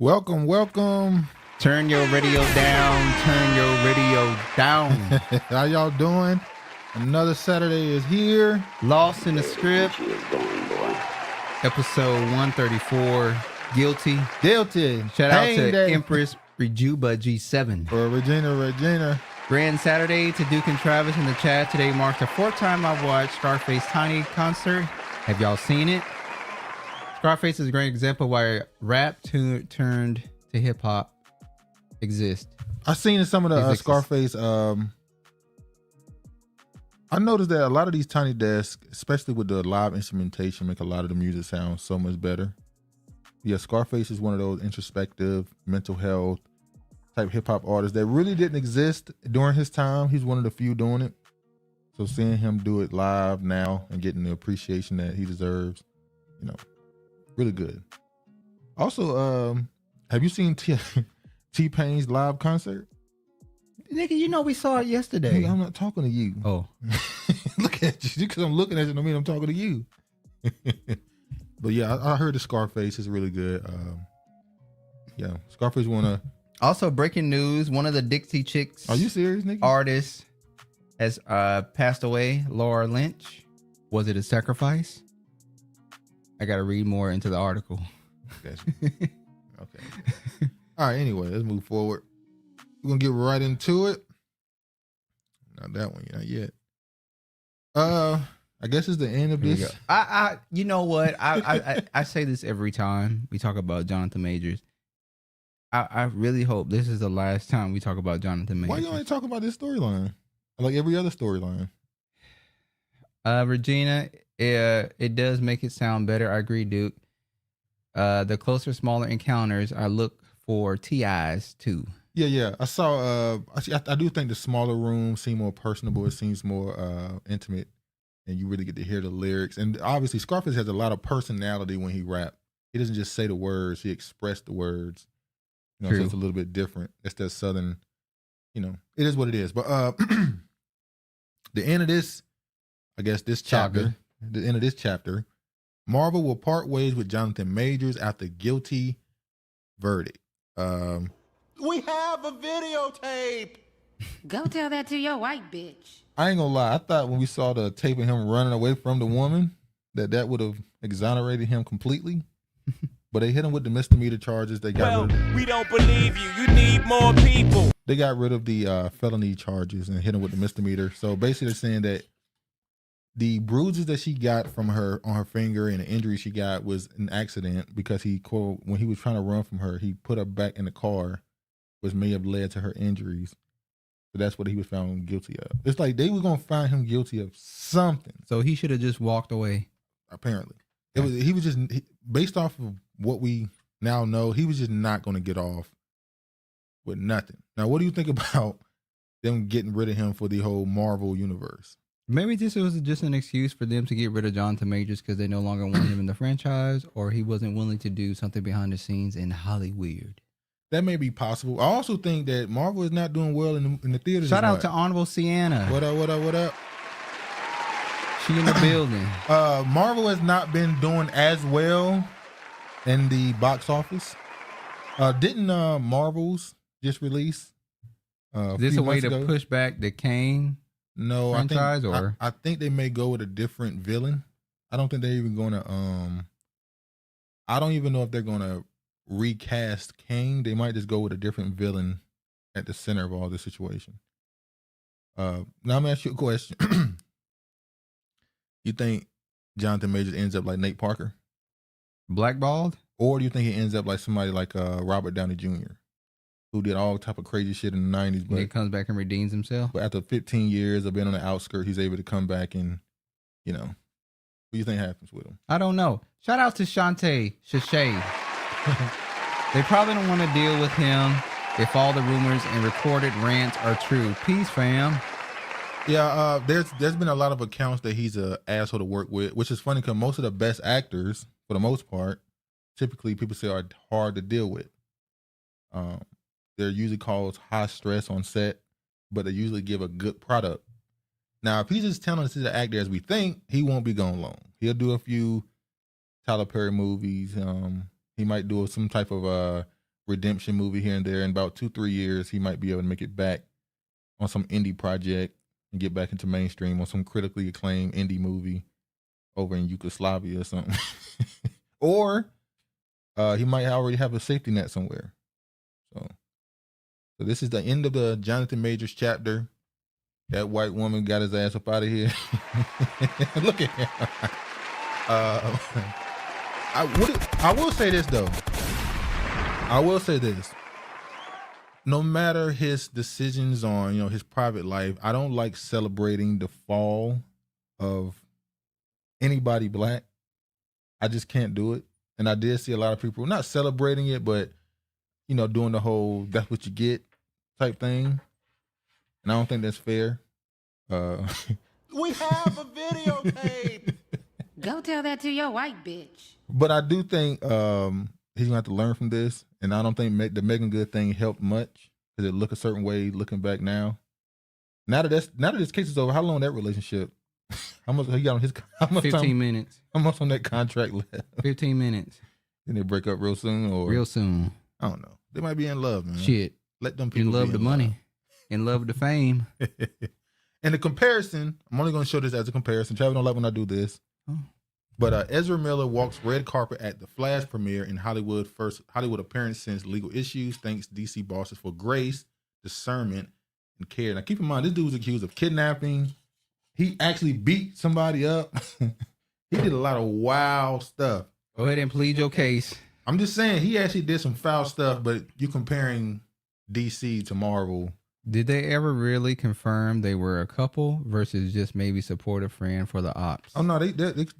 Welcome, welcome. Turn your radio down. Turn your radio down. How y'all doing? Another Saturday is here. Lost in the Script. Episode 134. Guilty. Shout out to Empress Rejuba G7. For Regina. Grand Saturday to Duke and Travis in the chat. Today marks the fourth time I've watched Scarface Tiny concert. Have y'all seen it? Scarface is a great example why rap turned to hip hop exist. I've seen some of the Scarface. I noticed that a lot of these tiny desks, especially with the live instrumentation, make a lot of the music sound so much better. Yeah, Scarface is one of those introspective, mental health type hip hop artists that really didn't exist during his time. He's one of the few doing it. So seeing him do it live now and getting the appreciation that he deserves, you know, really good. Also, have you seen T-Pain's live concert? Nigga, you know we saw it yesterday. Nigga, I'm not talking to you. Oh. Look at you. Because I'm looking at you, don't mean I'm talking to you. But yeah, I heard the Scarface is really good. Yeah, Scarface Also, breaking news, one of the Dixie Chicks. Are you serious, nigga? Artists has passed away, Laura Lynch. Was it a sacrifice? I got to read more into the article. Gotcha. Okay. All right, anyway, let's move forward. We're going to get right into it. Not that one, not yet. I guess it's the end of this. You know what? I say this every time we talk about Jonathan Majors. I really hope this is the last time we talk about Jonathan Majors. Why you only talk about this storyline? Like every other storyline. Regina, it does make it sound better. I agree, Duke. The closer, smaller encounters, I look for TIs too. Yeah. I saw. I do think the smaller rooms seem more personable. It seems more intimate, and you really get to hear the lyrics. And obviously, Scarface has a lot of personality when he raps. He doesn't just say the words; he expresses the words. You know, so it's a little bit different. It's that southern. You know, it is what it is. But the end of this, I guess, this chapter. The end of this chapter, Marvel will part ways with Jonathan Majors after guilty verdict. We have a videotape. Go tell that to your white bitch. I ain't gonna lie. I thought when we saw the tape of him running away from the woman, that would have exonerated him completely. But they hit him with the misdemeanor charges. They got we don't believe you. You need more people. They got rid of the felony charges and hit him with the misdemeanor. So basically they're saying that the bruises that she got from her on her finger and the injury she got was an accident because when he was trying to run from her, he put her back in the car, which may have led to her injuries. So that's what he was found guilty of. It's like they were going to find him guilty of something. So he should have just walked away. Apparently. He was just, based off of what we now know, he was just not going to get off with nothing. Now, what do you think about them getting rid of him for the whole Marvel universe? Maybe this was just an excuse for them to get rid of Jonathan Majors because they no longer want him in the franchise, or he wasn't willing to do something behind the scenes in Hollywood. That may be possible. I also think that Marvel is not doing well in the theaters. Shout out to Honorable Sienna. What up? She in the building. Marvel has not been doing as well in the box office. Didn't Marvels just release? Is this a way to push back the Kane? No, franchise, I think they may go with a different villain. I don't think they're even going to. I don't even know if they're going to recast Kane. They might just go with a different villain at the center of all this situation. Now I'm gonna ask you a question. You think Jonathan Majors ends up like Nate Parker, blackballed, or do you think he ends up like somebody like Robert Downey Jr., who did all type of crazy shit in the 90s, but he comes back and redeems himself? But after 15 years of being on the outskirts, he's able to come back and, you know, what do you think happens with him? I don't know. Shout out to Shantae Shay. They probably don't want to deal with him if all the rumors and recorded rants are true. Peace, fam. Yeah, there's been a lot of accounts that he's an asshole to work with, which is funny because most of the best actors, for the most part, typically people say are hard to deal with. They're usually called high stress on set, but they usually give a good product. Now, if he's just telling us to act as we think, he won't be gone long. He'll do a few Tyler Perry movies. He might do some type of redemption movie here and there. In about 2-3 years, he might be able to make it back on some indie project and get back into mainstream on some critically acclaimed indie movie over in Yugoslavia or something. Or he might already have a safety net somewhere. So this is the end of the Jonathan Majors chapter. That white woman got his ass up out of here. Look at him. I will say this though. I will say this. No matter his decisions on, his private life, I don't like celebrating the fall of anybody black. I just can't do it. And I did see a lot of people not celebrating it, but doing the whole "that's what you get" type thing. And I don't think that's fair. We have a videotape. Go tell that to your white bitch. But I do think he's gonna have to learn from this, and I don't think the Megan Good thing helped much because it looked a certain way looking back now. Now that this case is over, how long that relationship? How much he got on his? How much 15 time, minutes. How much on that contract left? 15 minutes. Didn't they break up real soon? Or Real soon. I don't know. They might be in love, man. Shit. Let them people In love be with the money. In love with the fame. And the comparison, I'm only going to show this as a comparison. Travis don't like when I do this. Oh. But Ezra Miller walks red carpet at the Flash premiere in Hollywood. First Hollywood appearance since Legal Issues. Thanks DC bosses for grace, discernment, and care. Now keep in mind, this dude was accused of kidnapping. He actually beat somebody up. He did a lot of wild stuff. Go ahead and plead your case. I'm just saying, he actually did some foul stuff, but you comparing DC to Marvel. Did they ever really confirm they were a couple versus just maybe support a friend for the ops? Oh no, they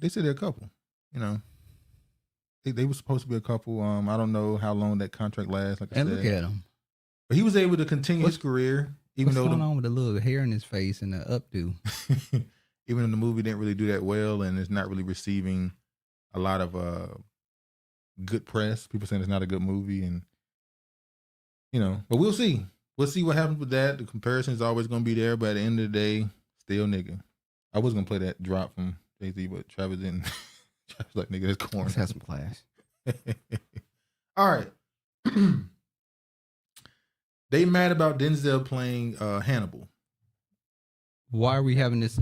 said they're a couple. They were supposed to be a couple. I don't know how long that contract lasts. Like I said, And look at him. but he was able to continue his career, even What's though going on with the little hair in his face and the updo? even though the movie didn't really do that well, and it's not really receiving a lot of good press. People saying it's not a good movie, and but we'll see. We'll see what happens with that. The comparison is always going to be there, but at the end of the day, still nigga. I was going to play that drop from Jay-Z, but Travis didn't. Travis like, nigga, that's corn. Let's have some class. All right. They mad about Denzel playing Hannibal. Why are we having this?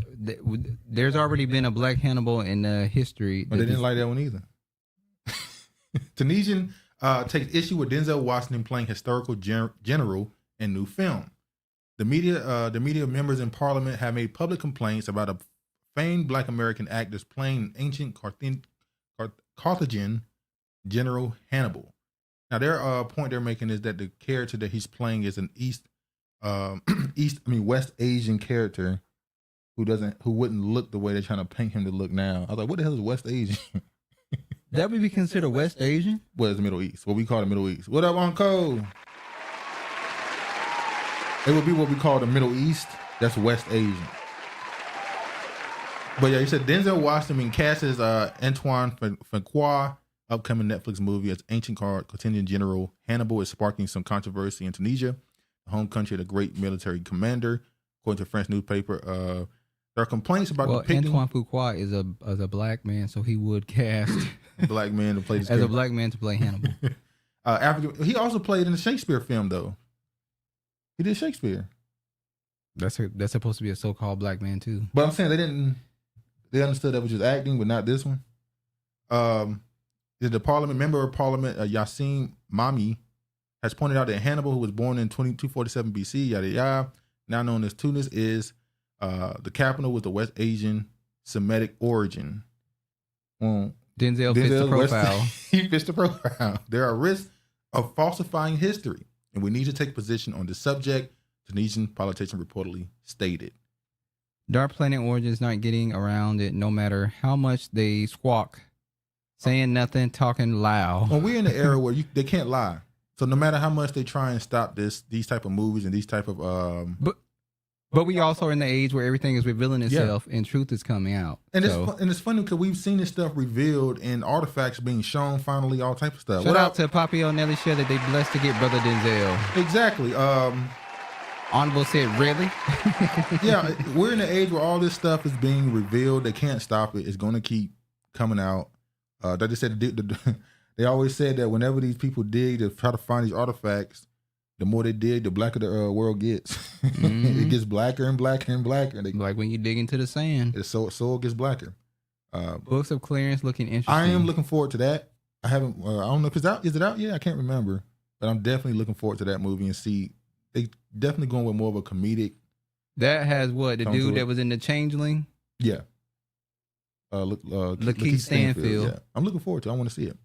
There's already been a black Hannibal in history. But they didn't like that one either. Tunisian takes issue with Denzel Washington playing historical general in new film. The media members in Parliament have made public complaints about a famed Black American actor playing ancient Carthaginian General Hannibal. Now, their point they're making is that the character that he's playing is an West Asian character who wouldn't look the way they're trying to paint him to look now. I was like, what the hell is West Asian? That would be considered West Asian? Well, it's the Middle East. What we call the Middle East. What up, Uncle? It would be what we call the Middle East. That's West Asian. But yeah, he said Denzel Washington being cast as Antoine Fuqua, upcoming Netflix movie as ancient Carthaginian General Hannibal is sparking some controversy in Tunisia, the home country of the great military commander. According to a French newspaper, there are complaints about depicting Antoine Fuqua is a black man, so he would cast a black man to play this as character. a black man to play Hannibal. African. He also played in the Shakespeare film, though. He did Shakespeare. That's supposed to be a so-called black man too. But I'm saying they understood that was just acting, but not this one. The Parliament member of Parliament, Yassin Mami, has pointed out that Hannibal, who was born in 2247 BC, yada yada, now known as Tunis, is the capital with the West Asian Semitic origin. Well, Denzel fits the profile. He fits the profile. There are risks of falsifying history, and we need to take a position on the subject, Tunisian politician reportedly stated. Dark Planet Origins not getting around it no matter how much they squawk, saying nothing, talking loud. Well, we're in the era where they can't lie. So no matter how much they try and stop these type of movies and these type of But we also are in the age where everything is revealing itself and truth is coming out. And it's funny because we've seen this stuff revealed and artifacts being shown finally, all type of stuff. Shout out to Poppy O'Nelly show that they blessed to get Brother Denzel. Exactly. Honorable said, really? Yeah, we're in an age where all this stuff is being revealed. They can't stop it. It's going to keep coming out. They said they They always said that whenever these people dig to try to find these artifacts, the more they dig, the blacker the world gets. It gets blacker and blacker and blacker. Like when you dig into the sand. The soil gets blacker. Books of Clearance looking interesting. I am looking forward to that. I haven't. I don't know if it's out. Is it out yet? I can't remember. But I'm definitely looking forward to that movie and see. They definitely going with more of a comedic. That has what the dude that was in the Changeling. Yeah. Lakeith Stanfield. Yeah. I'm looking forward to it. I want to see it.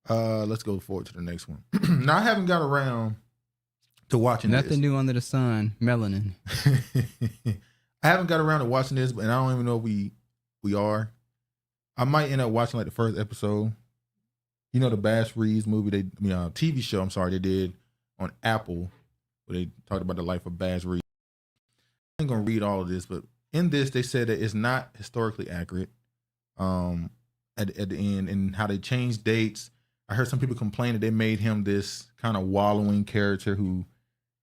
Let's go forward to the next one. Now, I haven't got around to watching Nothing new under the sun. Melanin. I haven't got around to watching this, and I don't even know if we are. I might end up watching like the first episode. You know the Bass Reeves movie, TV show, they did on Apple, where they talked about the life of Bass Reeves. I'm going to read all of this, but in this, they said that it's not historically accurate at the end, and how they changed dates. I heard some people complain that they made him this kind of wallowing character who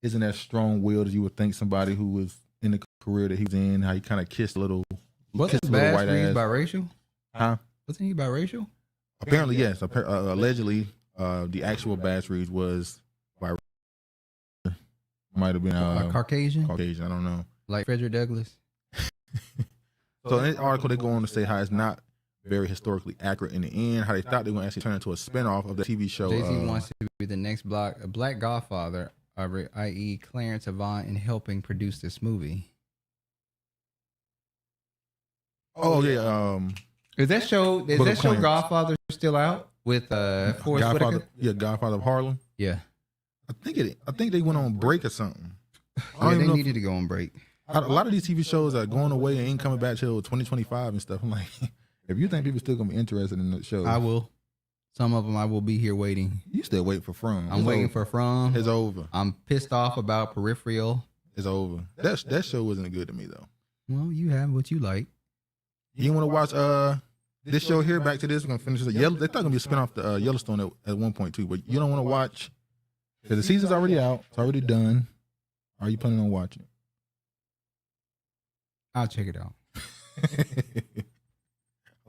isn't as strong-willed as you would think somebody who was in the career that he was in, how he kind of kissed a little Wasn't Bass Reeves biracial? Huh? Wasn't he biracial? Apparently, yes. Allegedly, the actual Bass Reeves was biracial. Might have been Caucasian? Caucasian, I don't know. Like Frederick Douglass? So in this article, they go on to say how it's not very historically accurate in the end, how they thought they were going to actually turn into a spinoff of the TV show. Jay-Z wants to be the next black godfather, i.e. Clarence Avant, in helping produce this movie. Oh, yeah. Is that show Godfather still out with Forrest Whitaker? Yeah, Godfather of Harlem. Yeah. I think they went on break or something. Yeah, they needed to go on break. A lot of these TV shows are going away and ain't coming back till 2025 and stuff. I'm like, if you think people still gonna be interested in the show, I will. Some of them I will be here waiting. You still wait for From. I'm waiting for From. It's over. I'm pissed off about Peripheral. It's over. That show wasn't good to me though. Well, you have what you like. You want to watch this show here? Back to this. We're gonna finish this. They thought gonna be a spinoff to Yellowstone at one point too, but you don't want to watch because the season's already out. It's already done. Are you planning on watching? I'll check it out.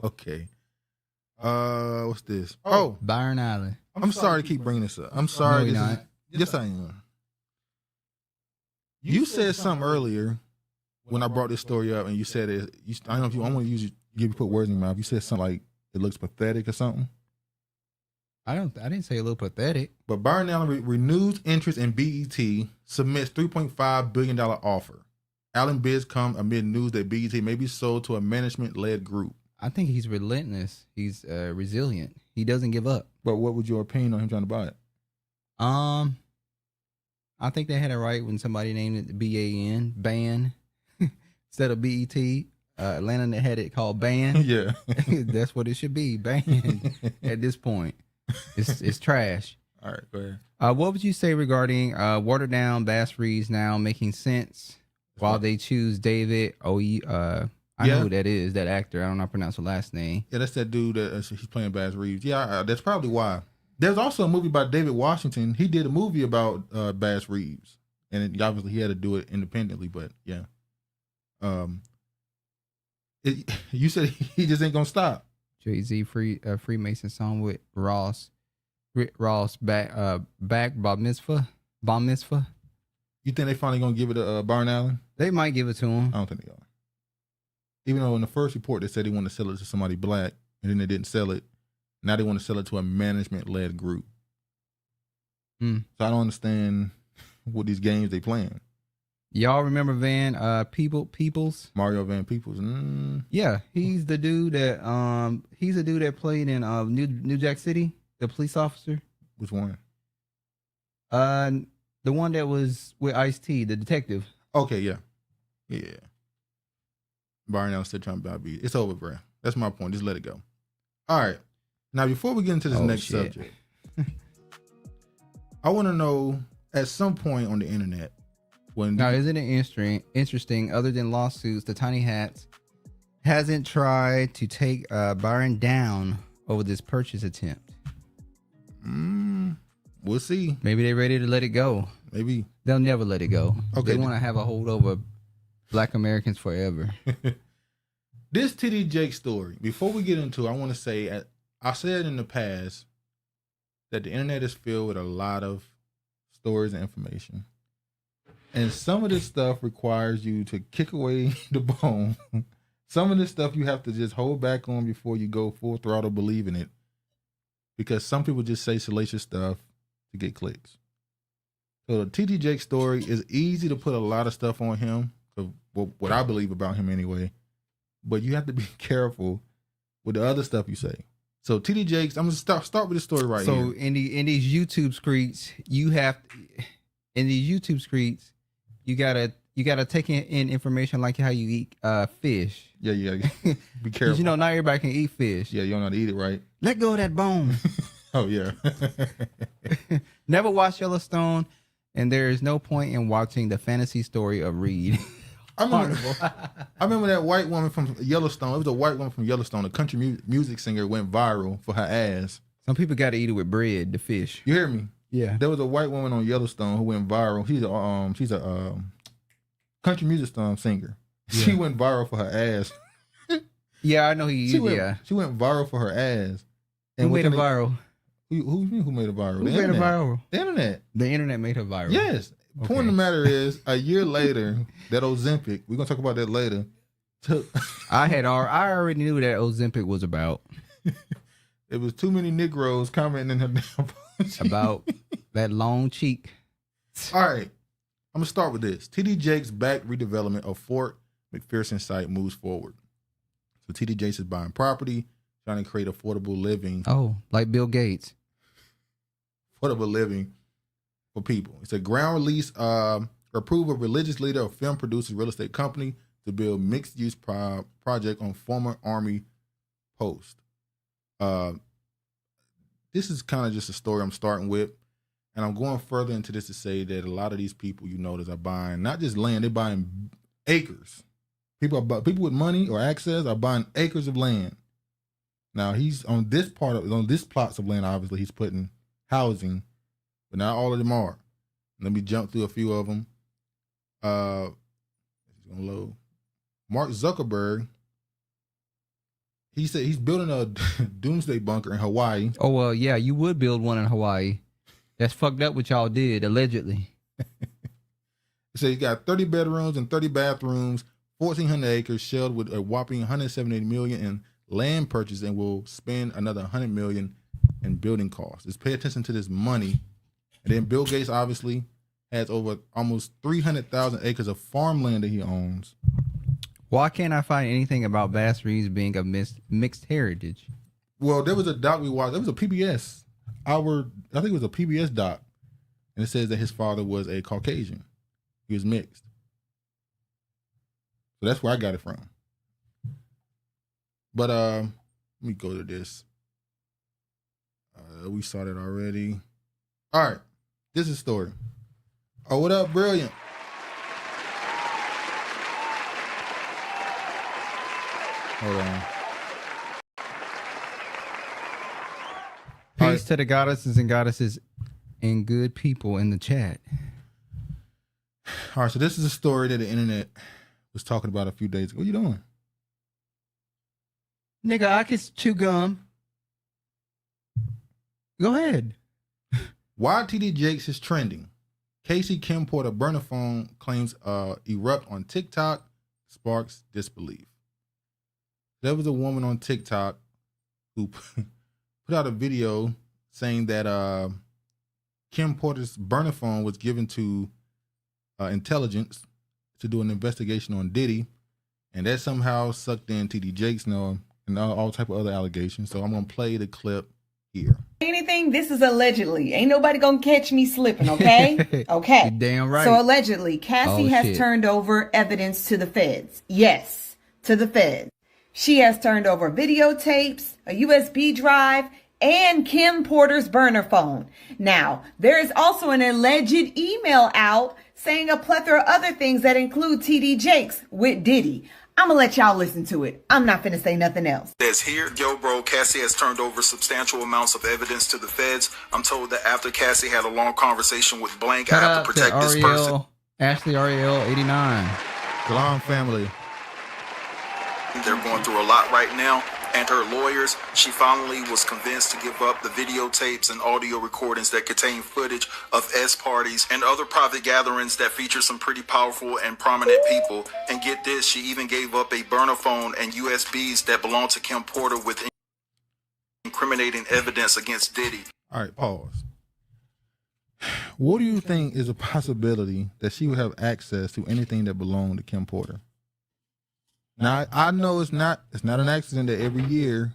Okay. What's this? Oh, Byron Allen. I'm sorry to keep bringing this up. I'm sorry. No, you're not. Yes, I am. You said something earlier when I brought this story up, and you said it. I don't know if I want to give you put words in your mouth. You said something like it looks pathetic or something. I didn't say a little pathetic. But Byron Allen renews interest in BET, submits $3.5 billion offer. Allen bids come amid news that BET may be sold to a management-led group. I think he's relentless. He's resilient. He doesn't give up. But what would your opinion on him trying to buy it? I think they had it right when somebody named it BAN, ban, instead of BET. Atlanta had it called ban. Yeah. That's what it should be, ban at this point. It's trash. All right, go ahead. What would you say regarding watered down Bass Reeves now making sense while they choose David I know who that is, that actor. I don't know how to pronounce the last name. Yeah, that's that dude that he's playing Bass Reeves. Yeah, that's probably why. There's also a movie by David Washington. He did a movie about Bass Reeves, and obviously he had to do it independently. But yeah, you said he just ain't gonna stop. Jay-Z Freemason song with Ross. Back Bar Mitzvah. You think they finally gonna give it to Byron Allen? They might give it to him. I don't think they are. Even though in the first report they said they wanted to sell it to somebody black, and then they didn't sell it. Now they want to sell it to a management-led group. So I don't understand what these games they playing. Y'all remember Peoples? Mario Van Peebles. Yeah, he's the dude that played in New Jack City, the police officer. Which one? The one that was with Ice-T, the detective. Okay, yeah. Byron Allen still trying to buy beat. It's over, bro. That's my point. Just let it go. All right. Now, before we get into this next subject, I want to know, at some point on the internet, isn't it interesting? Other than lawsuits, the Tiny Hats hasn't tried to take Byron down over this purchase attempt. We'll see. Maybe they're ready to let it go. Maybe they'll never let it go. Okay, they want to have a hold over Black Americans forever. This TD Jake story. Before we get into it, I want to say, I said in the past, that the internet is filled with a lot of stories and information. And some of this stuff requires you to kick away the bone. Some of this stuff you have to just hold back on before you go full throttle believing it. Because some people just say salacious stuff to get clicks. So the TD Jakes story is easy to put a lot of stuff on him, what I believe about him anyway. But you have to be careful with the other stuff you say. So TD Jakes, I'm gonna start with this story right here. So in these YouTube streets, you gotta take in information like how you eat fish. Yeah. Be careful. You know, not everybody can eat fish. Yeah, you don't know how to eat it right. Let go of that bone. Oh yeah. Never watch Yellowstone, and there is no point in watching the fantasy story of Reed. I remember that white woman from Yellowstone. It was a white woman from Yellowstone. A country music singer went viral for her ass. Some people got to eat it with bread, the fish. You hear me? Yeah. There was a white woman on Yellowstone who went viral. She's a country music singer. Yeah. She went viral for her ass. Yeah, I know she went viral for her ass. And who made it viral? Who made it viral? Who made it viral? The internet. The internet made her viral. Yes. Okay. Point of the matter is, a year later, that Ozempic, we're gonna talk about that later. I already knew that Ozempic was about. It was too many Negroes commenting in her damn post. About that long cheek. All right, I'm gonna start with this. TD Jakes' back redevelopment of Fort McPherson site moves forward. So TD Jakes is buying property, trying to create affordable living. Oh, like Bill Gates. Affordable living for people. It's a ground lease approval of religious leader of film producer real estate company to build mixed use project on former Army post. This is kind of just a story I'm starting with, and I'm going further into this to say that a lot of these people you notice are buying not just land, they're buying acres. People with money or access are buying acres of land. Now he's on this plots of land. Obviously, he's putting housing, but not all of them are. Let me jump through a few of them. It's gonna load. Mark Zuckerberg. He said he's building a doomsday bunker in Hawaii. Oh, well, yeah, you would build one in Hawaii. That's fucked up what y'all did, allegedly. He said he got 30 bedrooms and 30 bathrooms, 1,400 acres, shelled with a whopping $178 million in land purchase, and will spend another $100 million in building costs. Just pay attention to this money. And then Bill Gates obviously has over almost 300,000 acres of farmland that he owns. Why can't I find anything about Bass Reeves being of mixed heritage? Well, there was a doc we watched. There was a PBS. I think it was a PBS doc. And it says that his father was a Caucasian. He was mixed. So that's where I got it from. But let me go to this. We saw that already. All right. This is a story. Oh, what up, Brilliant? Hold on. Peace to the goddesses and good people in the chat. All right, so this is a story that the internet was talking about a few days ago. What you doing? Nigga, I can chew gum. Go ahead. Why TD Jakes is trending. Casey Kim Porter burner phone claims erupt on TikTok, sparks disbelief. There was a woman on TikTok who put out a video saying that Kim Porter's burner phone was given to intelligence to do an investigation on Diddy, and that somehow sucked in TD Jakes and all type of other allegations. So I'm gonna play the clip here. Anything, this is allegedly. Ain't nobody gonna catch me slipping, okay? Okay. You're damn right. So allegedly, Cassie has shit. turned over evidence to the feds. Yes, to the feds. She has turned over videotapes, a USB drive, and Kim Porter's burner phone. Now, there is also an alleged email out saying a plethora of other things that include TD Jakes with Diddy. I'm gonna let y'all listen to it. I'm not finna say nothing else. Says here, yo bro, Cassie has turned over substantial amounts of evidence to the feds. I'm told that after Cassie had a long conversation with Blank, I have to protect this person. Ashley Ariel 89. Long family. They're going through a lot right now. and her lawyers, she finally was convinced to give up the videotapes and audio recordings that contain footage of S parties and other private gatherings that feature some pretty powerful and prominent people. And get this, she even gave up a burner phone and USBs that belonged to Kim Porter with incriminating evidence against Diddy. All right, pause. What do you think is a possibility that she would have access to anything that belonged to Kim Porter? Now, I know it's not an accident that every year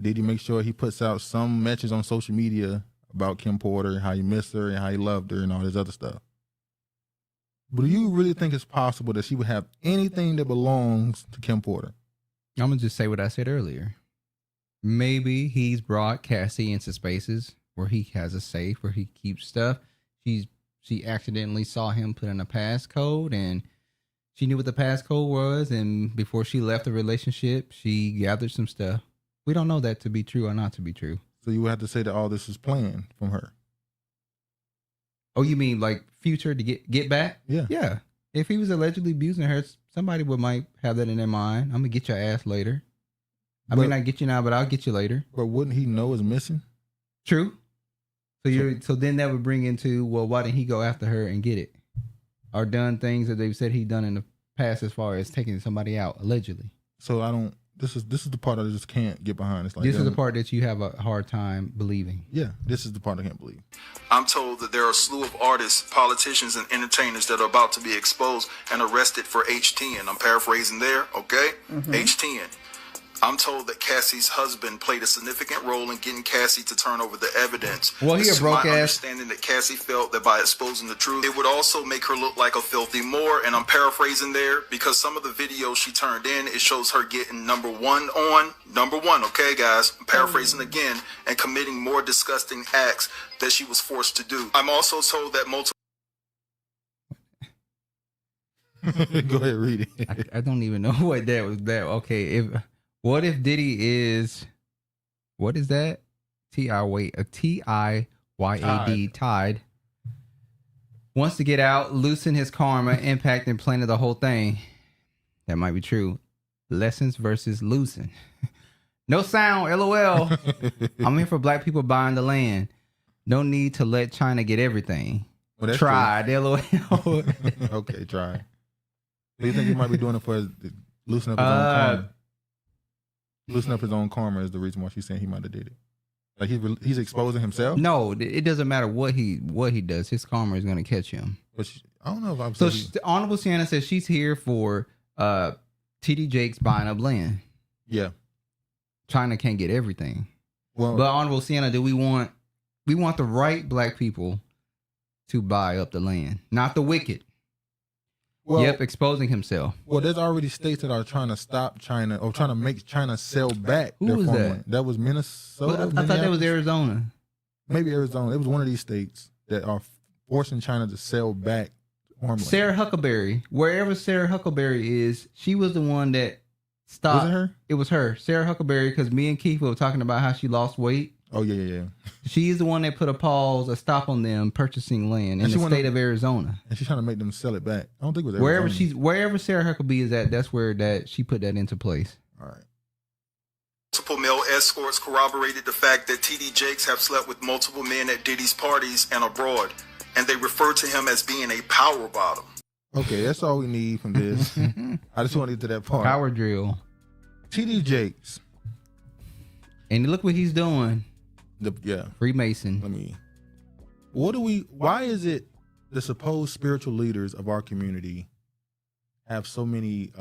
Diddy make sure he puts out some messages on social media about Kim Porter, how he missed her and how he loved her and all this other stuff. But do you really think it's possible that she would have anything that belongs to Kim Porter? I'm going to just say what I said earlier. Maybe he's brought Cassie into spaces where he has a safe, where he keeps stuff. She accidentally saw him put in a passcode, and she knew what the passcode was, and before she left the relationship, she gathered some stuff. We don't know that to be true or not to be true. So you would have to say that all this is planned from her. Oh, you mean like future to get back? Yeah. Yeah. If he was allegedly abusing her, somebody might have that in their mind. I'm going to get your ass later. I may not get you now, but I'll get you later. But wouldn't he know it's missing? True. So then that would bring into, well, why didn't he go after her and get it? Or done things that they've said he done in the past as far as taking somebody out, allegedly. So this is the part I just can't get behind. It's like this is the part that you have a hard time believing. Yeah, this is the part I can't believe. I'm told that there are a slew of artists, politicians, and entertainers that are about to be exposed and arrested for H10. I'm paraphrasing there, okay? H10. I'm told that Cassie's husband played a significant role in getting Cassie to turn over the evidence. Well, he a broke my ass. Understanding that Cassie felt that by exposing the truth, it would also make her look like a filthy Moor. And I'm paraphrasing there because some of the videos she turned in, it shows her getting number one, okay, guys? I'm paraphrasing again, and committing more disgusting acts that she was forced to do. I'm also told that multiple. Go ahead, read it. I don't even know what that was. Okay, what if Diddy is, what is that? T-I-Y-A-D, Tide. Wants to get out, loosen his karma, impact, and plan of the whole thing. That might be true. Lessons versus loosen. No sound, LOL. I'm here for black people buying the land. No need to let China get everything. Well, tried, LOL. Okay, try. Do you think he might be doing it for loosen up his own karma? Loosen up his own karma is the reason why she's saying he might have did it. Like he's exposing himself. No, it doesn't matter what he does. His karma is going to catch him. But I don't know if I'm. So Honorable Sienna says she's here for TD Jakes buying up land. Yeah, China can't get everything. Well, but Honorable Sienna, we want the right black people to buy up the land, not the wicked. Well, yep, exposing himself. Well, there's already states that are trying to stop China or trying to make China sell back. Who was that? That was Minnesota. I thought that was Arizona. Maybe Arizona. It was one of these states that are forcing China to sell back farmland. Sarah Huckleberry, wherever Sarah Huckleberry is, she was the one that stopped. Was it her? It was her, Sarah Huckleberry, because me and Keith were talking about how she lost weight. Oh, yeah. She's the one that put a stop on them purchasing land in the state of Arizona. And she's trying to make them sell it back. I don't think it was Arizona. Wherever Sarah Huckabee is at, that's where she put that into place. All right. Multiple male escorts corroborated the fact that TD Jakes have slept with multiple men at Diddy's parties and abroad, and they referred to him as being a power bottom. Okay, that's all we need from this. I just want to get to that part. Power drill. TD Jakes. And look what he's doing. Freemason. Why is it the supposed spiritual leaders of our community have so many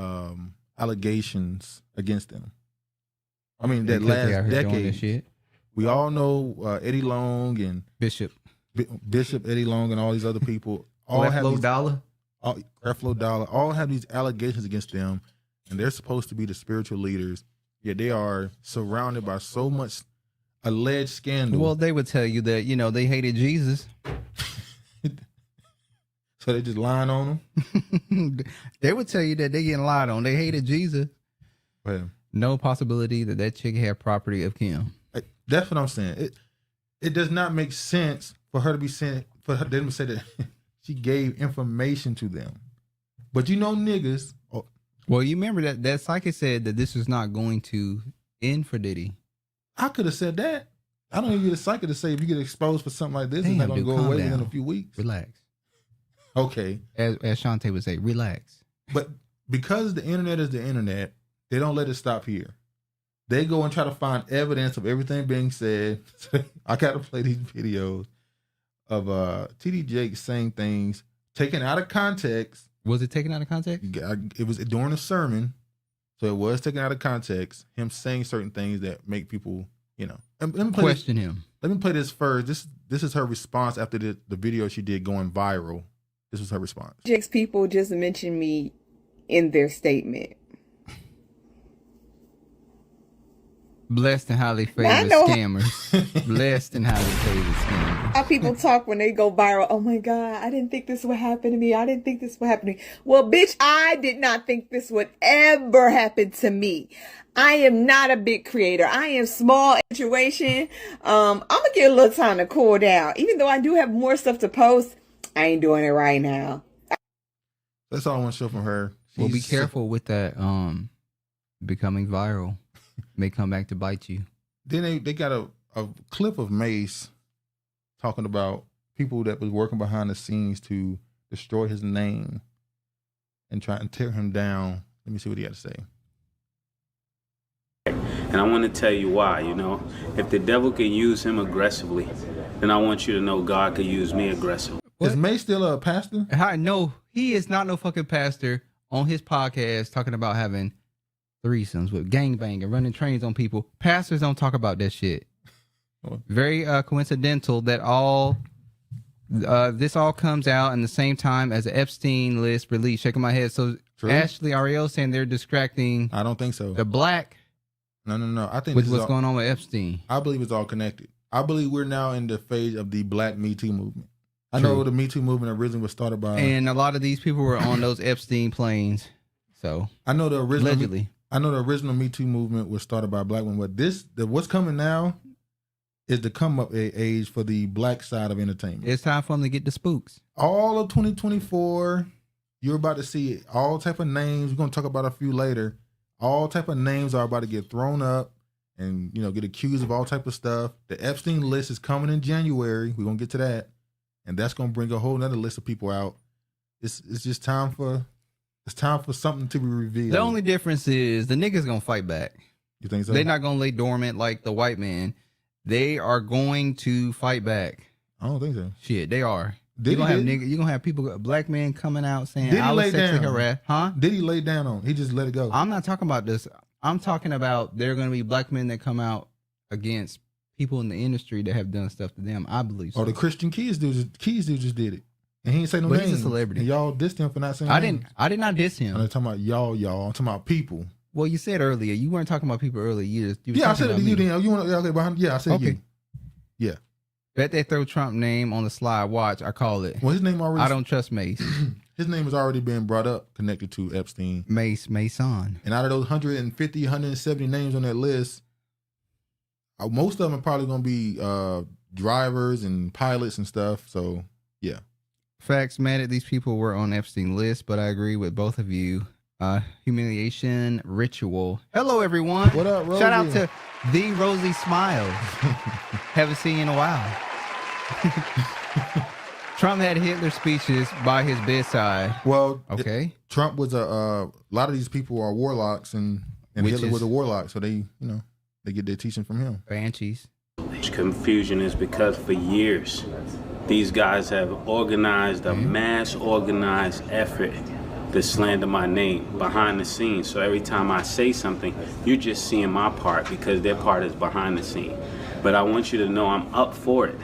allegations against them? I mean, that last decade, we all know Eddie Long and Bishop Eddie Long and all these other people. Creflo Dollar. Creflo Dollar. All have these allegations against them, and they're supposed to be the spiritual leaders. Yet they are surrounded by so much alleged scandal. Well, they would tell you that, they hated Jesus. So they just lying on them? They would tell you that they getting lied on. They hated Jesus. Well, no possibility that chick had property of Kim. That's what I'm saying. It does not make sense for her to be saying, for them to say that she gave information to them. But niggas. Well, you remember that psychic said that this is not going to in for Diddy. I could have said that. I don't even get a psychic to say if you get exposed for something like this, it's Damn, not going to dude, go calm away down. within a few weeks. Relax. Okay. As Shantae would say, relax. But because the internet is the internet, they don't let it stop here. They go and try to find evidence of everything being said. I got to play these videos of TD Jakes saying things taken out of context. Was it taken out of context? It was during a sermon, so it was taken out of context. Him saying certain things that make people, let me play Question him. Let me play this first. This is her response after the video she did going viral. This was her response. Jake's people just mentioned me in their statement. Blessed and highly favored scammers. Blessed and highly favored scammers. How people talk when they go viral. Oh my God, I didn't think this would happen to me. I didn't think this would happen to me. Well, bitch, I did not think this would ever happen to me. I am not a big creator. I am small situation. I'm gonna get a little time to cool down. Even though I do have more stuff to post, I ain't doing it right now. That's all I want to show from her. Well, be careful with that becoming viral. May come back to bite you. Then they got a clip of Mace talking about people that was working behind the scenes to destroy his name and try and tear him down. Let me see what he had to say. And I want to tell you why, if the devil can use him aggressively, then I want you to know God could use me aggressively. Is Mace still a pastor? No, he is not no fucking pastor on his podcast talking about having threesomes with gangbang and running trains on people. Pastors don't talk about that shit. Very coincidental that this all comes out in the same time as the Epstein list release. Shaking my head. So True. Ashley Ariel saying they're distracting. I don't think so. The black. No. I think with this what's is going on with Epstein. I believe it's all connected. I believe we're now in the phase of the Black Me Too movement. I know the Me Too movement originally was started by, and a lot of these people were on those Epstein planes. So I know the original. Allegedly. I know the original Me Too movement was started by black women, but what's coming now is the come up age for the black side of entertainment. It's time for them to get the spooks. All of 2024, you're about to see it. All type of names. We're gonna talk about a few later. All type of names are about to get thrown up and get accused of all type of stuff. The Epstein list is coming in January. We're gonna get to that, and that's gonna bring a whole nother list of people out. It's just time for. It's time for something to be revealed. The only difference is the niggas gonna fight back. You think so? They're not gonna lay dormant like the white man. They are going to fight back. I don't think so. Shit, they are. You're gonna have people, black men coming out saying Did he I was lay sexually down? harassed. Huh? Did he lay down on? He just let it go. I'm not talking about this. I'm talking about there are gonna be black men that come out against people in the industry that have done stuff to them. I believe so. Oh, the Christian Keys dude just did it. And he ain't say no But names. he's a celebrity. And y'all dissed him for not saying I names. did not diss him. I'm talking about y'all. I'm talking about people. Well, you said earlier you weren't talking about people earlier. You were Yeah, I talking said it about to you me. then. You want okay behind? Yeah, I said Okay. you. Yeah. Bet they throw Trump name on the slide. Watch, I call it. Well, his name already. I don't trust Mace. His name has already been brought up, connected to Epstein. Mason. And out of those 150, 170 names on that list, most of them are probably going to be drivers and pilots and stuff. So, yeah. Facts, mad at these people were on Epstein list, but I agree with both of you. Humiliation ritual. Hello, everyone. What up, Rosie? Shout out to the Rosie Smiles. Haven't seen you in a while. Trump had Hitler speeches by his bedside. Well, Okay. Trump was a lot of these people are warlocks, and Hitler was a warlock, so they they get their teaching from him. Banshees. Confusion is because for years, these guys have organized a mass organized effort to slander my name behind the scenes. So every time I say something, you're just seeing my part because their part is behind the scene. But I want you to know I'm up for it.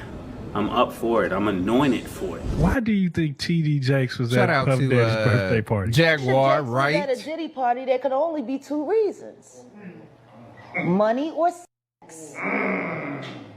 I'm up for it. I'm anointed for it. Why do you think TD Jakes was Shout at out Puff to Daddy's birthday party? Jaguar, At a right? Diddy party, there could only be two reasons: money or sex.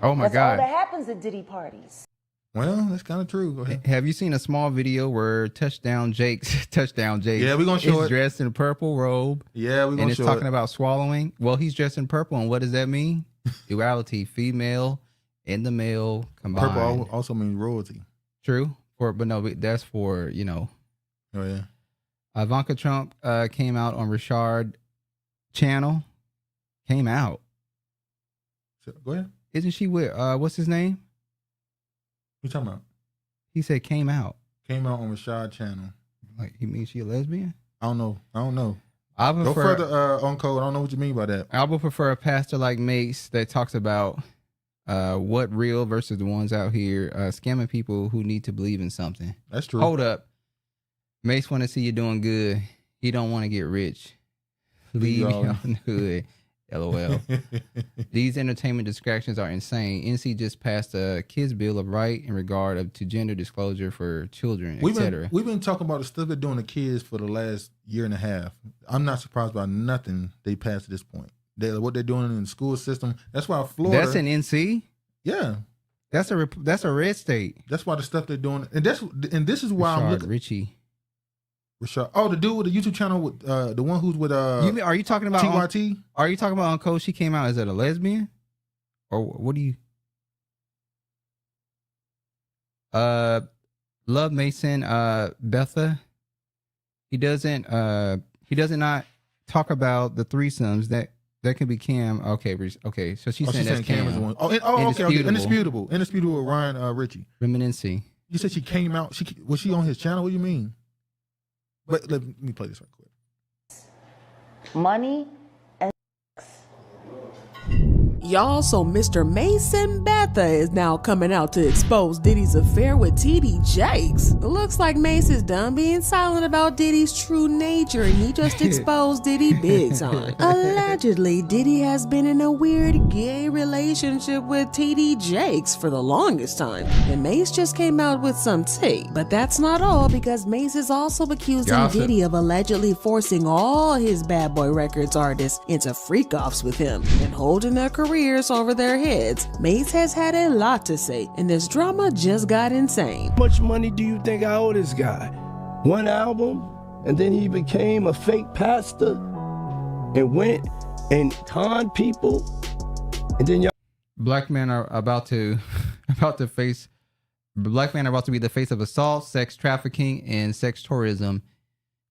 Oh my That's all God. that happens at Diddy parties. Well, that's kind of true. Go ahead. Have you seen a small video where Touchdown Jake, Yeah, we're gonna show is it. dressed in a purple robe? Yeah, we're And gonna it's show talking it. about swallowing. Well, he's dressed in purple, and what does that mean? Duality, female and the male combined. Purple also means royalty. True, but no, that's for Oh yeah. Ivanka Trump came out on Richard channel. Came out. Go ahead. Isn't she with what's his name? What you talking about? He said came out. Came out on Rashad channel. Like he means she a lesbian? I don't know. I prefer, Go further on code. I don't know what you mean by that. I would prefer a pastor like Mace that talks about what real versus the ones out here scamming people who need to believe in something. That's true. Hold up. Mace want to see you doing good. He don't want to get rich. Leave me on the hood. LOL. These entertainment distractions are insane. NC just passed a kids bill of right in regard to gender disclosure for children, etc. We've been talking about the stuff they're doing to kids for the last year and a half. I'm not surprised by nothing they passed at this point. What they're doing in the school system. That's why Florida. That's an NC. Yeah, that's a red state. That's why the stuff they're doing, and this is why I'm looking. Richie. Rashad. Oh, the dude with the YouTube channel with the one who's with are you talking about TYT? Are you talking about on Code? She came out as a lesbian, or what do you? Love Mason, Betha. He doesn't not talk about the threesomes that can be Cam. Okay. So she's saying that's Cam. Is the one. Okay. Indisputable with Ryan Ritchie. Reminiscing. You said she came out. Was she on his channel? What do you mean? But let me play this right quick. Money and Y'all, so Mr. Mason Betha is now coming out to expose Diddy's affair with TD Jakes. It looks like Mace is done being silent about Diddy's true nature and he just exposed Diddy big time. Allegedly, Diddy has been in a weird gay relationship with TD Jakes for the longest time. And Mace just came out with some tea. But that's not all, because Mace is also accusing Diddy of allegedly forcing all his Bad Boy Records artists into freak-offs with him and holding their careers over their heads. Mace has had a lot to say, and this drama just got insane. How much money do you think I owe this guy? One album, and then he became a fake pastor and went and conned people, and then y'all. Black men are about to face. Black men are about to be the face of assault, sex trafficking, and sex tourism.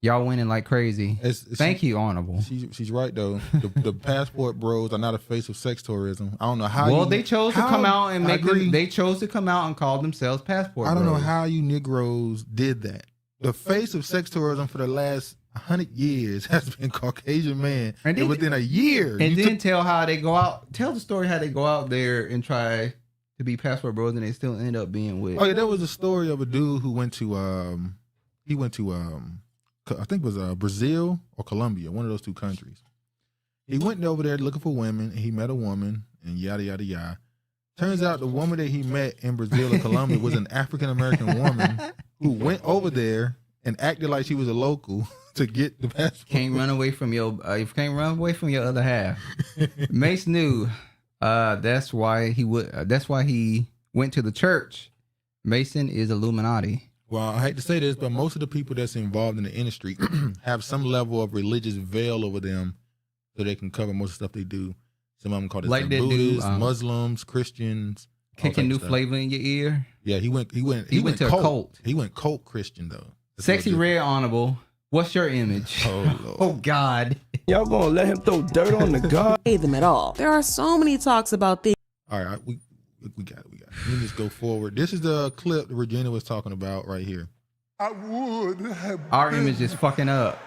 Y'all winning like crazy. Thank you, Honorable. She's right though. The passport bros are not a face of sex tourism. I don't know how. Well, they chose to come out and make them. They chose to come out and call themselves passport. I don't bros. know how you Negroes did that. The face of sex tourism for the last 100 years has been Caucasian man, and within a year, and then tell how they go out. Tell the story how they go out there and try to be passport bros, and they still end up being with. Oh yeah, there was a story of a dude who went to I think it was Brazil or Colombia, one of those two countries. He went over there looking for women, and he met a woman, and yada, yada, yada. Turns out the woman that he met in Brazil or Colombia was an African-American woman who went over there and acted like she was a local to get the passport. Can't run away from your other half. Mace knew that's why he went to the church. Mason is Illuminati. Well, I hate to say this, but most of the people that's involved in the industry have some level of religious veil over them so they can cover most of the stuff they do. Some of them call it like Buddhists, Muslims, Christians. Kicking new flavor in your ear. Yeah, he went to a cult. He went cult Christian though. That's Sexy Red Honorable. What's your image? Oh, Lord. Oh God. Y'all gonna let him throw dirt on the God? Them at all. There are so many talks about things. All right, we got it. Let me just go forward. This is the clip that Regina was talking about right here. I would have our image is fucking up.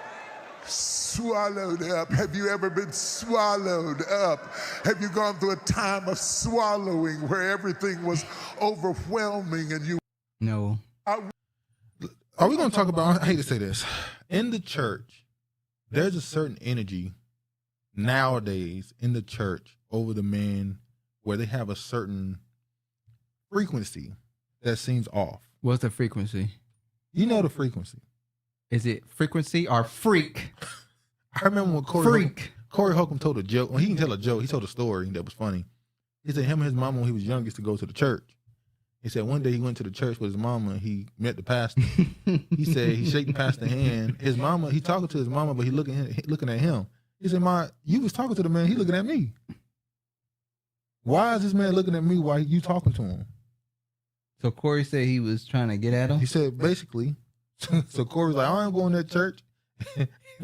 Swallowed up. Have you ever been swallowed up? Have you gone through a time of swallowing where everything was overwhelming and you? No. Are we going to talk about, I hate to say this, in the church, there's a certain energy nowadays in the church over the men where they have a certain frequency that seems off. What's the frequency? You know the frequency. Is it frequency or freak? I remember when Corey Holcomb told a joke. Well, he didn't tell a joke. He told a story that was funny. He said him and his mama when he was young used to go to the church. He said one day he went to the church with his mama and he met the pastor. He said he shake the pastor's hand. His mama, he talking to his mama, but he looking at him. He said, "Ma, you was talking to the man. He looking at me. Why is this man looking at me while you talking to him?" So Corey said he was trying to get at him? He said basically. So Corey was like, "I ain't going to that church."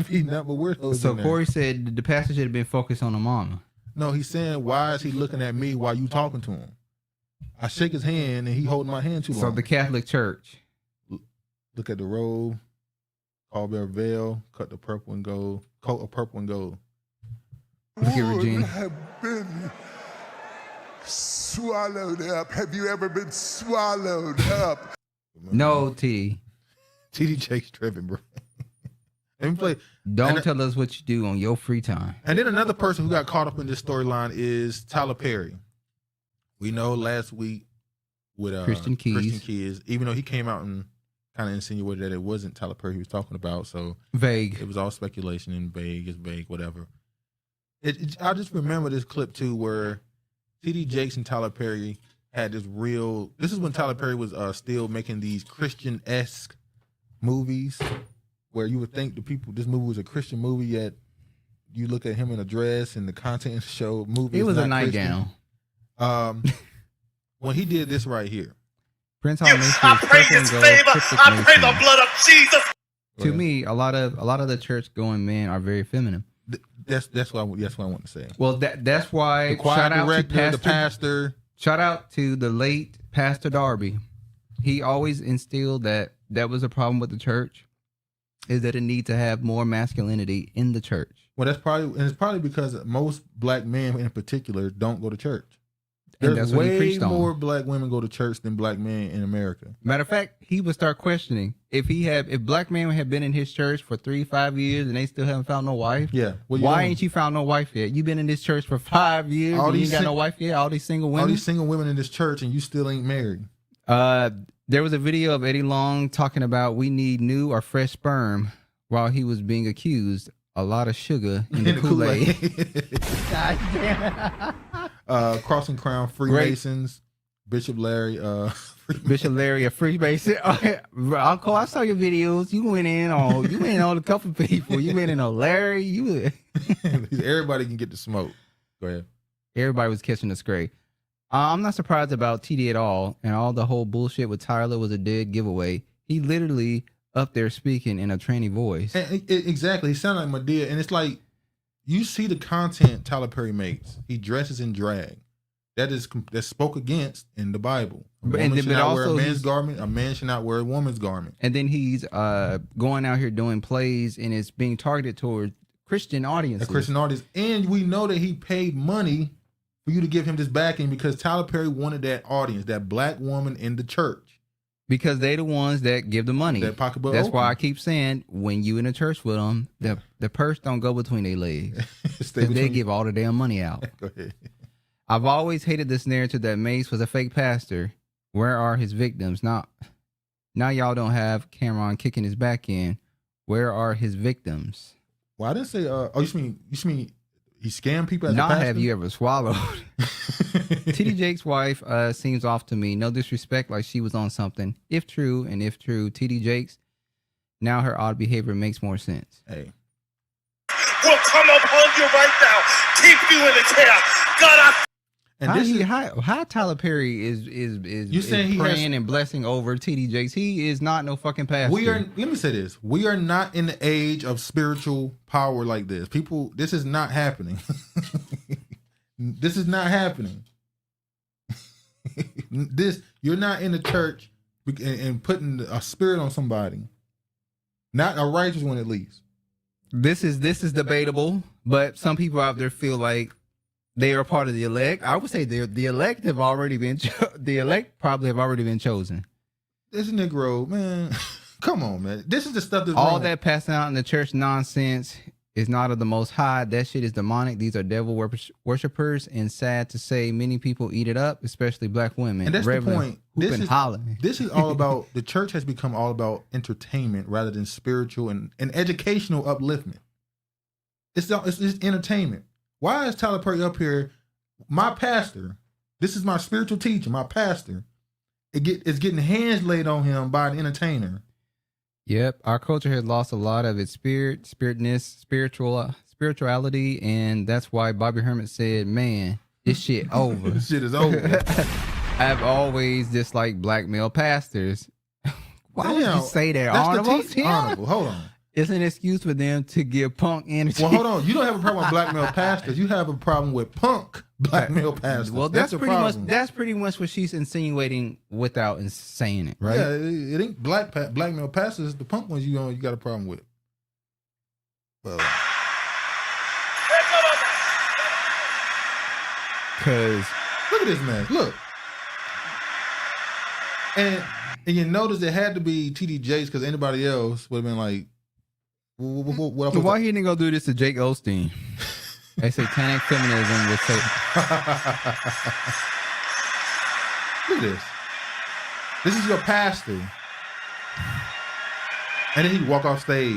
Be nothing but weirdos. So Corey said the pastor should have been focused on the mama. No, he's saying, why is he looking at me while you talking to him? I shake his hand and he holding my hand too long. So the Catholic Church. Look at the robe, pallbearer veil, cut the purple and gold, coat of purple and gold. Look at Regina. Have been swallowed up. Have you ever been swallowed up? No, T. TD Jakes tripping, bro. Let me play. Don't tell us what you do on your free time. And then another person who got caught up in this storyline is Tyler Perry. We know last week with Christian Keys, even though he came out and kind of insinuated that it wasn't Tyler Perry he was talking about. So vague. It was all speculation and vague. It's vague, whatever. I just remember this clip too where TD Jakes and Tyler Perry had this real. This is when Tyler Perry was still making these Christian-esque movies where you would think this movie was a Christian movie, yet you look at him in a dress and the content of the show movie. It was a nightgown. When he did this right here. Prince Hall I pray his favor. I pray the blood of Jesus. To me, a lot of the church going men are very feminine. That's what I want to say. Well, that's why the choir director, the pastor. Shout out to the late Pastor Darby. He always instilled that was a problem with the church, is that it need to have more masculinity in the church. Well, it's probably because most black men in particular don't go to church. And There's that's what he way preached on. more black women go to church than black men in America. Matter of fact, he would start questioning if black men had been in his church for 3-5 years and they still haven't found no wife. Yeah. Why ain't you found no wife yet? You been in this church for 5 years and you ain't got no wife yet? All these single women? All these single women in this church and you still ain't married. There was a video of Eddie Long talking about we need new or fresh sperm while he was being accused a lot of sugar in the Kool-Aid. God damn. Crossing Crown Freemasons, Bishop Larry. Bishop Larry, a Freemason. Uncle, I saw your videos. You went in on a couple people. You went in on Larry. Everybody can get the smoke. Go ahead. Everybody was catching the scrape. I'm not surprised about TD at all, and all the whole bullshit with Tyler was a dead giveaway. He literally up there speaking in a tranny voice. Exactly. He sounded like Madea, and it's like you see the content Tyler Perry makes. He dresses in drag. That's spoke against in the Bible. A woman should not wear a man's garment. A man should not wear a woman's garment. And then he's going out here doing plays, and it's being targeted toward Christian audiences. A Christian audience, and we know that he paid money for you to give him this backing because Tyler Perry wanted that audience, that black woman in the church. Because they the ones that give the money. That pocketbook. That's why I keep saying when you in a church with them, the purse don't go between their legs. They give all the damn money out. Go ahead. I've always hated this narrative that Mace was a fake pastor. Where are his victims? Now y'all don't have Cameron kicking his back in. Where are his victims? Well, I didn't say. You mean he scammed people as a Not pastor? have you ever swallowed? TD Jake's wife seems off to me. No disrespect, like she was on something. If true, TD Jake's, now her odd behavior makes more sense. Hey. Will come upon you right now. Keep you in the chair. God, How Tyler Perry is praying and blessing over TD Jakes. He is not no fucking pastor. Let me say this. We are not in the age of spiritual power like this. People, this is not happening. This is not happening. You're not in the church and putting a spirit on somebody. Not a righteous one, at least. This is debatable, but some people out there feel like they are part of the elect. I would say the elect have already been. The elect probably have already been chosen. This Negro, man, come on, man. This is the stuff that's all wrong. That passing out in the church nonsense is not of the Most High. That shit is demonic. These are devil worshipers, and sad to say, many people eat it up, especially black women. And that's the point. This is all about. The church has become all about entertainment rather than spiritual and educational upliftment. It's entertainment. Why is Tyler Perry up here? My pastor, this is my spiritual teacher, my pastor. It's getting hands laid on him by an entertainer. Yep, our culture has lost a lot of its spirituality, and that's why Bobby Hermit said, "Man, this shit over. This shit is over." I've always disliked black male pastors. Why would you say that, Honorable? Honorable, hold on. It's an excuse for them to give punk energy. Well, hold on. You don't have a problem with black male pastors. You have a problem with punk black male pastors. Well, that's pretty much what she's insinuating without saying it, right? Yeah, it ain't black male pastors. The punk ones you got a problem with. Well, because look at this man. Look, and you notice it had to be TD Jakes because anybody else would have been like, what why he didn't go do this to Jake Osteen? They satanic feminism would say. Look at this. This is your pastor. And then he'd walk off stage.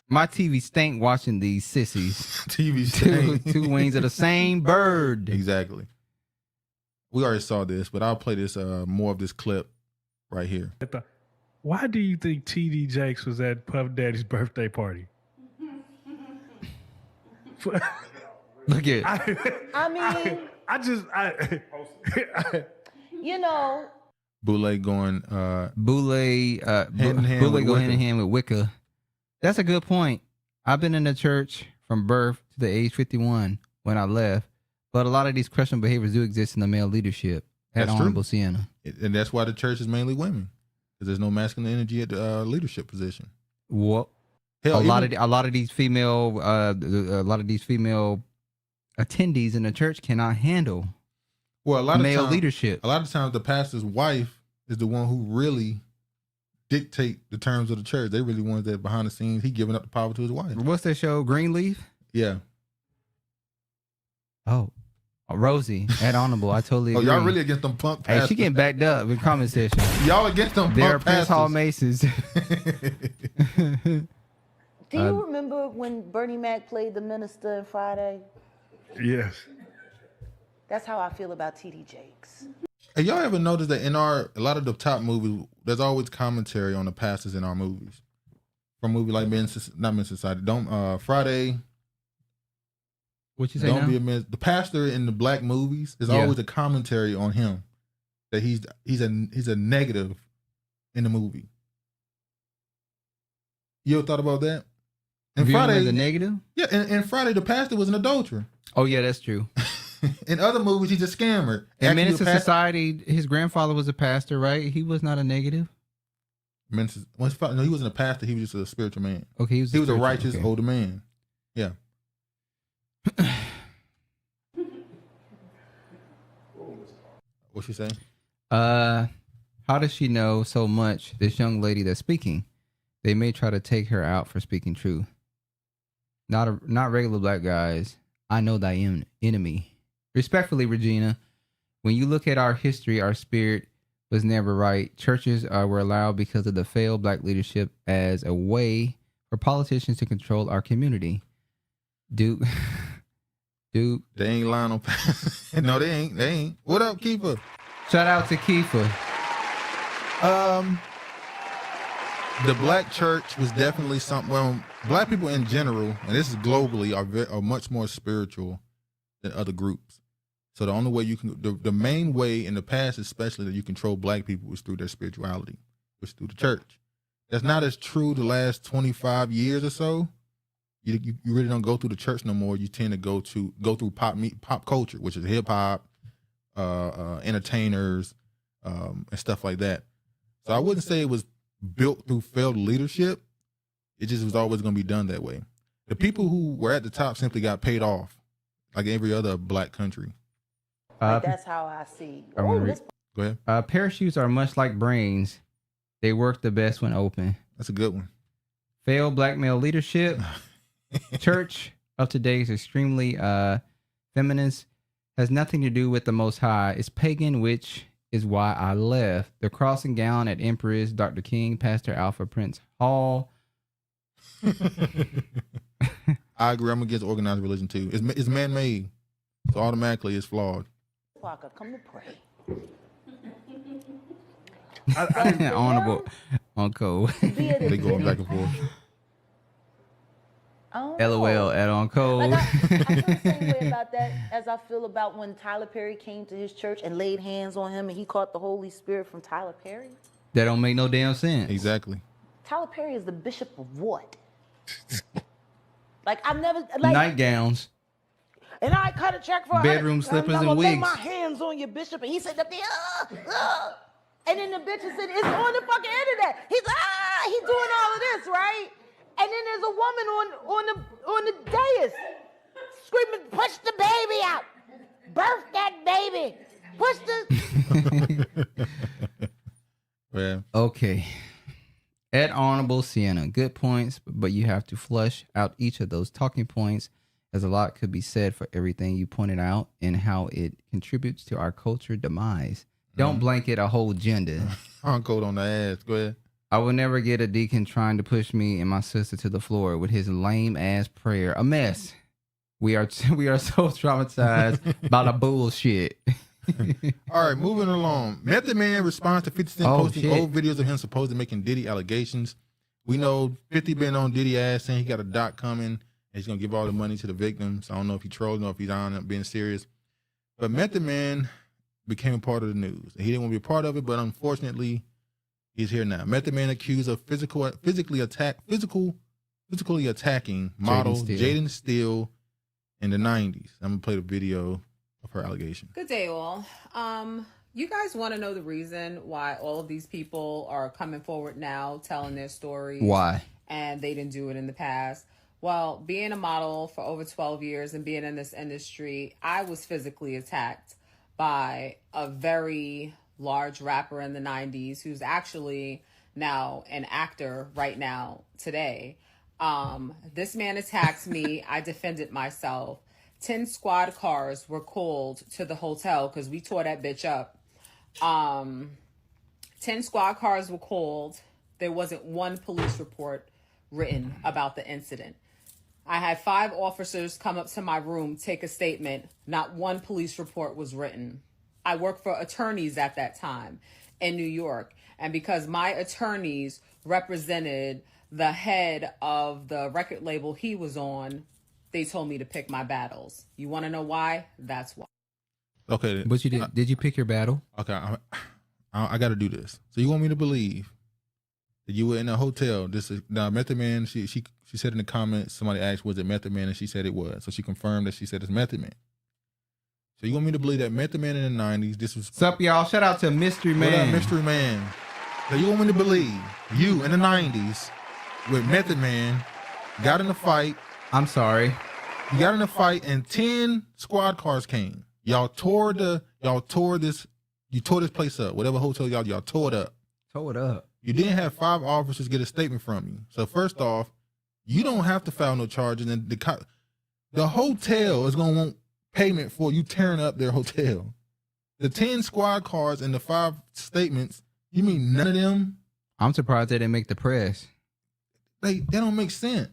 My TV stank watching these sissies. TV stank. Two wings of the same bird. Exactly. We already saw this, but I'll play this more of this clip right here. Why do you think TD Jakes was at Puff Daddy's birthday party? Look at you know. Boule going hand in hand with Wicca. That's a good point. I've been in the church from birth to the age 51 when I left, but a lot of these questionable behaviors do exist in the male leadership at Honorable Sienna. And that's why the church is mainly women, because there's no masculine energy at the leadership position. Well, hell, a lot of these female attendees in the church cannot handle male leadership. A lot of times the pastor's wife is the one who really dictate the terms of the church. They really ones that behind the scenes, he giving up the power to his wife. What's that show? Greenleaf? Yeah. Oh, Rosie at Honorable. I totally agree. Oh, y'all really against them punk pastors. Hey, she getting backed up in comment section. Y'all against them They're punk Prince pastors. Hall Maces. Do you remember when Bernie Mac played the minister in Friday? Yes. That's how I feel about TD Jakes. Hey, y'all ever notice that in a lot of the top movies, there's always commentary on the pastors in our movies? From movies like Men's Society. Friday. What you say Don't now? be a man. The pastor in the black movies, there's always a commentary on him that he's a negative in the movie. You ever thought about that? And Friday, the negative? Yeah, and Friday the pastor was an adulterer. Oh yeah, that's true. In other movies, he's a scammer. In Menace to Society, his grandfather was a pastor, right? He was not a negative. No, he wasn't a pastor. He was just a spiritual man. Okay, he was a righteous older man. Yeah. What's she saying? How does she know so much? This young lady that's speaking, they may try to take her out for speaking truth. Not regular black guys. I know thy enemy. Respectfully, Regina, when you look at our history, our spirit was never right. Churches were allowed because of the failed black leadership as a way for politicians to control our community. Duke. They ain't lying on. No, they ain't. What up, Keeper? Shout out to Keeper. The black church was definitely something. Well, black people in general, and this is globally, are much more spiritual than other groups. So the only way you can, the main way in the past, especially, that you control black people was through their spirituality, was through the church. That's not as true the last 25 years or so. You really don't go through the church no more. You tend to go through pop culture, which is hip hop, entertainers, and stuff like that. So I wouldn't say it was built through failed leadership. It just was always going to be done that way. The people who were at the top simply got paid off, like every other black country. That's how I see. Go ahead. Parachutes are much like brains. They work the best when open. That's a good one. Failed black male leadership. Church of today is extremely feminist. Has nothing to do with the Most High. It's pagan, which is why I left. The cross and gown at Empress, Dr. King, Pastor Alpha Prince Hall. I agree. I'm against organized religion too. It's man-made, so automatically it's flawed. Come to pray. Honorable Uncle. They going back and forth. LOL at on code. Like I feel the same way about that as I feel about when Tyler Perry came to his church and laid hands on him and he caught the Holy Spirit from Tyler Perry. That don't make no damn sense. Exactly. Tyler Perry is the bishop of what? Like, I've never... Like, nightgowns. And I cut a check for bedroom slippers and I'm wigs. lay my hands on your bishop, and he said, and then the bitch said, it's on the fucking internet. He's he's doing all of this, right? And then there's a woman on the dais screaming, push the baby out, birth that baby, push the. Well, okay. At Honorable Sienna, good points, but you have to flesh out each of those talking points, as a lot could be said for everything you pointed out and how it contributes to our culture demise. Don't blanket a whole gender. Uncle on the ass. Go ahead. I will never get a deacon trying to push me and my sister to the floor with his lame ass prayer. A mess. We are so traumatized by the bullshit. All right, moving along. Method Man responds to 50 Cent posting old videos of him supposedly making Diddy allegations. We know 50 been on Diddy ass saying he got a doc coming and he's gonna give all the money to the victims. I don't know if he trolling or if he's on being serious. But Method Man became a part of the news. He didn't want to be a part of it, but unfortunately, he's here now. Method Man accused of physically attacking model JAYDEN STEELE in the 90s. I'm gonna play the video of her allegation. Good day, all. You guys want to know the reason why all of these people are coming forward now, telling their stories? Why? And they didn't do it in the past. Well, being a model for over 12 years and being in this industry, I was physically attacked by a very large rapper in the 90s who's actually now an actor right now today. This man attacked me. I defended myself. 10 squad cars were called to the hotel because we tore that bitch up. 10 squad cars were called. There wasn't one police report written about the incident. I had 5 officers come up to my room, take a statement. Not one police report was written. I worked for attorneys at that time in New York. And because my attorneys represented the head of the record label he was on, they told me to pick my battles. You want to know why? That's why. Okay. But you did you pick your battle? Okay. I got to do this. So you want me to believe that you were in a hotel? This is now Method Man. She said in the comments, somebody asked, was it Method Man? And she said it was. So she confirmed that she said it's Method Man. So you want me to believe that Method Man in the 90s, this was... What's up, y'all? Shout out to Mystery Man. What up, Mystery Man? So you want me to believe you in the 90s with Method Man got in a fight. I'm sorry. You got in a fight and 10 squad cars came. Y'all tore this place up. Whatever hotel y'all tore it up. Tore it up. You didn't have 5 officers get a statement from you. So first off, you don't have to file no charges, and the hotel is gonna want payment for you tearing up their hotel. The 10 squad cars and the 5 statements, you mean none of them? I'm surprised they didn't make the press. They don't make sense.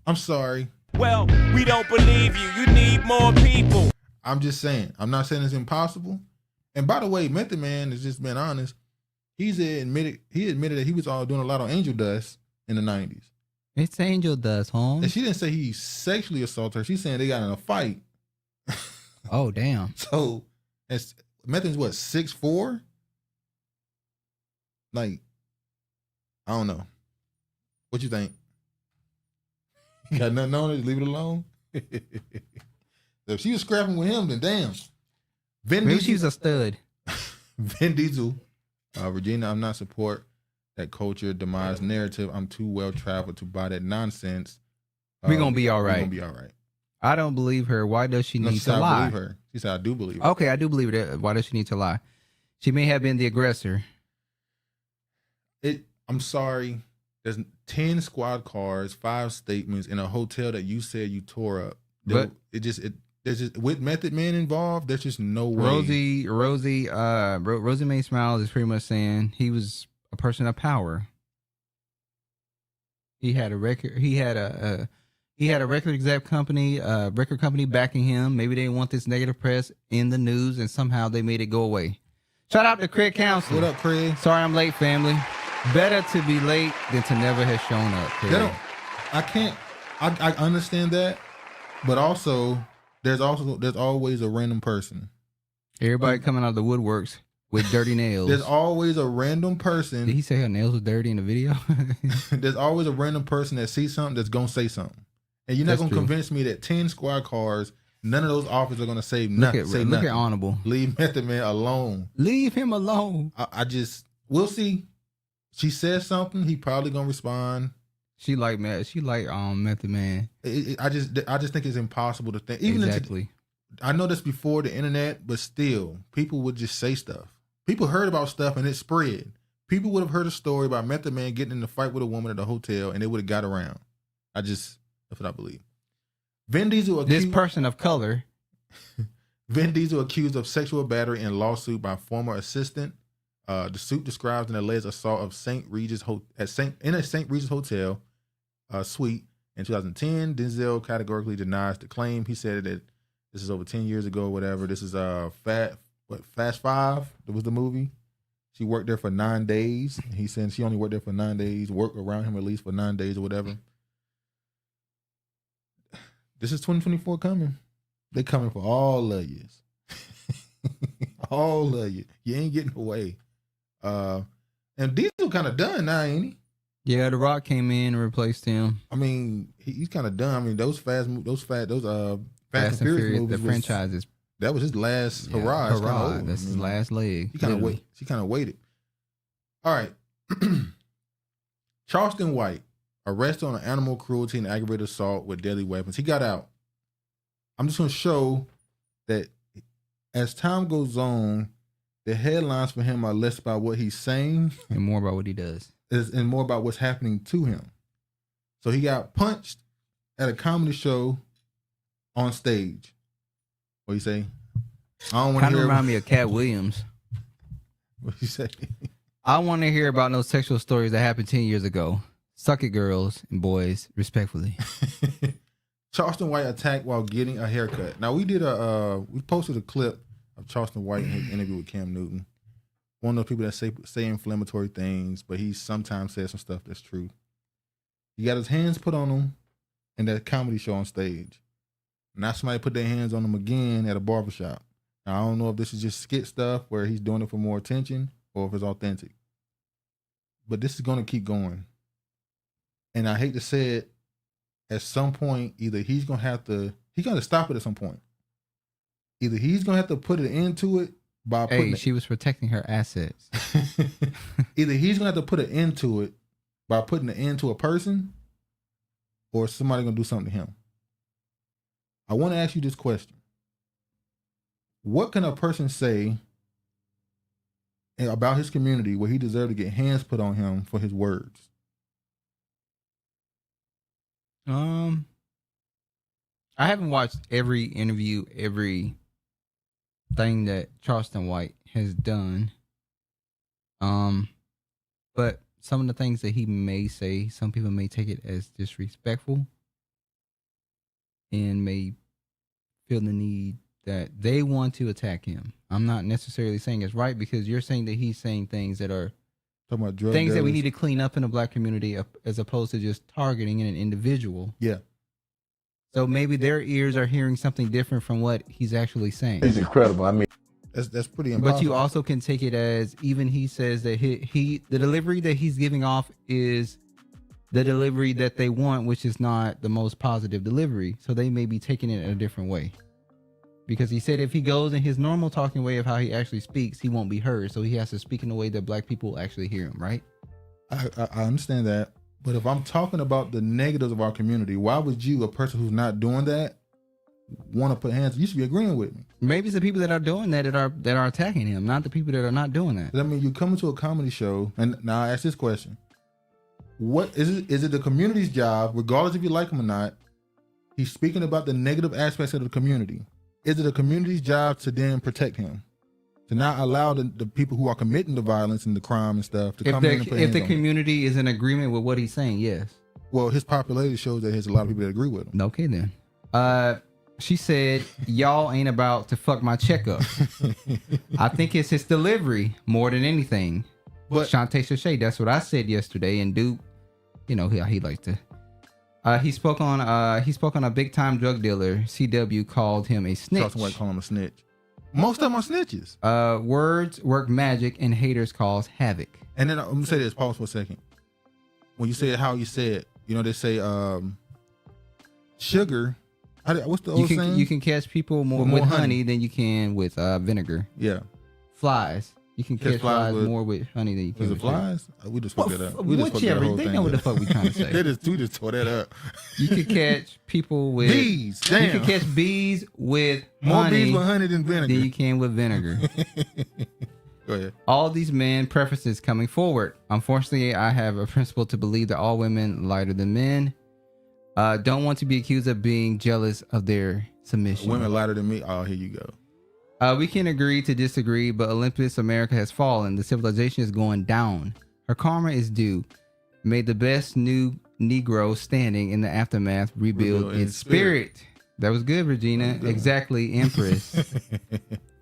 I'm sorry. Well, we don't believe you. You need more people. I'm just saying. I'm not saying it's impossible. And by the way, Method Man has just been honest. He admitted that he was all doing a lot of angel dust in the 90s. It's angel dust, Holmes. And she didn't say he sexually assaulted her. She's saying they got in a fight. Oh, damn. So, Method's what, 6'4"? Like, I don't know. What you think? Got nothing on it? Leave it alone? If she was scrapping with him, then damn. Maybe she's a stud. Vin Diesel. Regina, I'm not support that culture demise narrative. I'm too well traveled to buy that nonsense. We're going to be all right. We're going to be all right. I don't believe her. Why does she need to lie? I believe her. She said, I do believe her. Okay, I do believe it. Why does she need to lie? She may have been the aggressor. I'm sorry. There's 10 squad cars, 5 statements in a hotel that you said you tore up. There's just with Method Man involved, there's just no way. Rosie Mae Smiles is pretty much saying he was a person of power. He had a record. He had a record company backing him. Maybe they didn't want this negative press in the news, and somehow they made it go away. Shout out to Craig Council. What up, Craig? Sorry I'm late, family. Better to be late than to never have shown up. Craig. I understand that, but also there's always a random person. Everybody coming out of the woodworks with dirty nails. There's always a random person. Did he say her nails were dirty in the video? There's always a random person that sees something that's gonna say something, and you're not gonna convince me that 10 squad cars, none of those officers are gonna say nothing. Look at Honorable. Leave Method Man alone. Leave him alone. We'll see. She says something. He probably gonna respond. She like Method Man. I just think it's impossible to think. Even exactly. I know this before the internet, but still, people would just say stuff. People heard about stuff and it spread. People would have heard a story about Method Man getting in a fight with a woman at a hotel, and it would have got around. That's what I believe. Vin Diesel accused, this person of color. Vin Diesel accused of sexual battery in lawsuit by former assistant. The suit describes an alleged assault of St. Regis in a St. Regis hotel suite in 2010. Denzel categorically denies the claim. He said that this is over 10 years ago or whatever. This is Fast Five. That was the movie. She worked there for 9 days. He said she only worked there for 9 days. Worked around him at least for 9 days or whatever. This is 2024 coming. They coming for all of you. All of you. You ain't getting away. And Diesel kind of done now, ain't he? Yeah, The Rock came in and replaced him. I mean, he's kind of done. I mean, those Fast and Furious movies, the franchises. That was his last hurrah. That's his last leg. She kind of waited. All right. Charleston White arrested on animal cruelty and aggravated assault with deadly weapons. He got out. I'm just going to show that as time goes on, the headlines for him are less about what he's saying and more about what he does, and more about what's happening to him. So he got punched at a comedy show on stage. What you say? I don't want to hear. Remind me of Cat Williams. What you say? I want to hear about no sexual stories that happened 10 years ago. Suck it, girls and boys, respectfully. Charleston White attacked while getting a haircut. Now we posted a clip of Charleston White in his interview with Cam Newton. One of those people that say inflammatory things, but he sometimes says some stuff that's true. He got his hands put on him in that comedy show on stage. Now somebody put their hands on him again at a barbershop. Now, I don't know if this is just skit stuff where he's doing it for more attention or if it's authentic. But this is going to keep going. And I hate to say it, at some point, either he's going to stop it at some point. Either he's going to have to put an end to it by putting she was protecting her assets. Either he's going to have to put an end to it by putting an end to a person, or somebody going to do something to him. I want to ask you this question. What can a person say about his community where he deserved to get hands put on him for his words? I haven't watched every interview, every thing that Charleston White has done. But some of the things that he may say, some people may take it as disrespectful and may feel the need that they want to attack him. I'm not necessarily saying it's right, because you're saying that he's saying things that are talking about drug things dealers. that we need to clean up in the black community, as opposed to just targeting an individual. Yeah. So maybe their ears are hearing something different from what he's actually saying. He's incredible. I mean, that's pretty impossible. But you also can take it as, even he says that the delivery that he's giving off is the delivery that they want, which is not the most positive delivery. So they may be taking it in a different way. Because he said if he goes in his normal talking way of how he actually speaks, he won't be heard. So he has to speak in a way that black people will actually hear him, right? I understand that. But if I'm talking about the negatives of our community, why would you, a person who's not doing that, want to put hands? You should be agreeing with me. Maybe it's the people that are doing that are attacking him, not the people that are not doing that. I mean, you come into a comedy show, and now I ask this question. What is it? Is it the community's job, regardless if you like him or not? He's speaking about the negative aspects of the community. Is it the community's job to then protect him? To not allow the people who are committing the violence and the crime and stuff to come in and put hands If the on him? community is in agreement with what he's saying, yes. Well, his popularity shows that there's a lot of people that agree with him. Okay, then. She said, y'all ain't about to fuck my checkup. I think it's his delivery more than anything. But Shantae Sachet, that's what I said yesterday. And Duke, you know, he likes to. He spoke on a big time drug dealer. CW called him a snitch. Charleston White called him a snitch. Most of them are snitches. Words work magic and haters cause havoc. And then I'm gonna say this. Pause for a second. When you say it, how you say it, you know they say sugar. What's the old saying? You can catch people more with honey than you can with vinegar. Yeah. Flies. You can catch flies more with honey than you can with flies. We just fucked that up. Whichever. They know what the fuck we trying to say. We just tore that up. You can catch people with bees. Damn. You can catch bees with more bees with honey than vinegar. Than you can with vinegar. Go ahead. All these men preferences coming forward. Unfortunately, I have a principle to believe that all women lighter than men. Don't want to be accused of being jealous of their submission. Women lighter than me. Oh, here you go. We can agree to disagree, but Olympus America has fallen. The civilization is going down. Her karma is due. May the best new Negro standing in the aftermath rebuild its spirit. That was good, Regina. Exactly, Empress.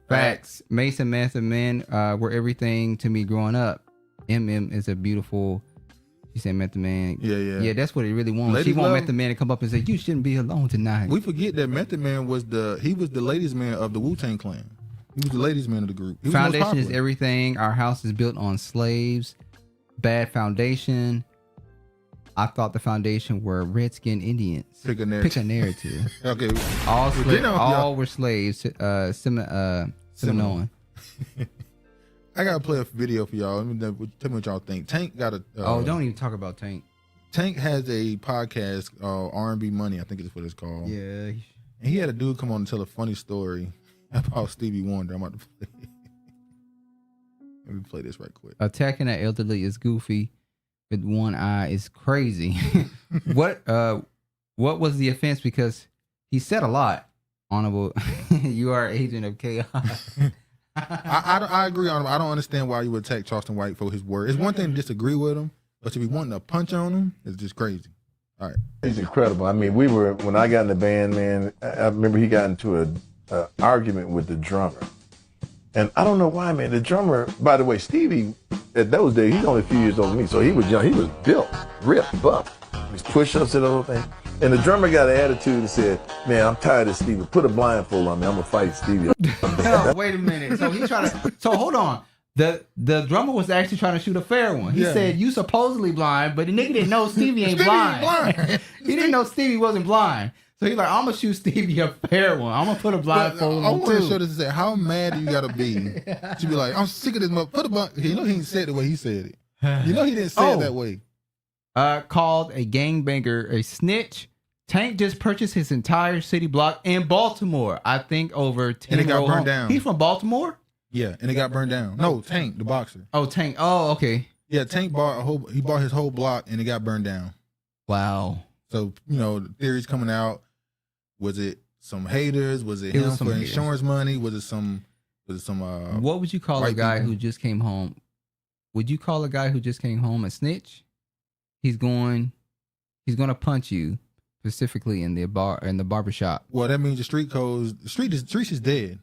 Facts. Mason, Method Men were everything to me growing up. MM is a beautiful. She said Method Man. Yeah. That's what he really wants. She want Method Man to come up and say, "You shouldn't be alone tonight." We forget that Method Man was the ladies' man of the Wu-Tang Clan. He was the ladies' man of the group. Foundation is everything. Our house is built on slaves. Bad foundation. I thought the foundation were Redskin Indians. Pick a narrative. Okay. All were slaves. Seminoan. I gotta play a video for y'all. Tell me what y'all think. Tank got a. Don't even talk about Tank. Tank has a podcast, R&B Money, I think is what it's called. Yeah. And he had a dude come on and tell a funny story about Stevie Wonder. I'm about to play. Let me play this right quick. Attacking an elderly is goofy. With one eye is crazy. What was the offense? Because he said a lot. Honorable, you are agent of chaos. I agree on him. I don't understand why you would attack Charleston White for his word. It's one thing to disagree with him, but to be wanting to punch on him is just crazy. All right. He's incredible. I mean, when I got in the band, man, I remember he got into an argument with the drummer. And I don't know why, man. The drummer, by the way, Stevie, at those days, he's only a few years older than me, so he was young. He was built, ripped, buff. His push-ups and the whole thing. And the drummer got an attitude and said, "Man, I'm tired of Stevie. Put a blindfold on me. I'm gonna fight Stevie." Hell, wait a minute. So he tried to. So hold on. The drummer was actually trying to shoot a fair one. He said, "You supposedly blind," but the nigga didn't know Stevie ain't blind. He didn't know Stevie wasn't blind. So he's like, "I'm gonna shoot Stevie a fair one. I'm gonna put a blindfold on." I want to show this and say, how mad do you gotta be to be like, "I'm sick of this mother." Put a blind. You know he didn't say it the way he said it. You know he didn't say it that way. Called a gangbanger a snitch. Tank just purchased his entire city block in Baltimore. I think over 10 and it got burned down. He's from Baltimore? Yeah, and it got burned down. No, Tank, the boxer. Oh, Tank. Oh, okay. Yeah, Tank bought his whole block and it got burned down. Wow. So, the theories coming out. Was it some haters? Was it him for insurance money? Was it some what would you call a guy who just came home? Would you call a guy who just came home a snitch? He's going to punch you. Specifically in the barbershop. Well, that means the streets is dead.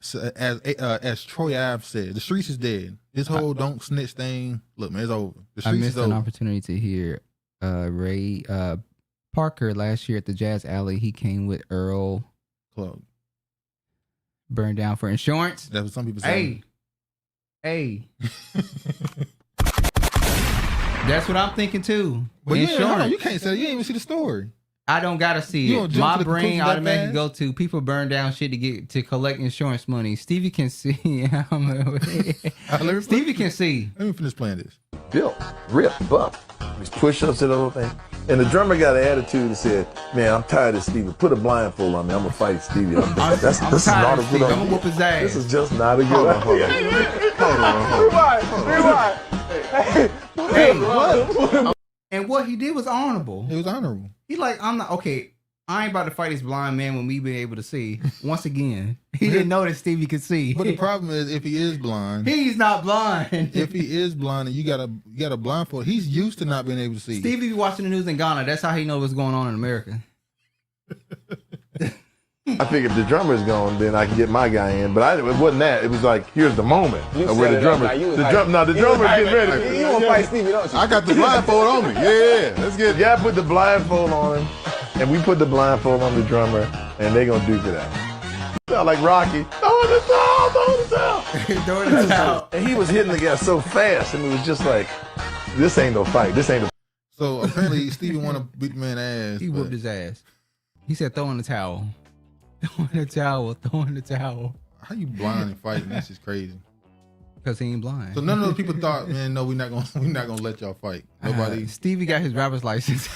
So, as Troy Ave said, the streets is dead. This whole don't snitch thing. Look, man, it's over. The streets I missed is over. An opportunity to hear Ray Parker last year at the Jazz Alley. He came with Earl Club. Burned down for insurance. That's what some people say. Hey. That's what I'm thinking too. But you can't say that. You didn't even see the story. I don't gotta see it. My brain automatically go to people burn down shit to collect insurance money. Stevie can see. Stevie can see. Let me finish playing this. Built, ripped, buff. His push-ups and the whole thing. And the drummer got an attitude and said, "Man, I'm tired of Stevie. Put a blindfold on me. I'm gonna fight Stevie." I'm tired of Stevie. I'm gonna whoop his ass. This is just not a good idea. Hold on. Hey, what? And what he did was honorable. It was honorable. He like, I'm not okay. I ain't about to fight this blind man when we been able to see. Once again, he didn't know that Stevie could see. But the problem is, if he is blind, he's not blind. If he is blind and you got a blindfold, he's used to not being able to see. Stevie be watching the news in Ghana. That's how he knows what's going on in America. I think if the drummer's gone, then I can get my guy in. But it wasn't that. It was like, here's the moment where the drummer, the drummer's getting ready. You want to fight Stevie, don't you? I got the blindfold on me. Yeah, let's get. Yeah, I put the blindfold on him, and we put the blindfold on the drummer, and they gonna duke it out. Sound like Rocky. Oh, Throwing the towel. And he was hitting the guy so fast, and it was just like, this ain't no fight. This ain't. So apparently Stevie want to beat the man's ass. He whooped his ass. He said, "Throw in the towel, throw in the towel, throw in the towel." How you blind and fighting? That's just crazy. Because he ain't blind. So none of those people thought, man, no, we're not gonna let y'all fight. Nobody. Stevie got his driver's license.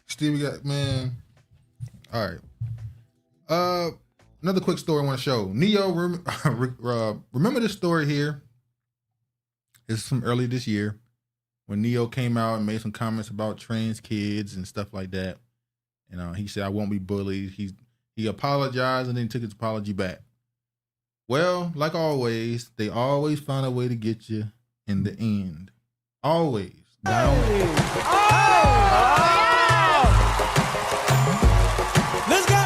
Stevie got, man. All right. Another quick story I want to show. Neo, remember this story here? It's from early this year when Neo came out and made some comments about trans kids and stuff like that. And he said, "I won't be bullied." He apologized and then took his apology back. Well, like always, they always find a way to get you in the end. Always. Let's go.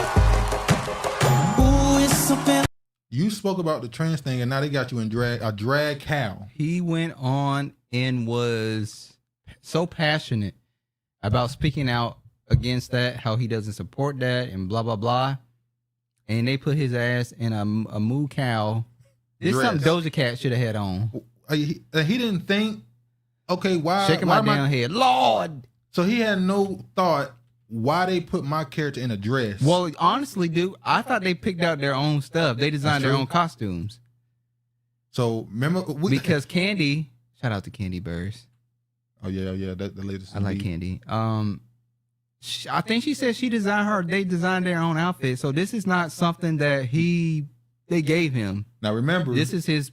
Ooh, it's something. You spoke about the trans thing, and now they got you in a drag cow. He went on and was so passionate about speaking out against that, how he doesn't support that, and blah, blah, blah. And they put his ass in a moo cow. This is something Doja Cat should have had on. He didn't think, okay, why? Shaking my damn head. Lord! So he had no thought why they put my character in a dress. Well, honestly, dude, I thought they picked out their own stuff. They designed their own costumes. So remember, because Candy, shout out to Candy Burrs. Oh yeah, the latest. I like Candy. I think she said they designed their own outfit. So this is not something that they gave him. Now remember, this is his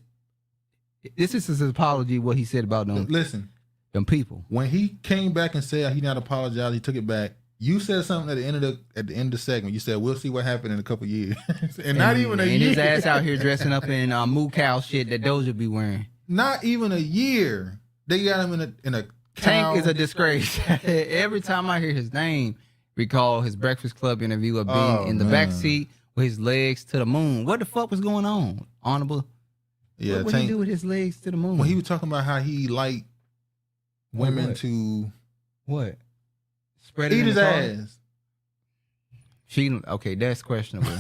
apology. What he said about them. Listen, them people. When he came back and said he not apologized, he took it back. You said something at the end of the segment. You said we'll see what happened in a couple years, and not even a year. And his ass out here dressing up in moo cow shit that Doja be wearing. Not even a year. They got him in a cow. Tank is a disgrace. Every time I hear his name, recall his Breakfast Club interview of being in the back seat with his legs to the moon. What the fuck was going on, Honorable? Yeah, what did he do with his legs to the moon? Well, he was talking about how he liked women to what? Spread it eat in his the car? ass. Okay, that's questionable.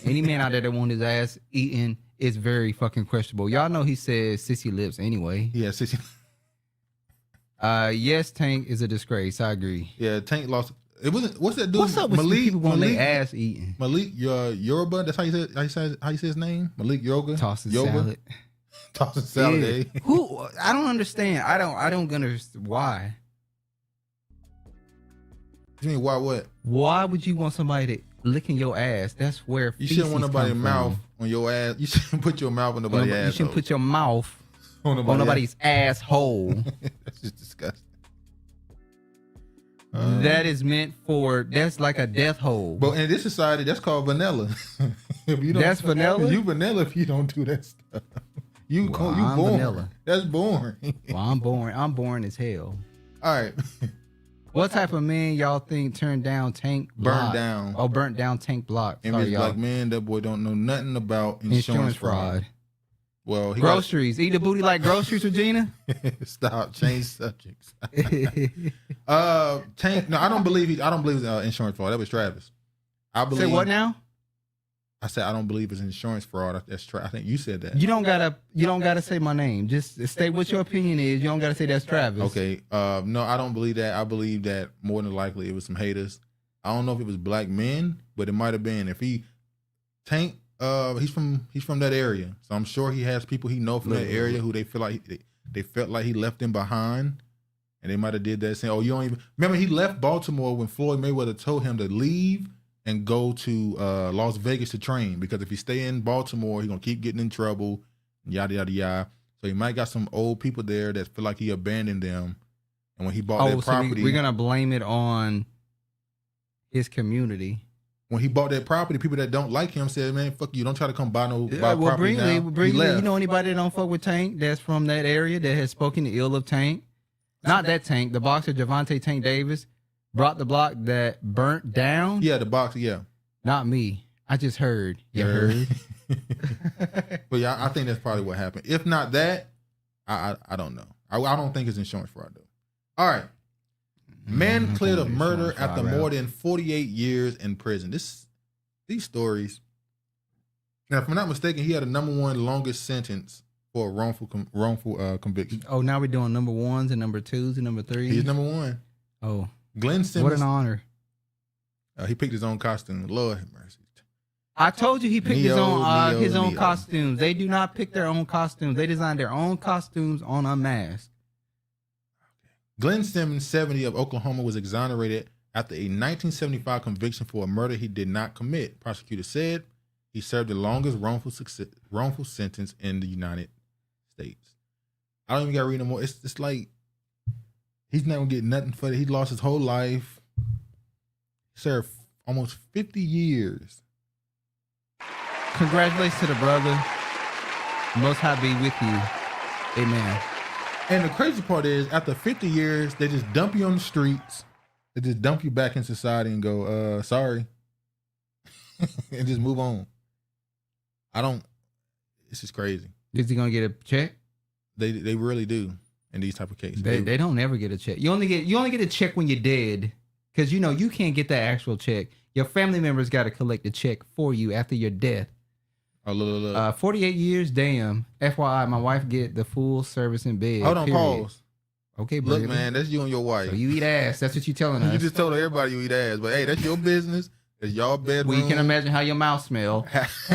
Any man out there that want his ass eaten is very fucking questionable. Y'all know he says sissy lips anyway. Yeah, sissy. Yes, Tank is a disgrace. I agree. Yeah, Tank lost. It wasn't. What's that dude? What's up with people wanting their ass eaten? Malik Yoruba. That's how you say his name. Malik Yoga. Tossing salad. Tossing salad. Yeah. Who? I don't understand. I don't understand why. You mean why? What? Why would you want somebody to licking your ass? That's where you shouldn't want nobody's mouth on your ass. You shouldn't put your mouth on nobody's ass. You shouldn't put your mouth on nobody's asshole. That's just disgusting. That is meant for. That's like a death hole. But in this society, that's called vanilla. That's vanilla. You vanilla if you don't do that stuff. You born. Vanilla. That's boring. Well, I'm boring. I'm boring as hell. All right. What type of man y'all think turned down Tank Block? Burned down. Oh, burnt down Tank Block. And Sorry, it's y'all. like, man, that boy don't know nothing about insurance fraud. Well, groceries. Eat a booty like groceries, Regina. Stop. Change subjects. Tank. No, I don't believe insurance fraud. That was Travis. I believe. Say what now? I said I don't believe it's insurance fraud. That's I think you said that. You don't gotta say my name. Just state what your opinion is. You don't gotta say that's Travis. Okay. No, I don't believe that. I believe that more than likely it was some haters. I don't know if it was black men, but it might have been. If Tank, he's from that area, so I'm sure he has people he know from that area who they feel like they felt like he left them behind, and they might have did that saying, "Oh, you don't even remember he left Baltimore when Floyd Mayweather told him to leave and go to Las Vegas to train because if he stay in Baltimore, he's gonna keep getting in trouble, yada yada yada." So he might got some old people there that feel like he abandoned them, and when he bought that property, we're gonna blame it on his community. When he bought that property, people that don't like him said, "Man, fuck you! Don't try to come buy property now." You know anybody that don't fuck with Tank that's from that area that has spoken ill of Tank? Not that Tank, the boxer Javante Tank Davis brought the block that burnt down. Yeah, the boxer. Yeah, not me. I just heard. You heard? But yeah, I think that's probably what happened. If not that, I don't know. I don't think it's insurance fraud though. All right. Man cleared of murder after more than 48 years in prison. These stories. Now, if I'm not mistaken, he had a #1 longest sentence for a wrongful conviction. Oh, now we're doing #1s and #2s and #3s. He's #1. Oh, Glenn Simmons. what an honor! He picked his own costume. Lord have mercy. I told you he picked his own Neo. costumes. They do not pick their own costumes. They design their own costumes on Unmasked. Glenn Simmons, 70, of Oklahoma, was exonerated after a 1975 conviction for a murder he did not commit. Prosecutors said he served the longest wrongful sentence in the United States. I don't even got to read no more. It's like he's not going to get nothing for it. He lost his whole life. He served almost 50 years. Congratulations to the brother. Most High be with you. Amen. And the crazy part is, after 50 years, they just dump you on the streets. They just dump you back in society and go, sorry. And just move on. This is crazy. Is he going to get a check? They really do in these type of cases. They don't ever get a check. You only get a check when you're dead. Because, you can't get that actual check. Your family members got to collect the check for you after your death. Oh, look. 48 years, damn. FYI, my wife get the full service in bed. Hold on, period. pause. Okay, bro. Look, man, that's you and your wife. So you eat ass. That's what you're telling us. You just told everybody you eat ass. But, hey, that's your business. It's y'all bedroom. We can imagine how your mouth smell.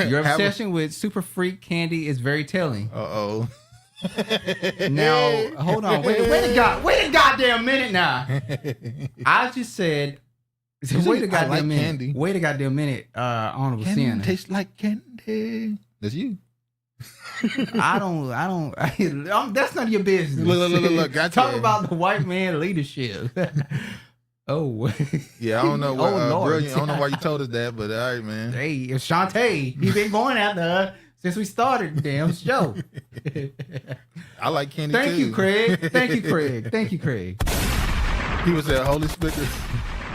Your obsession with Super Freak candy is very telling. Uh-oh. Now, hold on. Wait a goddamn minute now. I just said... Wait a goddamn minute. Candy. Wait a goddamn minute. Honorable Candy Sin. tastes like candy. That's you. I don't. That's none of your business. Look. Talk about the white man leadership. Oh. Yeah, I don't know. Lord. I don't know why you told us that, but all right, man. Hey, it's Shantae. You've been going after her since we started the damn show. I like candy Thank too. you, Craig. Thank you, Craig. He was at Holy Spirit.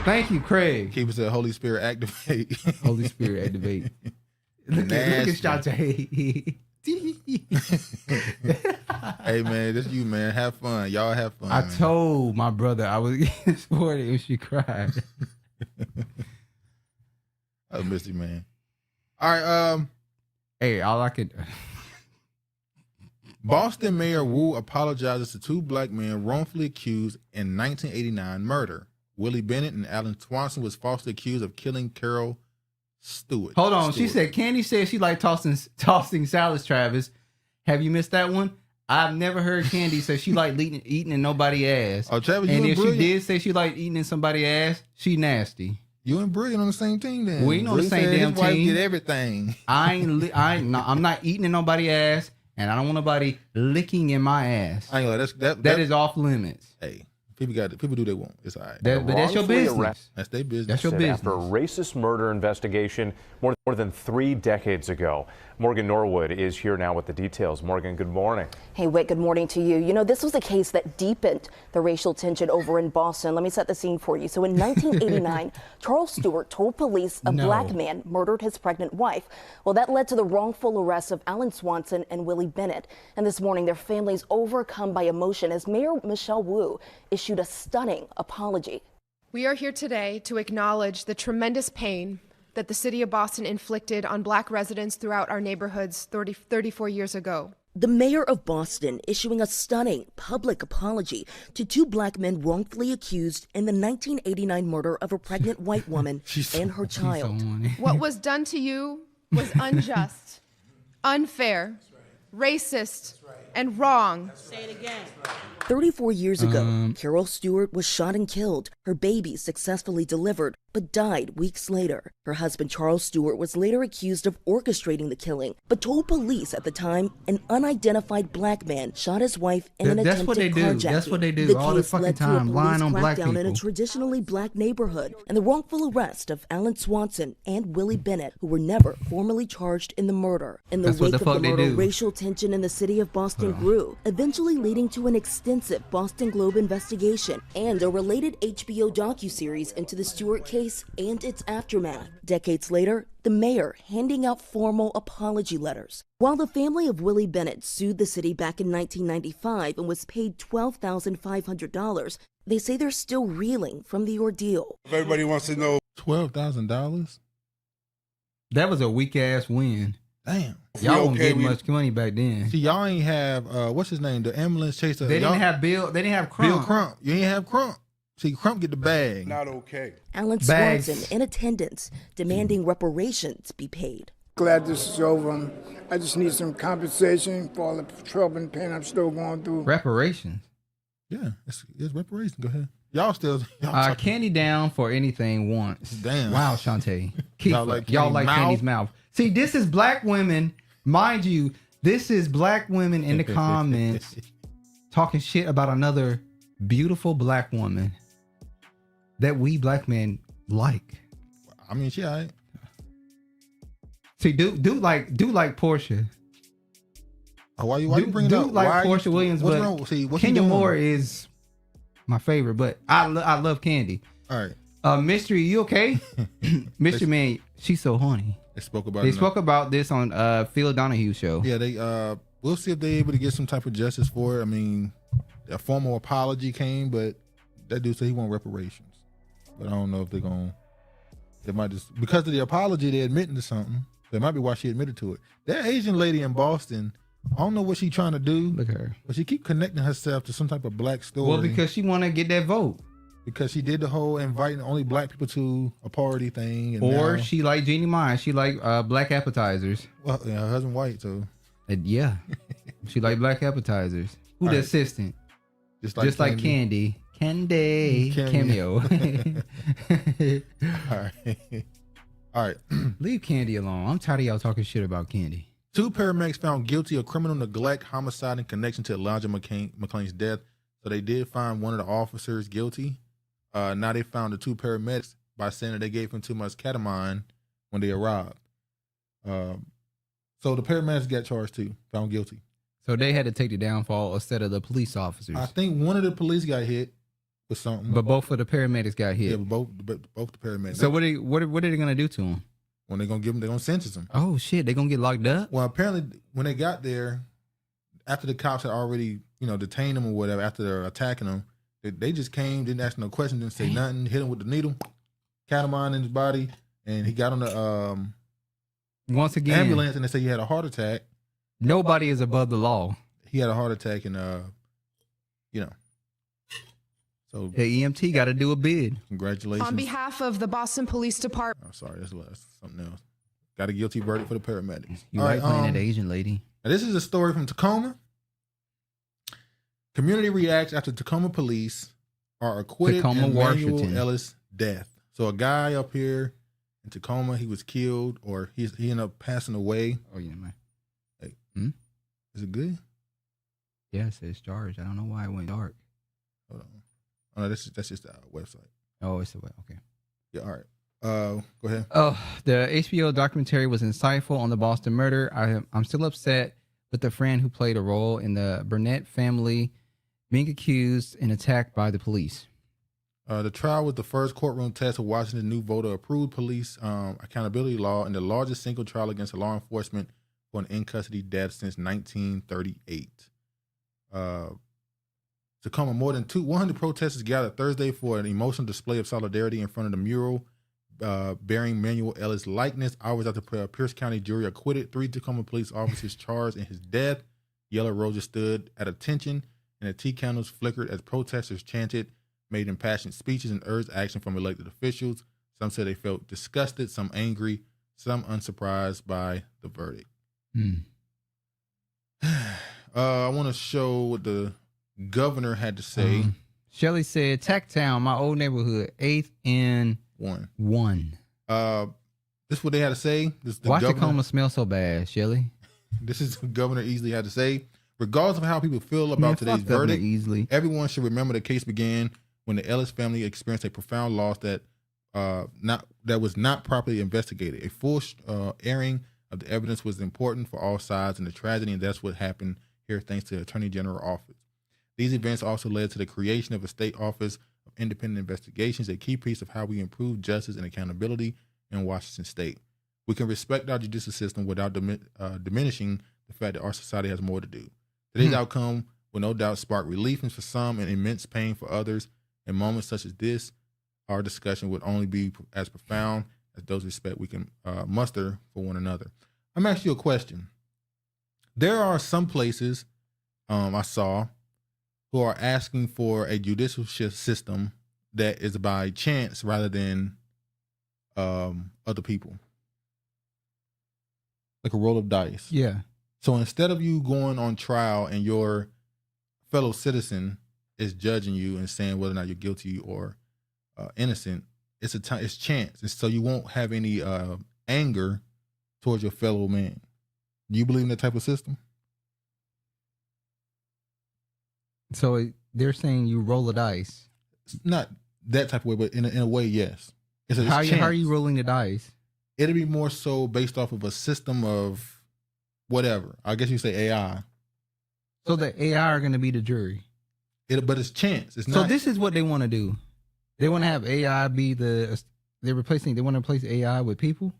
Thank you, Craig. He was at Holy Spirit activate. Holy Spirit activate. Look at Shantae. Hey man, this you, man. Have fun. Y'all have fun. I told my brother I was getting sporty when she cried. I missed you, man. All right. Hey, all I could. Boston Mayor Wu apologizes to 2 black men wrongfully accused in 1989 murder. Willie Bennett and Alan Swanson was falsely accused of killing Carol Stewart. Hold on. She said, Candy said she liked tossing salads, Travis. Have you missed that one? I've never heard Candy say she liked eating in nobody's ass. Oh, Travis, and if brilliant. she did say she liked eating in somebody's ass, she nasty. You and Brilliant on the same team then. We ain't on the same said damn his wife team. get everything. I'm not eating in nobody's ass, and I don't want nobody licking in my ass. I know that is off limits. Hey. People do they want. It's all right. But that's your business. That's their business. That's your business. After a racist murder investigation more than 3 decades ago. Morgan Norwood is here now with the details. Morgan, good morning. Hey, Whit, good morning to you. You know, this was a case that deepened the racial tension over in Boston. Let me set the scene for you. So in 1989, Charles Stewart told police a black man murdered his pregnant wife. Well, that led to the wrongful arrest of Alan Swanson and Willie Bennett. And this morning, their families overcome by emotion as Mayor Michelle Wu issued a stunning apology. We are here today to acknowledge the tremendous pain that the city of Boston inflicted on black residents throughout our neighborhoods 34 years ago. The mayor of Boston issuing a stunning public apology to 2 black men wrongfully accused in the 1989 murder of a pregnant white woman and her child. What was done to you was unjust, unfair, racist, and wrong. Say it again. 34 years ago, Carol Stewart was shot and killed. Her baby successfully delivered, but died weeks later. Her husband, Charles Stewart, was later accused of orchestrating the killing, but told police at the time an unidentified black man shot his wife in an attempted carjacking. That's what they do. The All the case fucking led to a time, lying police on black crackdown in a people. traditionally black neighborhood, and the wrongful arrest of Alan Swanson and Willie Bennett, who were never formally charged in the murder. In the That's what wake the of fuck the they murder, do. racial tension in the city of Boston grew, eventually leading to an extensive Boston Globe investigation and a related HBO docuseries into the Stewart case and its aftermath. Decades later, the mayor handing out formal apology letters. While the family of Willie Bennett sued the city back in 1995 and was paid $12,500, they say they're still reeling from the ordeal. If everybody wants to know, $12,000. That was a weak ass win. Damn. Y'all won't get much money back then. See, y'all ain't have what's his name? The ambulance chaser. They didn't have Bill. They didn't have Crump. Bill Crump. You ain't have Crump. See, Crump get the bag. Not okay. Alan Swanson in attendance, demanding reparations be paid. Glad this is over. I just need some compensation for all the trouble and pain I'm still going through. Reparations? Yeah, it's reparations. Go ahead. Y'all still. Candy down for anything once. Damn. Wow, Shantae. Y'all like Candy's mouth. See, this is black women. Mind you, this is black women in the comments talking shit about another beautiful black woman that we black men like. I mean, she all right. See, do like Portia. Oh, why you bringing up? Do like Portia Williams, what's but wrong? See, what Kenya you doing? Moore is my favorite, but I love Candy. All right. Mystery, you okay? Mystery Man, she's so horny. They spoke about. They spoke about this on Phil Donahue show. Yeah, they we'll see if they're able to get some type of justice for it. I mean, a formal apology came, but that dude said he want reparations. But I don't know if they're gonna. They might just because of the apology they're admitting to something. That might be why she admitted to it. That Asian lady in Boston, I don't know what she's trying to do. Look at her. But she keep connecting herself to some type of black story. Well, because she want to get that vote. Because she did the whole inviting only black people to a party thing. And or now, she like Jeannie Mai. She like black appetizers. Well, yeah, her husband white, so. Yeah. She like black appetizers. Who the assistant? Just like Candy. Cameo. All right. Leave Candy alone. I'm tired of y'all talking shit about Candy. 2 paramedics found guilty of criminal neglect, homicide in connection to Elijah McClain's death. So they did find one of the officers guilty. Now they found the 2 paramedics by saying that they gave him too much ketamine when they arrived. So the paramedics got charged too, found guilty. So they had to take the downfall instead of the police officers. I think one of the police got hit with something. But both of the paramedics got hit. Yeah, both the paramedics. So what are they gonna do to him? When they're gonna they're gonna sentence him. Oh shit, they're gonna get locked up? Well, apparently when they got there, after the cops had already, detained him or whatever, after they're attacking him, they just came, didn't ask no questions, didn't say nothing, hit him with the needle, ketamine in his body, and he got on the once again ambulance, and they said he had a heart attack. Nobody is above the law. He had a heart attack, and so the EMT got to do a bid. Congratulations. On behalf of the Boston Police Department. Oh, sorry, that's something else. Got a guilty verdict for the paramedics. You like playing that Asian lady. Now this is a story from Tacoma. Community reacts after Tacoma police are acquitted in Emmanuel Ellis' death. So a guy up here in Tacoma, he was killed, or he ended up passing away. Oh yeah, man. Hey, is it good? Yeah, it says charged. I don't know why it went dark. Hold on. Oh, no, that's just the website. Oh, it's the web. Okay. Yeah. All right. Go ahead. Oh, the HBO documentary was insightful on the Boston murder. I'm still upset with the friend who played a role in the Burnett family being accused and attacked by the police. The trial was the first courtroom test of Washington's new voter-approved police accountability law and the largest single trial against law enforcement for an in-custody death since 1938. Tacoma, more than 100 protesters gathered Thursday for an emotional display of solidarity in front of the mural bearing Emmanuel Ellis' likeness. Hours after Pierce County jury acquitted 3 Tacoma police officers charged in his death. Yellow roses stood at attention, and the tea candles flickered as protesters chanted, made impassioned speeches, and urged action from elected officials. Some said they felt disgusted, some angry, some unsurprised by the verdict. I want to show what the governor had to say. Shelley said, Tacktown, my old neighborhood, 8th and 1. This is what they had to say. Why Tacoma smell so bad, Shelley? This is what Governor Easley had to say. Regardless of how people feel about today's verdict, everyone should remember the case began when the Ellis family experienced a profound loss that was not properly investigated. A full airing of the evidence was important for all sides in the tragedy, and that's what happened here thanks to the Attorney General office. These events also led to the creation of a state office of independent investigations, a key piece of how we improve justice and accountability in Washington state. We can respect our judicial system without diminishing the fact that our society has more to do. Today's outcome will no doubt spark relief for some and immense pain for others. In moments such as this, our discussion would only be as profound as those respect we can muster for one another. I'm asking you a question. There are some places I saw who are asking for a judicial system that is by chance rather than other people. Like a roll of dice. Yeah. So instead of you going on trial and your fellow citizen is judging you and saying whether or not you're guilty or innocent, it's chance. And so you won't have any anger towards your fellow man. Do you believe in that type of system? So they're saying you roll the dice. Not that type of way, but in a way, yes. How are you rolling the dice? It'll be more so based off of a system of whatever. I guess you say AI. So the AI are going to be the jury. But it's chance. It's not. So this is what they want to do. They want to have AI be they want to replace AI with people?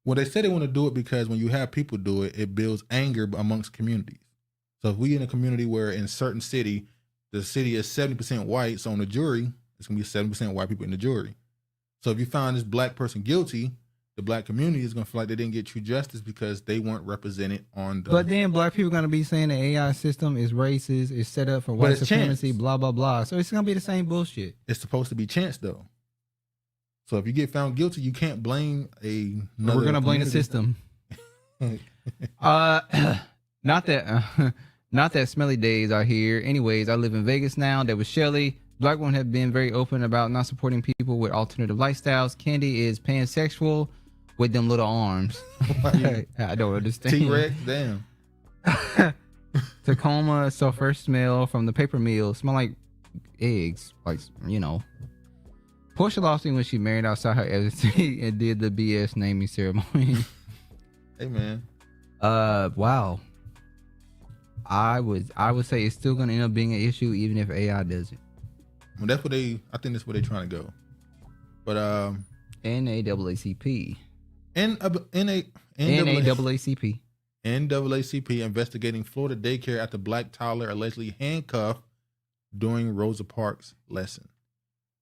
Well, they say they want to do it because when you have people do it, it builds anger amongst communities. So if we in a community where in a certain city, the city is 70% white, so on the jury, it's going to be 70% white people in the jury. So if you find this black person guilty, the black community is going to feel like they didn't get true justice because they weren't represented on the... But then black people are going to be saying the AI system is racist, is set up for white supremacy, chance. blah, blah, blah. So it's going to be the same bullshit. It's supposed to be chance, though. So if you get found guilty, you can't blame another We're going to blame the system. Not that smelly days are here. Anyways, I live in Vegas now. There was Shelly. Black women have been very open about not supporting people with alternative lifestyles. Candy is pansexual with them little arms. I don't understand. T-Rex, damn. Tacoma saw first smell from the paper mill. Smell like eggs, like, you know. Portia lost it when she married outside her agency and did the BS naming ceremony. Hey, man. Wow. I would say it's still going to end up being an issue even if AI does it. Well, I think that's where they're trying to go. But NAACP. NAACP investigating Florida daycare after black toddler allegedly handcuffed during Rosa Parks lesson.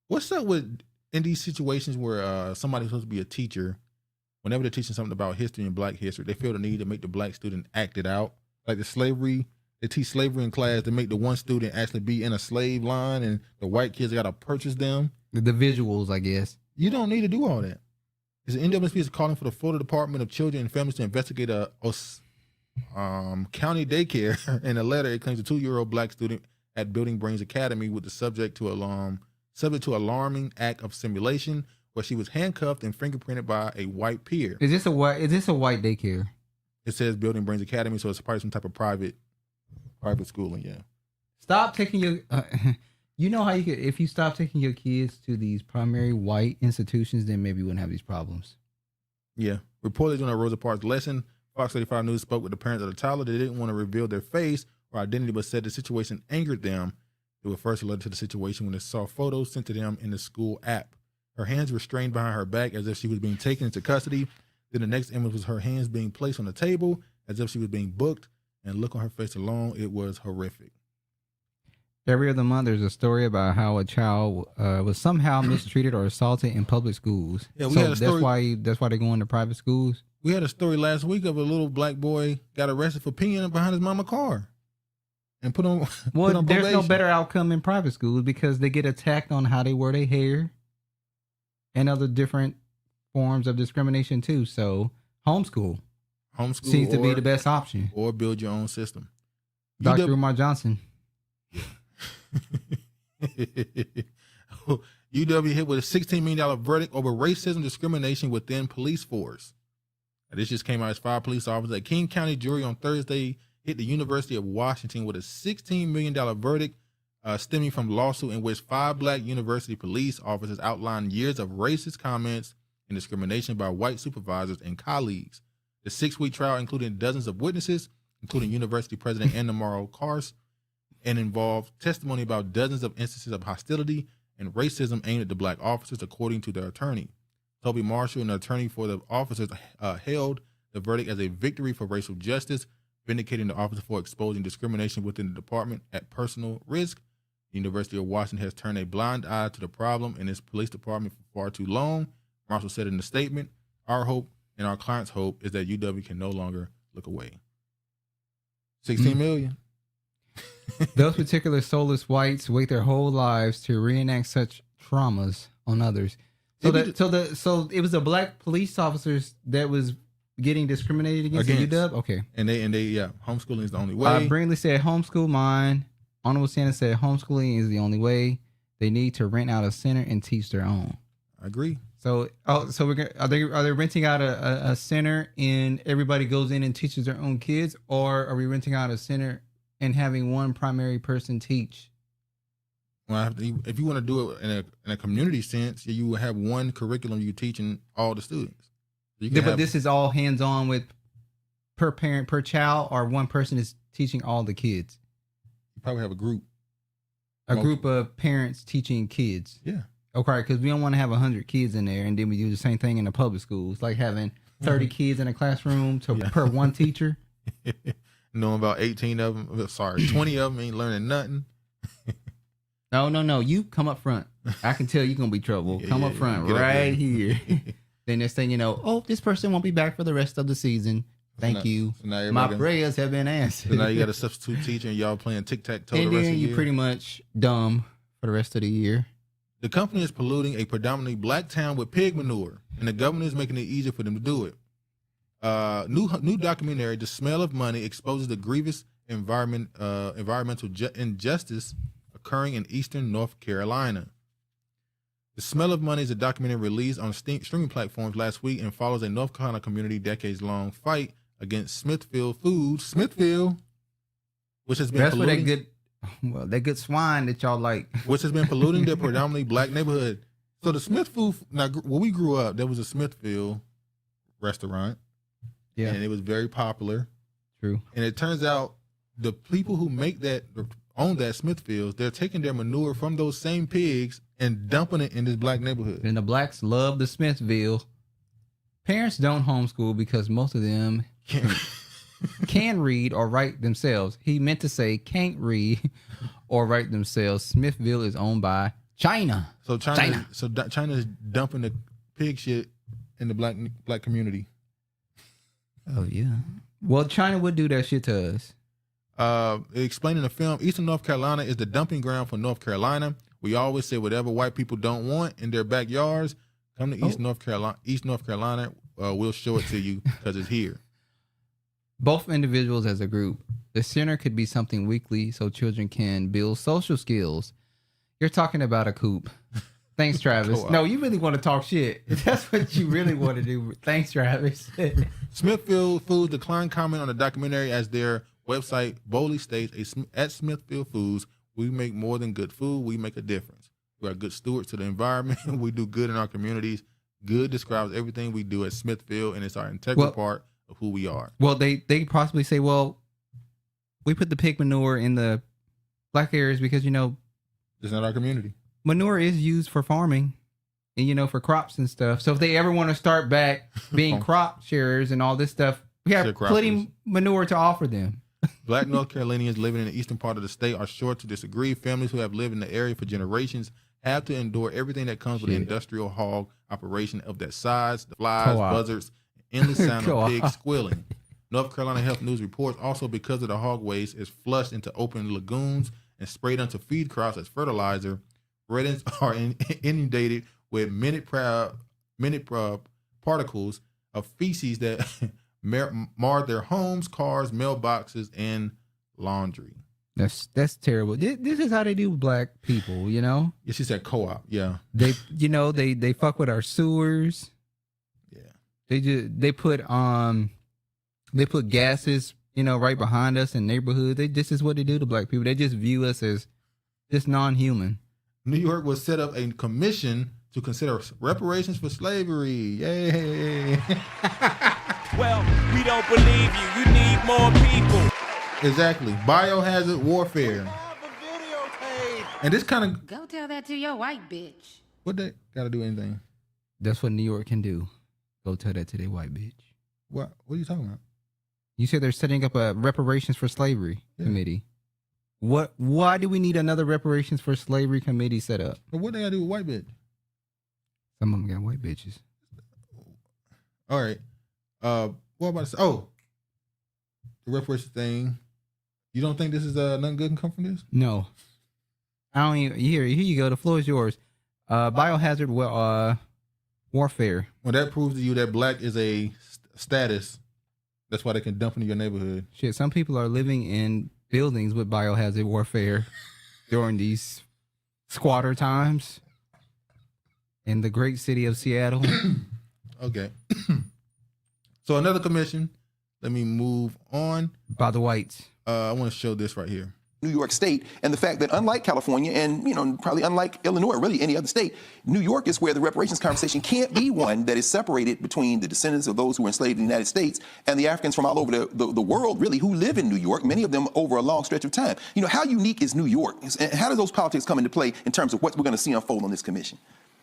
What's up with in these situations where somebody's supposed to be a teacher, whenever they're teaching something about history and black history, they feel the need to make the black student act it out. Like they teach slavery in class to make the one student actually be in a slave line and the white kids got to purchase them. The visuals, I guess. You don't need to do all that. The NAACP is calling for the Florida Department of Children and Families to investigate a county daycare. In a letter, it claims a 2-year-old black student at Building Brains Academy with the subject to alarming act of simulation where she was handcuffed and fingerprinted by a white peer. Is this a white daycare? It says Building Brains Academy, so it's probably some type of private schooling. Yeah. Stop taking your. You know how you could, if you stop taking your kids to these primary white institutions, then maybe you wouldn't have these problems. Yeah. Reportedly during a Rosa Parks lesson, Fox 35 News spoke with the parents of the toddler. They didn't want to reveal their face or identity, but said the situation angered them. They were first alerted to the situation when they saw photos sent to them in the school app. Her hands were strained behind her back as if she was being taken into custody. Then the next image was her hands being placed on the table as if she was being booked, and look on her face alone, it was horrific. Every other month, there's a story about how a child was somehow mistreated or assaulted in public schools. Yeah, we had a story. That's why they go into private schools. We had a story last week of a little black boy got arrested for peeing behind his mama's car and put on. Well, put on there's probation. no better outcome in private schools because they get attacked on how they wear their hair and other different forms of discrimination too. So homeschool seems to be the best option. Or build your own system. Dr. Umar Johnson. UW hit with a $16 million verdict over racism discrimination within police force. Now, this just came out as 5 police officers. A King County jury on Thursday hit the University of Washington with a $16 million verdict stemming from lawsuit in which 5 black university police officers outlined years of racist comments and discrimination by white supervisors and colleagues. The 6-week trial included dozens of witnesses, including University President Anna Morrow Kars, and involved testimony about dozens of instances of hostility and racism aimed at the black officers, according to their attorney. Toby Marshall, an attorney for the officers, hailed the verdict as a victory for racial justice, vindicating the officer for exposing discrimination within the department at personal risk. The University of Washington has turned a blind eye to the problem in its police department for far too long. Marshall said in a statement, "Our hope and our client's hope is that UW can no longer look away. 16 million. Those particular soulless whites wait their whole lives to reenact such traumas on others. So it was the black police officers that was getting discriminated against at UW. Okay, and they homeschooling is the only way. Brinley said homeschool mine. Honorable Sanders said homeschooling is the only way. They need to rent out a center and teach their own. I agree. So we're gonna, are they renting out a center and everybody goes in and teaches their own kids, or are we renting out a center and having one primary person teach? Well, if you want to do it in a community sense, you will have one curriculum you teaching all the students. But this is all hands on with per parent per child, or one person is teaching all the kids. You probably have a group. A group of parents teaching kids. Yeah. Okay, because we don't want to have 100 kids in there, and then we do the same thing in the public schools, like having 30 kids in a classroom per one teacher. Knowing about 18 of them, 20 of them ain't learning nothing. No, you come up front. I can tell you're going to be trouble. Come up front right here. Then next thing you know, this person won't be back for the rest of the season. Thank you. So my prayers have been answered. So now you got a substitute teacher and y'all playing tic-tac-toe the and rest of then the you're year. pretty much dumb for the rest of the year. The company is polluting a predominantly black town with pig manure, and the government is making it easier for them to do it. New documentary, The Smell of Money, exposes the grievous environmental injustice occurring in eastern North Carolina. The Smell of Money is a documentary released on streaming platforms last week and follows a North Carolina community decades-long fight against Smithfield Foods, which has been polluting. That good swine that y'all like. Which has been polluting their predominantly black neighborhood. So the Smithfield, now when we grew up, there was a Smithfield restaurant. Yeah. And it was very popular. True. And it turns out the people who own that Smithfields, they're taking their manure from those same pigs and dumping it in this black neighborhood. And the blacks love the Smithfield. Parents don't homeschool because most of them can read or write themselves. He meant to say can't read or write themselves. Smithfield is owned by China. So China is dumping the pig shit in the black community. Oh yeah. Well, China would do that shit to us. Explaining the film, Eastern North Carolina is the dumping ground for North Carolina. We always say whatever white people don't want in their backyards, come to East North Carolina. We'll show it to you because it's here. Both individuals as a group. The center could be something weekly so children can build social skills. You're talking about a coop. Thanks, Travis. No, you really want to talk shit. That's what you really want to do. Thanks, Travis. Smithfield Foods declined comment on the documentary as their website boldly states, at Smithfield Foods, we make more than good food. We make a difference. We are good stewards to the environment. We do good in our communities. Good describes everything we do at Smithfield, and it's our integral part of who we are. Well, they possibly say, well, we put the pig manure in the black areas because, it's not our community. Manure is used for farming and, for crops and stuff. So if they ever want to start back being crop sharers and all this stuff, we have plenty manure to offer them. Black North Carolinians living in the eastern part of the state are sure to disagree. Families who have lived in the area for generations have to endure everything that comes with the industrial hog operation of that size, the flies, buzzards, endless sound of pigs squealing. North Carolina Health News reports also because of the hog waste is flushed into open lagoons and sprayed onto feed crops as fertilizer. Residents are inundated with minute particles of feces that mar their homes, cars, mailboxes, and laundry. That's terrible. This is how they do with black people, Yeah, she said co-op. Yeah, they they fuck with our sewers. Yeah, they put gases right behind us in neighborhoods. This is what they do to black people. They just view us as just non-human. New York will set up a commission to consider reparations for slavery. Yay! Well, we don't believe you. You need more people. Exactly. Biohazard warfare. And this kind of... Go tell that to your white bitch. What they got to do anything? That's what New York can do. Go tell that to their white bitch. What are you talking about? You said they're setting up a reparations for slavery committee. Why do we need another reparations for slavery committee set up? But what they got to do with white bitch? Some of them got white bitches. All right. What about the reparations thing? You don't think this is nothing good can come from this? No. I don't even. Here you go. The floor is yours. Biohazard warfare. Well, that proves to you that black is a status. That's why they can dump into your neighborhood. Shit, some people are living in buildings with biohazard warfare during these squatter times in the great city of Seattle. Okay. So another commission. Let me move on. By the whites. I want to show this right here. New York State, and the fact that unlike California and, probably unlike Illinois or really any other state, New York is where the reparations conversation can't be one that is separated between the descendants of those who were enslaved in the United States and the Africans from all over the world, really, who live in New York, many of them over a long stretch of time. How unique is New York? And how do those politics come into play in terms of what we're going to see unfold on this commission?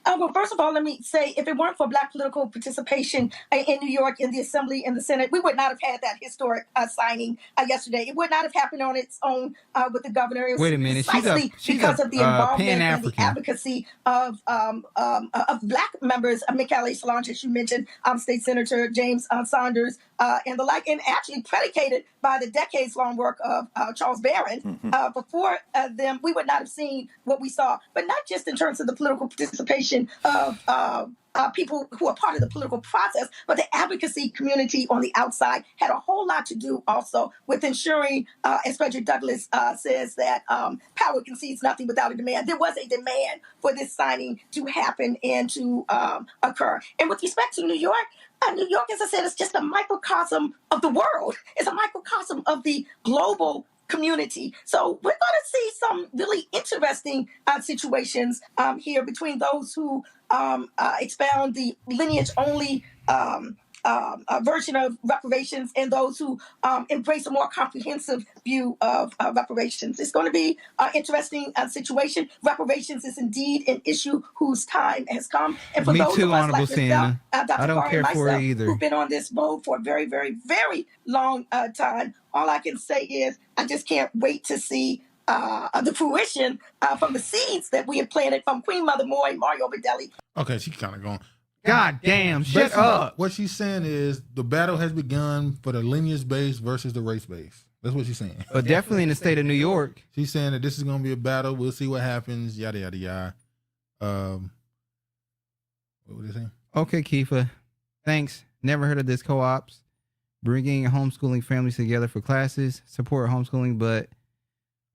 Well, first of all, let me say, if it weren't for black political participation in New York, in the Assembly, in the Senate, we would not have had that historic signing yesterday. It would not have happened on its own with the governor. Wait a minute, she's because of the involvement and the Pan-African advocacy of black members, Michaeli Solange, as you mentioned, State Senator James Saunders, and the like, and actually predicated by the decades-long work of Charles Barron. Before them, we would not have seen what we saw, but not just in terms of the political participation of people who are part of the political process, but the advocacy community on the outside had a whole lot to do also with ensuring, as Frederick Douglass says, that power concedes nothing without a demand. There was a demand for this signing to happen and to occur. And with respect to New York, as I said, is just a microcosm of the world. It's a microcosm of the global community. So we're going to see some really interesting situations here between those who expound the lineage-only version of reparations and those who embrace a more comprehensive view of reparations. It's going to be an interesting situation. Reparations is indeed an issue whose time has come. And for those of us like yourself, Dr. I don't care for it either. Who've been on this road for a very, very, very long time, all I can say is I just can't wait to see the fruition from the seeds that we have planted from Queen Mother Moy, Mario Bedelli. Okay, she's kind of going. God damn, shut Basically, up. What she's saying is the battle has begun for the lineage base versus the race base. That's what she's saying. But definitely in the state of New York. She's saying that this is going to be a battle. We'll see what happens. Yada, yada, yada. What was he saying? Okay, Kifa. Thanks. Never heard of this co-ops. Bringing homeschooling families together for classes, support homeschooling, but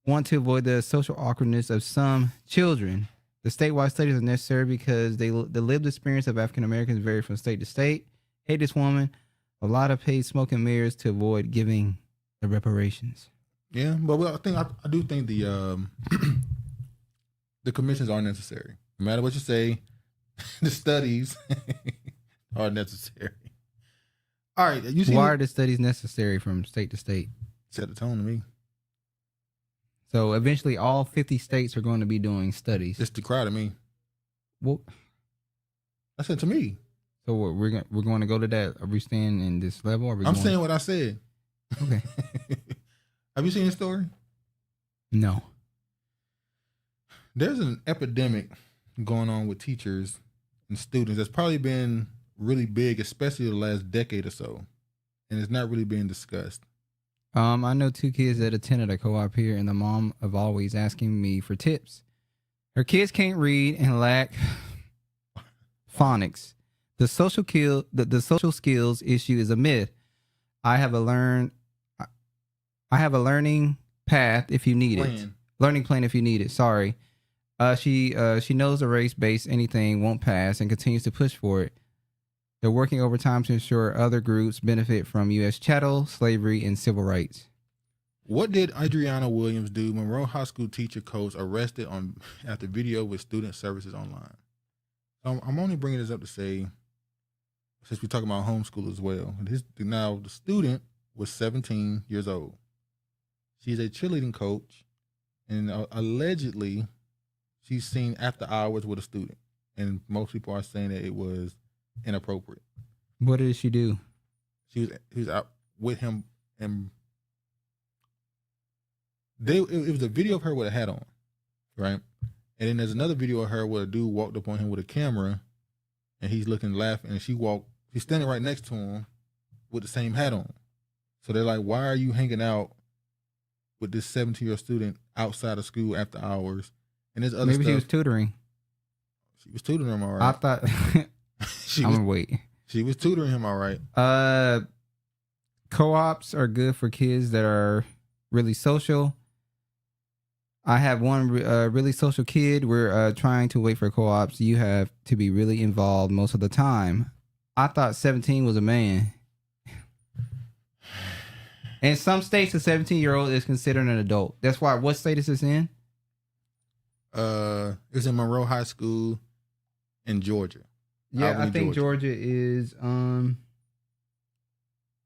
want to avoid the social awkwardness of some children. The statewide studies are necessary because the lived experience of African Americans vary from state to state. Hate this woman. A lot of paid smoking mayors to avoid giving the reparations. Yeah, but I do think the the commissions are necessary. No matter what you say, the studies are necessary. All right, why are the studies necessary from state to state? Set the tone to me. So eventually, all 50 states are going to be doing studies. It's the crowd to me. Well, I said to me. So we're going to go to that. Are we staying in this level? Or I'm saying what I said. Okay. Have you seen the story? No. There's an epidemic going on with teachers and students that's probably been really big, especially the last decade or so, and it's not really being discussed. I know 2 kids that attended a co-op here, and the mom of always asking me for tips. Her kids can't read and lack phonics. The social skills issue is a myth. I have a learning path if you need it. Learning plan if you need it. Sorry. She knows the race-based anything won't pass and continues to push for it. They're working overtime to ensure other groups benefit from U.S. chattel, slavery, and civil rights. What did Adriana Williams do? Monroe High School teacher coach arrested after video with student services online. I'm only bringing this up to say, since we're talking about homeschool as well. Now, the student was 17 years old. She's a cheerleading coach, and allegedly, she's seen after hours with a student. And most people are saying that it was inappropriate. What did she do? She was out with him, and it was a video of her with a hat on, right? And then there's another video of her where a dude walked up on him with a camera, and he's looking, laughing, and she's standing right next to him, with the same hat on. So they're like, why are you hanging out with this 17-year-old student outside of school after hours? And there's other Maybe stuff. she was tutoring. She was tutoring him, all right. I thought. She I'm was, gonna wait. She was tutoring him, all right. Co-ops are good for kids that are really social. I have one really social kid. We're trying to wait for co-ops. You have to be really involved most of the time. I thought 17 was a man. In some states, a 17-year-old is considered an adult. That's why. What state is this in? It's in Monroe High School in Georgia. Yeah, Albany, I think Georgia is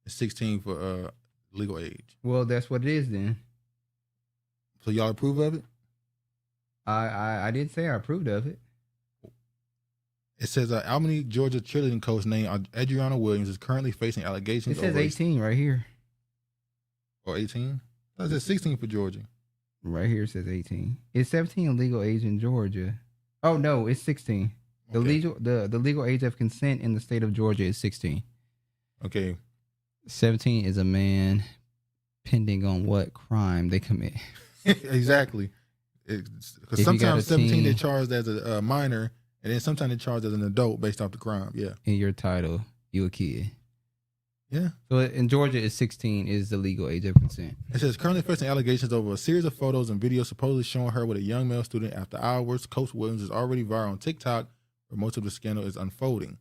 It's 16 for legal age. Well, that's what it is then. So y'all approve of it? I did say I approved of it. It says Albany, Georgia cheerleading coach named Adriana Williams is currently facing allegations. It says 18 right here. Or 18? It says 16 for Georgia. Right here it says 18. It's 17 legal age in Georgia. Oh no, it's 16. The legal age of consent in the state of Georgia is 16. Okay. 17 is a man, pending on what crime they commit. Exactly. Because sometimes 17 they're charged as a minor, and then sometimes they're charged as an adult based off the crime. Yeah. In your title, you a kid. Yeah. So in Georgia, is 16 is the legal age of consent. It says currently facing allegations over a series of photos and videos supposedly showing her with a young male student after hours. Coach Williams is already viral on TikTok, where most of the scandal is unfolding.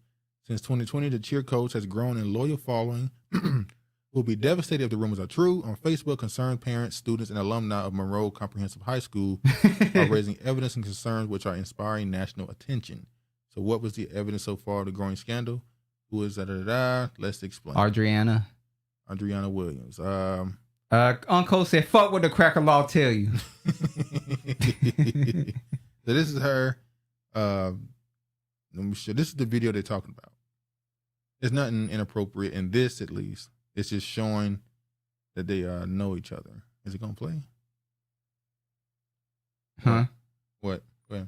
Since 2020, the cheer coach has grown in loyal following. Will be devastated if the rumors are true. On Facebook, concerned parents, students, and alumni of Monroe Comprehensive High School are raising evidence and concerns which are inspiring national attention. So what was the evidence so far of the growing scandal? Who is that? Let's explain. Adriana Williams. Uncle said, fuck what the cracker law tell you. So this is her. Let me show. This is the video they're talking about. There's nothing inappropriate in this, at least. It's just showing that they know each other. Is it gonna play? Huh? What? Go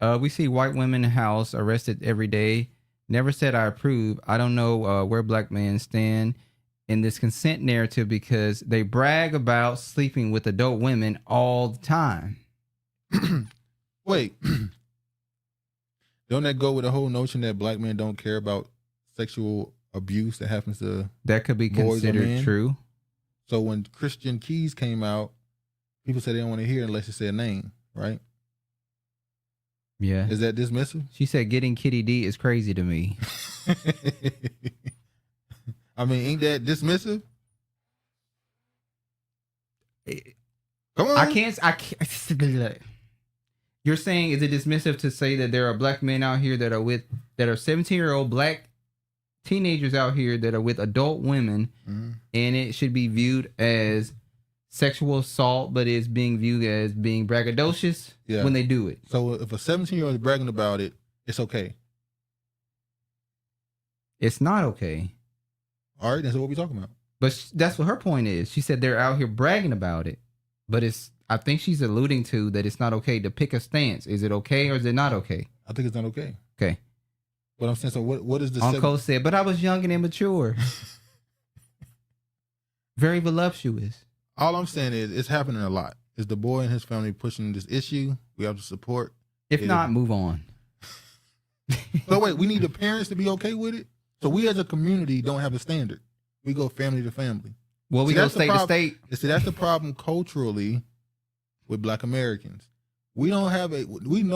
ahead. We see white women in house arrested every day. Never said I approve. I don't know where black men stand in this consent narrative because they brag about sleeping with adult women all the time. Wait. Don't that go with the whole notion that black men don't care about sexual abuse that happens to that could be boys or considered men? true? So when Christian Keys came out, people said they don't want to hear it unless you say a name, right? Yeah. Is that dismissive? She said getting Kitty D is crazy to me. I mean, ain't that dismissive? Come on. I can't. You're saying, is it dismissive to say that there are black men out here that are 17-year-old black teenagers out here that are with adult women, and it should be viewed as sexual assault, but it's being viewed as being braggadocious when they do it? So if a 17-year-old is bragging about it, it's okay. It's not okay. All right, that's what we're talking about. But that's what her point is. She said they're out here bragging about it, but I think she's alluding to that it's not okay to pick a stance. Is it okay or is it not okay? I think it's not okay. Okay. But I'm saying, so what is the... Uncle said, but I was young and immature. Very voluptuous. All I'm saying is it's happening a lot. Is the boy and his family pushing this issue? We have to support. If not, move on. But wait, we need the parents to be okay with it? So we as a community don't have a standard. We go family to family. Well, we go state to state. See, that's the problem culturally with black Americans. We no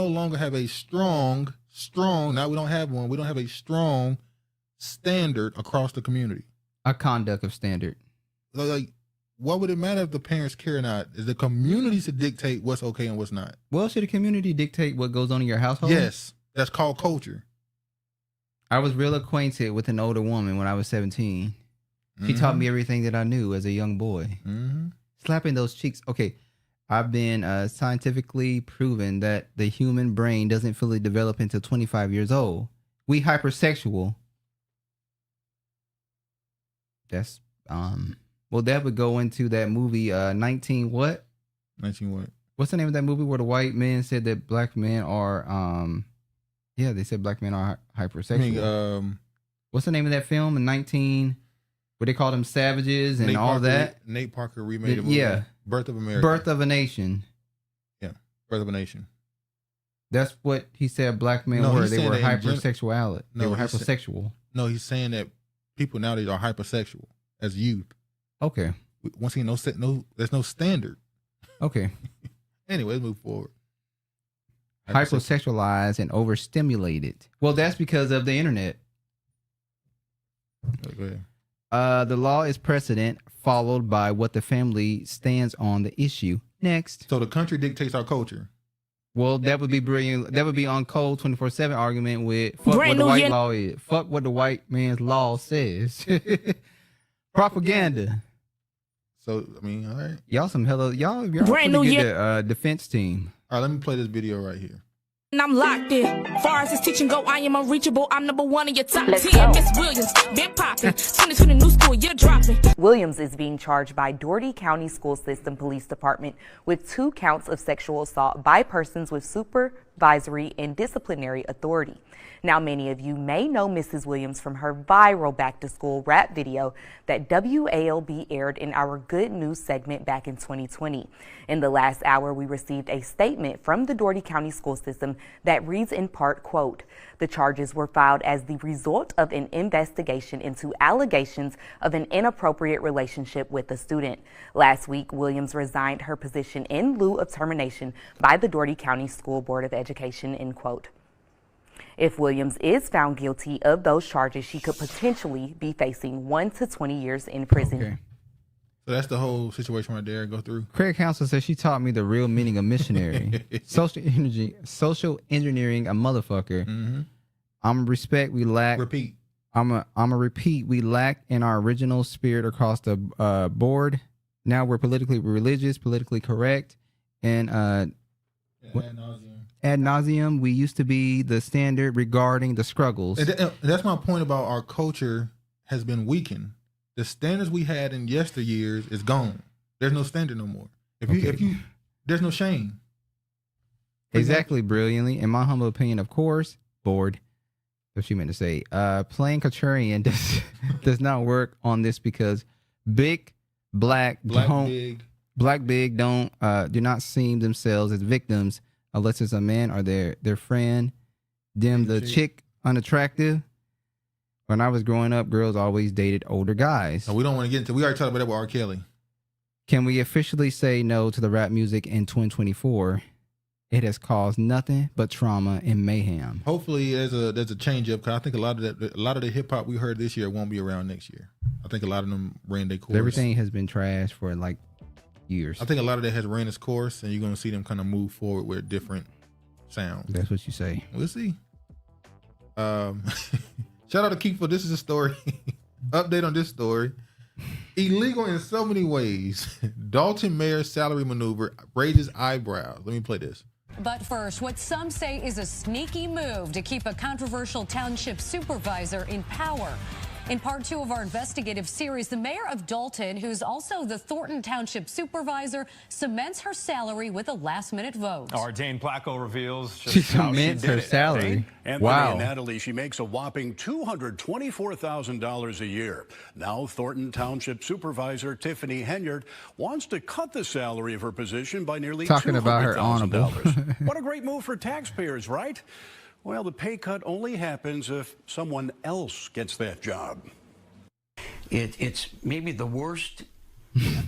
longer have a strong, now we don't have one. We don't have a strong standard across the community. A conduct of standard. Like, what would it matter if the parents care or not? Is the community to dictate what's okay and what's not? Well, should the community dictate what goes on in your household? Yes. That's called culture. I was real acquainted with an older woman when I was 17. She taught me everything that I knew as a young boy. Slapping those cheeks. Okay, I've been scientifically proven that the human brain doesn't fully develop until 25 years old. We hypersexual. That's well, that would go into that movie 19 what? 19 what? What's the name of that movie where the white men said that black men are they said black men are hypersexual. I mean, what's the name of that film in 19? what they call them, savages and Nate all Parker, that. Nate Parker remade the movie. Yeah. Birth of America. Birth of a Nation. Yeah, Birth of a Nation. That's what he said black men No, were. he's They saying were that in hypersexual. They were he's sa- hypersexual. No, he's saying that people nowadays are hypersexual as youth. Okay. Once again, there's no standard. Okay. Anyway, let's move forward. Hypersexualized and overstimulated. Well, that's because of the internet. Go ahead. The law is precedent followed by what the family stands on the issue. Next. So the country dictates our culture. Well, that would be brilliant. That would be on cold 24/7 argument with fuck what the white law is. Fuck what the white man's law says. Propaganda. So, I mean, all right. Y'all some hella, y'all Brand pretty new good defense team. All right, let me play this video right here. And I'm locked in. Far as this teaching go, I am unreachable. I'm number one in your top Let's 10. go. Miss Williams, been popping. 2020 new school, you're dropping. Williams is being charged by Dougherty County School System Police Department with 2 counts of sexual assault by persons with supervisory and disciplinary authority. Now, many of you may know Mrs. Williams from her viral back-to-school rap video that WALB aired in our Good News segment back in 2020. In the last hour, we received a statement from the Dougherty County School System that reads in part, quote, "The charges were filed as the result of an investigation into allegations of an inappropriate relationship with a student. Last week, Williams resigned her position in lieu of termination by the Dougherty County School Board of Education," end quote. If Williams is found guilty of those charges, she could potentially be facing 1 to 20 years in prison. Okay. So that's the whole situation right there. Go through. Craig Counsel says she taught me the real meaning of missionary. Social engineering, a motherfucker. Mm-hmm. I'm a respect we lack. Repeat. I'm a repeat we lack in our original spirit across the board. Now we're politically religious, politically correct, and ad nauseum. We used to be the standard regarding the struggles. And that's my point about our culture has been weakened. The standards we had in yesteryears is gone. There's no standard no more. If you, there's no shame. Exactly, brilliantly. In my humble opinion, of course, bored. What she meant to say. Playing contrarian does not work on this because black big do not see themselves as victims unless it's a man or their friend. The chick unattractive. When I was growing up, girls always dated older guys. No, we don't want to get into. We already talked about that with R. Kelly. Can we officially say no to the rap music in 2024? It has caused nothing but trauma and mayhem. Hopefully, there's a change up because I think a lot of the hip hop we heard this year won't be around next year. I think a lot of them ran their course. Everything has been trashed for like years. I think a lot of that has ran its course, and you're going to see them kind of move forward with different sounds. That's what you say. We'll see. Shout out to Keith for this is a story. Update on this story. Illegal in so many ways. Dolton Mayor salary maneuver raises eyebrows. Let me play this. But first, what some say is a sneaky move to keep a controversial township supervisor in power. In part 2 of our investigative series, the mayor of Dolton, who's also the Thornton Township supervisor, cements her salary with a last-minute vote. Our Dane Placco reveals She just how she cements did her it. salary. Anthony Wow. and Natalie, she makes a whopping $224,000 a year. Now, Thornton Township supervisor Tiffany Henyard wants to cut the salary of her position by nearly Talking about her $200,000. What a great move for taxpayers, right? Well, the pay cut only happens if someone else gets that job. It's maybe the worst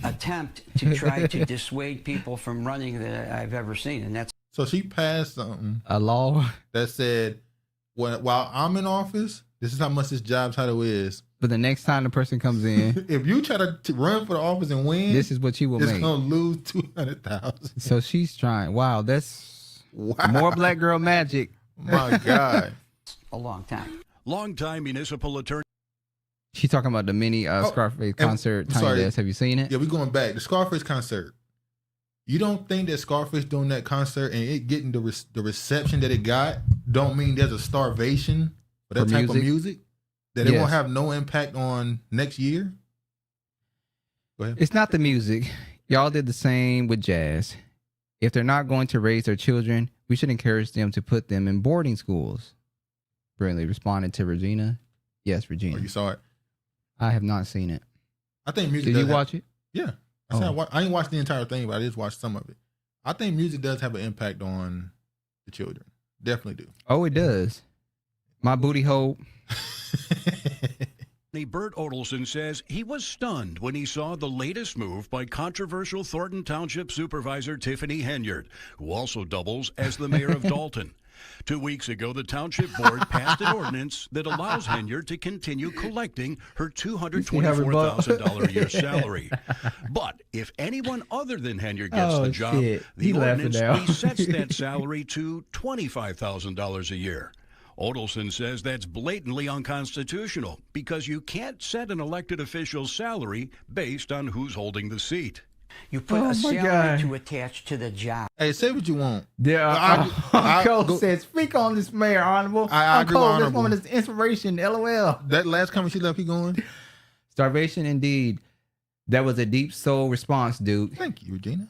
attempt to try to dissuade people from running that I've ever seen, and that's. So she passed something, a law that said, while I'm in office, this is how much this job title is. But the next time the person comes in, if you try to run for the office and win, this is what you will it's make. gonna lose $200,000. So she's trying. Wow, that's more black girl magic. My God. A long time. Longtime municipal attorney. She's talking about the mini Scarface concert. Tiny Desk. Have you seen it? Yeah, we're going back. The Scarface concert. You don't think that Scarface doing that concert and it getting the reception that it got don't mean there's a starvation for that type of music? That it won't have no impact on next year? Go ahead. It's not the music. Y'all did the same with jazz. If they're not going to raise their children, we should encourage them to put them in boarding schools. Brilliantly responded to Regina. Yes, Regina. Oh, you saw it. I have not seen it. I think music. Did you watch it? Yeah. I ain't watched the entire thing, but I just watched some of it. I think music does have an impact on the children. Definitely do. Oh, it does. My booty hole. Bert Odelson says he was stunned when he saw the latest move by controversial Thornton Township Supervisor Tiffany Henyard, who also doubles as the mayor of Dolton. 2 weeks ago, the township board passed an ordinance that allows Henyard to continue collecting her $224,000 a year salary. But if anyone other than Henyard gets the job, the ordinance resets that salary to $25,000 a year. Odelson says that's blatantly unconstitutional because you can't set an elected official's salary based on who's holding the seat. You put a salary to attach to the job. Hey, say what you want. Yeah, Uncle said, speak on this, Mayor Honorable. I agree with Uncle, Honorable. this woman is inspiration, LOL. That last comment she left, keep going. Starvation, indeed. That was a deep soul response, dude. Thank you, Regina.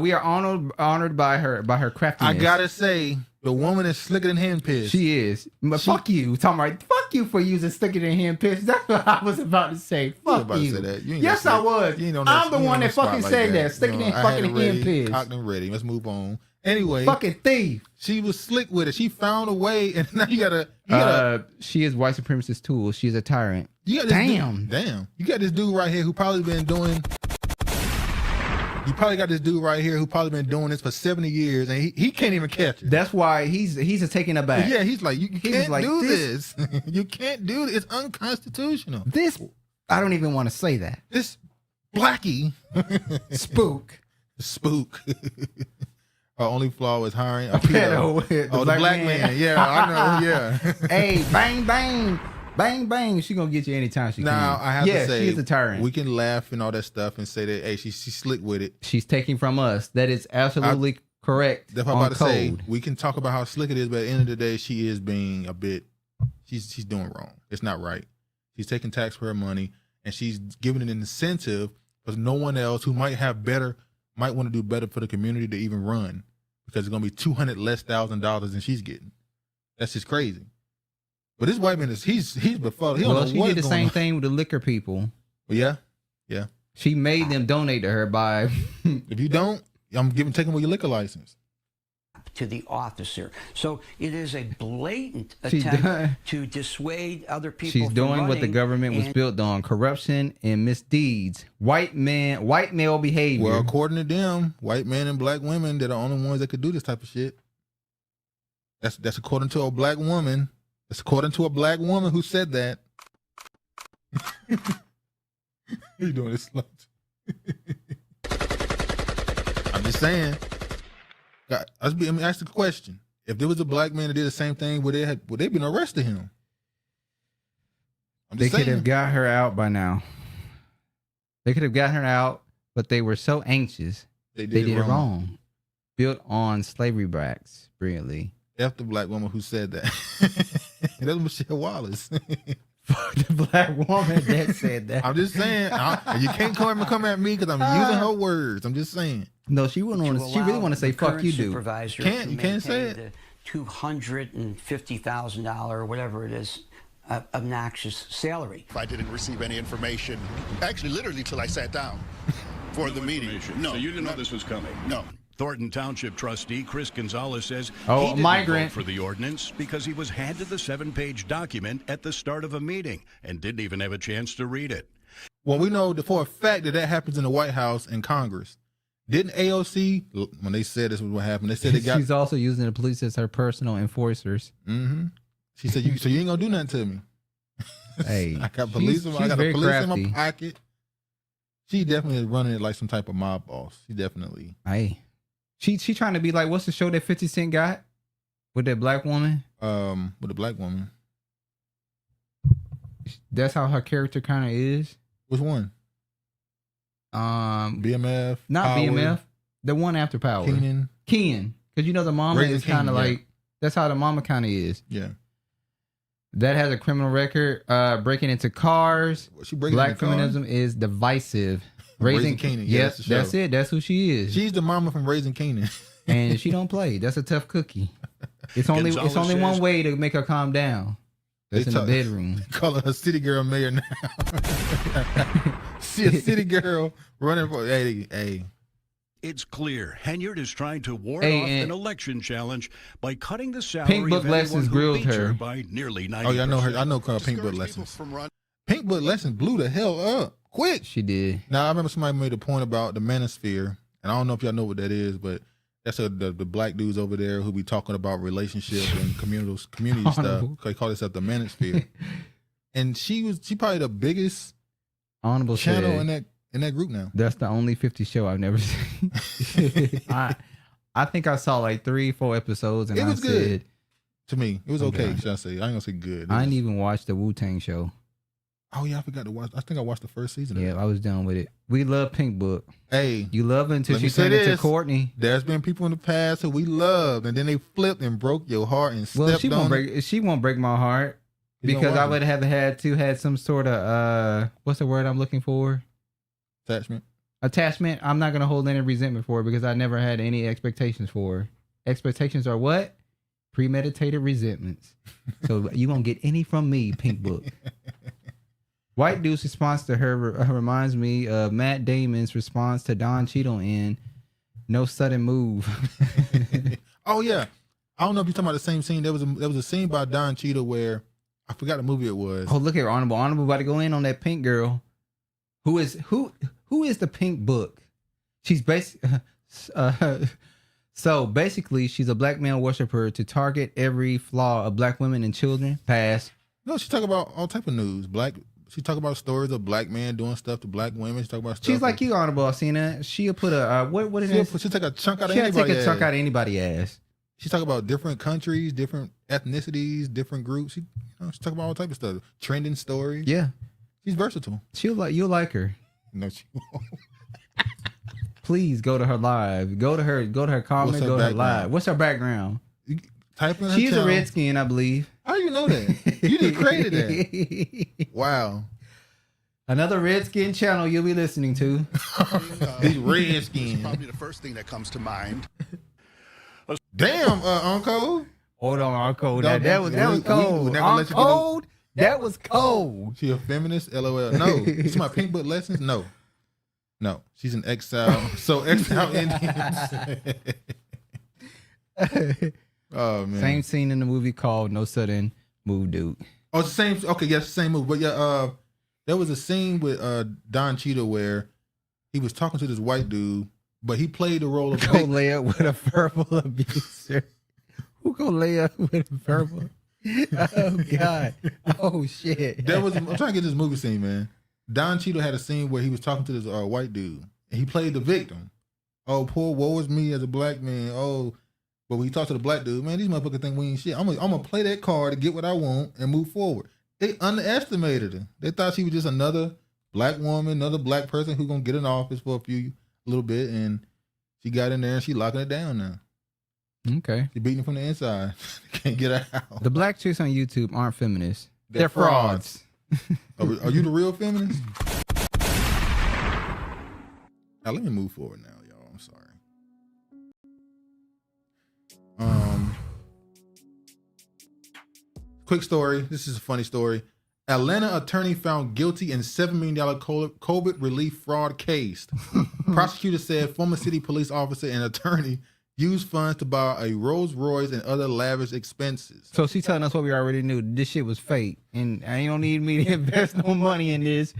We are honored by her craftiness. I gotta say, the woman is slicker than hand piss. She is. But fuck you. Talking about fuck you for using slicker than hand piss. That's what I was about to say. Fuck you. To say that. You ain't Yes, gonna I was. You ain't on I'm that- the you one ain't that on the fucking spot said like that. Slicker than I had fucking it ready, hand piss. cocked and ready. Let's move on. Anyway, Fucking thief. She was slick with it. She found a way, and now you gotta. She is white supremacist tool. She's a tyrant. You got this damn. You got this dude right here who probably been doing. You probably got this dude right here who probably been doing this for 70 years, and he can't even catch it. That's why he's taking it back. Yeah, he's like, you can't like, do this. You can't do this. It's unconstitutional. This, I don't even want to say that. This blackie. Spook. Our only flaw is hiring a pedo. the black man. Yeah, I know. Yeah. Hey, bang, bang. Bang, bang. She gonna get you anytime she can. Now, I have to say, she's a tyrant. We can laugh and all that stuff and say that, hey, she's slick with it. She's taking from us. That is absolutely correct. That's what I'm about to say. We can talk about how slick it is, but at the end of the day, she is being a bit, she's doing wrong. It's not right. She's taking taxpayer money, and she's giving it an incentive because no one else who might want to do better for the community to even run, because it's going to be $200,000 less than she's getting. That's just crazy. But this white man he's before. Well, she did the same thing with the liquor people. Yeah. She made them donate to her by. If you don't, I'm taking away your liquor license. To the officer. So it is a blatant attempt to dissuade other people She's from doing what the running government was built on: corruption and misdeeds. White male behavior. Well, according to them, white men and black women, they're the only ones that could do this type of shit. That's according to a black woman. That's according to a black woman who said that. You doing this? I'm just saying. Let me ask the question: if there was a black man that did the same thing, would they been arrested him? They could have got her out by now. They could have got her out, but they were so anxious. They did it wrong. Built on slavery backs, brilliantly. F the black woman who said that. That's Michelle Wallace. Fuck the black woman that said that. I'm just saying. You can't come at me because I'm using her words. I'm just saying. No, she wouldn't want to. She really want to say "fuck you, dude." You can't say it. $250,000 or whatever it is, obnoxious salary. I didn't receive any information, actually, literally, till I sat down for the meeting. No, so you didn't know this was coming? No. Thornton Township trustee Chris Gonzalez says a he didn't migrant vote for the ordinance because he was handed the 7-page document at the start of a meeting and didn't even have a chance to read it. Well, we know for a fact that happens in the White House and Congress. Didn't AOC, when they said this was what happened, they said they got... She's also using the police as her personal enforcers. Mm-hmm. She said, so you ain't gonna do nothing to me. Hey, I got police. I got a police crafty. in my pocket. She definitely is running it like some type of mob boss. She definitely. Hey, she trying to be like, what's the show that 50 Cent got with that black woman? With the black woman. That's how her character kind of is. Which one? BMF. Not Power. BMF. The one after Power. Kenan. Because you know the mama Raising is kind of Kenan, like, that's how the mama kind of is. Yeah. That has a criminal record, breaking into cars. Black feminism is divisive. Raising Kenan. Yeah, Yes, that's it. That's who she is. She's the mama from Raising Kenan. And she don't play. That's a tough cookie. It's only one way to make her calm down. That's in the bedroom. Call her a city girl mayor now. She a city girl running for hey. It's clear Henyard is trying to ward Hey, off and an election challenge by cutting the salary Pink Book of anyone Lessons who grilled beats her her. by nearly 90%. Oh yeah, I know her. I know Pink Book Lessons. Pink Book Lessons blew the hell up quick. She did. Now I remember somebody made a point about the manosphere, and I don't know if y'all know what that is, but that's the black dudes over there who be talking about relationships and community stuff. They call this the manosphere. And she probably the biggest Honorable channel said, in that group now. That's the only 50 show I've never seen. I think I saw like 3-4 episodes, and It was I good. said, To me, it was okay. Should I say? I ain't gonna say good. I didn't even watch the Wu-Tang show. Oh yeah, I forgot to watch. I think I watched the first season. Yeah, I was done with it. We love Pink Book. Hey, you love her until let she me say turned into this. Courtney. There's been people in the past who we loved, and then they flipped and broke your heart and Well, stepped she won't on break. She won't break my heart You don't because I want would have had some sort of what's the word I'm looking for? Attachment. I'm not gonna hold any resentment for her because I never had any expectations for her. Expectations are what? Premeditated resentments. So you won't get any from me, Pink Book. White dude's response to her reminds me of Matt Damon's response to Don Cheadle in No Sudden Move. Oh yeah, I don't know if you're talking about the same scene. There was a scene by Don Cheadle where I forgot the movie it was. Oh, look here, Honorable about to go in on that pink girl. Who is the Pink Book? She's so basically she's a black male worshiper to target every flaw of black women and children. Pass. No, she talk about all type of news. She talk about stories of black men doing stuff to black women. She talk about stuff. She's like you, Honorable. I've seen her. She'll put a what is it? She'll take a chunk out of She'll anybody's take a chunk ass. out of anybody's ass. She talk about different countries, different ethnicities, different groups. She talk about all type of stuff, trending stories. Yeah, she's versatile. You'll like her. No, she won't. Please go to her live. Go to her comment. Go to her live. What's her background? Type in her She's channel. a Redskin, I believe. How you know that? You just created that. Wow. Another Redskin channel you'll be listening to. These Redskins. Probably the first thing that comes to mind. Damn, Uncle. Hold on, Uncle. No, That was cold. Cold. That was cold. She a feminist? LOL. No. You talking about Pink Book Lessons? No. No. She's an exile. So exile Indians. Oh man. Same scene in the movie called No Sudden Move, dude. Oh, it's the same. Okay, yes, same movie. But yeah, there was a scene with Don Cheadle where he was talking to this white dude, but he played the role of Go lay up with a verbal abuser. Who go lay up with a verbal? Oh God. Oh shit. I'm trying to get this movie scene, man. Don Cheadle had a scene where he was talking to this white dude, and he played the victim. Oh, poor woe is me as a black man. Oh, but when he talked to the black dude, man, these motherfuckers think we ain't shit. I'm gonna play that card to get what I want and move forward. They underestimated her. They thought she was just another black woman, another black person who's gonna get in office for a little bit, and she got in there and she locking it down now. Okay. She beating it from the inside. Can't get her out. The black chicks on YouTube aren't feminists. They're frauds. Are you the real feminist? Now let me move forward now, y'all. I'm sorry. Quick story. This is a funny story. Atlanta attorney found guilty in $7 million COVID relief fraud case. Prosecutor said former city police officer and attorney used funds to buy a Rolls Royce and other lavish expenses. So she's telling us what we already knew. This shit was fake. And I don't need me to invest no money in this.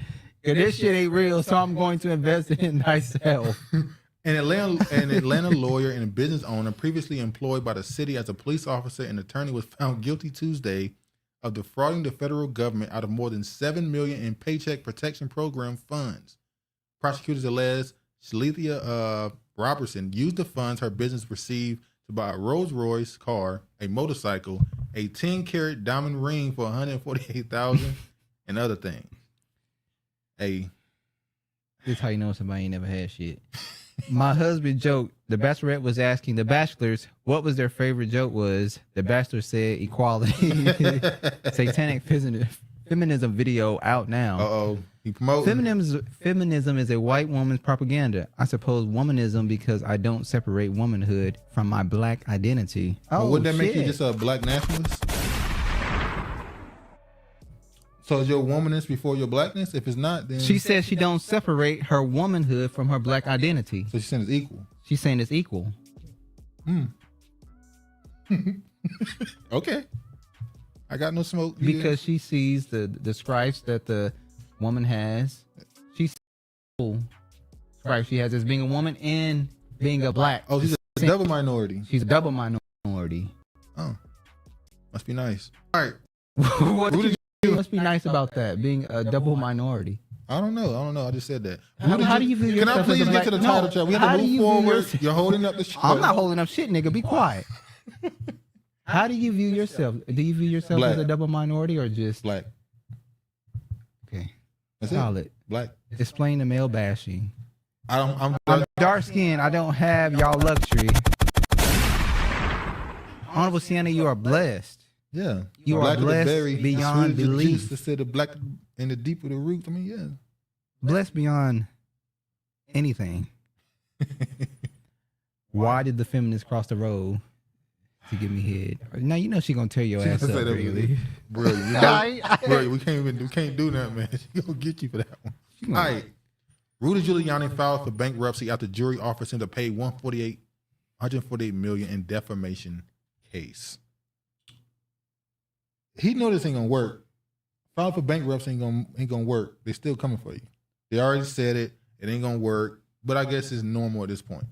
Cause this shit ain't real, so I'm going to invest it in myself. An Atlanta lawyer and a business owner previously employed by the city as a police officer and attorney was found guilty Tuesday of defrauding the federal government out of more than $7 million in Paycheck Protection Program funds. Prosecutors allege Shalithia Robertson used the funds her business received to buy a Rolls Royce car, a motorcycle, a 10-carat diamond ring for $148,000, and other things. This is how you know somebody ain't never had shit. My husband joked, the Bachelorette was asking the Bachelors what was their favorite joke was. The Bachelor said equality. Satanic feminism video out now. Uh-oh. He promoting. Feminism is a white woman's propaganda. I suppose womanism because I don't separate womanhood from my black identity. Wouldn't that make you just a black nationalist? So is your womanness before your blackness? If it's not, then She says she don't separate her womanhood from her black identity. So she's saying it's equal. She's saying it's equal. Okay. I got no smoke. Because she sees the stripes that the woman has. She sees the stripes she has as being a woman and being a black. Oh, she's a double minority. She's a double minority. Oh. Must be nice. All right. What must be nice about that, being a double minority? I don't know. I just said that. How do you view Can I yourself as please a get to the black- title, No, chat? We how have to do you move view forward. yourself- You're holding up the show. I'm not holding up shit, nigga. Be quiet. How do you view yourself? Do you view yourself Black. as a double minority or just black? Okay. That's it. Solid. Black. Explain the male bashing. I'm dark skinned. I don't have y'all luxury. Honorable Sienna, you are blessed. Yeah. You Black are of the blessed berry, beyond sweet as the belief. juice, to say the black and the deeper the root. I mean, yeah. Blessed beyond anything. Why did the feminist cross the road to give me head? Now you know she gonna tear your She ass gonna up, say that, really. Bro, we can't do that, man. She gonna get you for that one. All right. Rudy Giuliani filed for bankruptcy after jury offers him to pay $148 million in defamation case. He know this ain't gonna work. File for bankruptcy ain't gonna work. They still coming for you. They already said it. It ain't gonna work. But I guess it's normal at this point.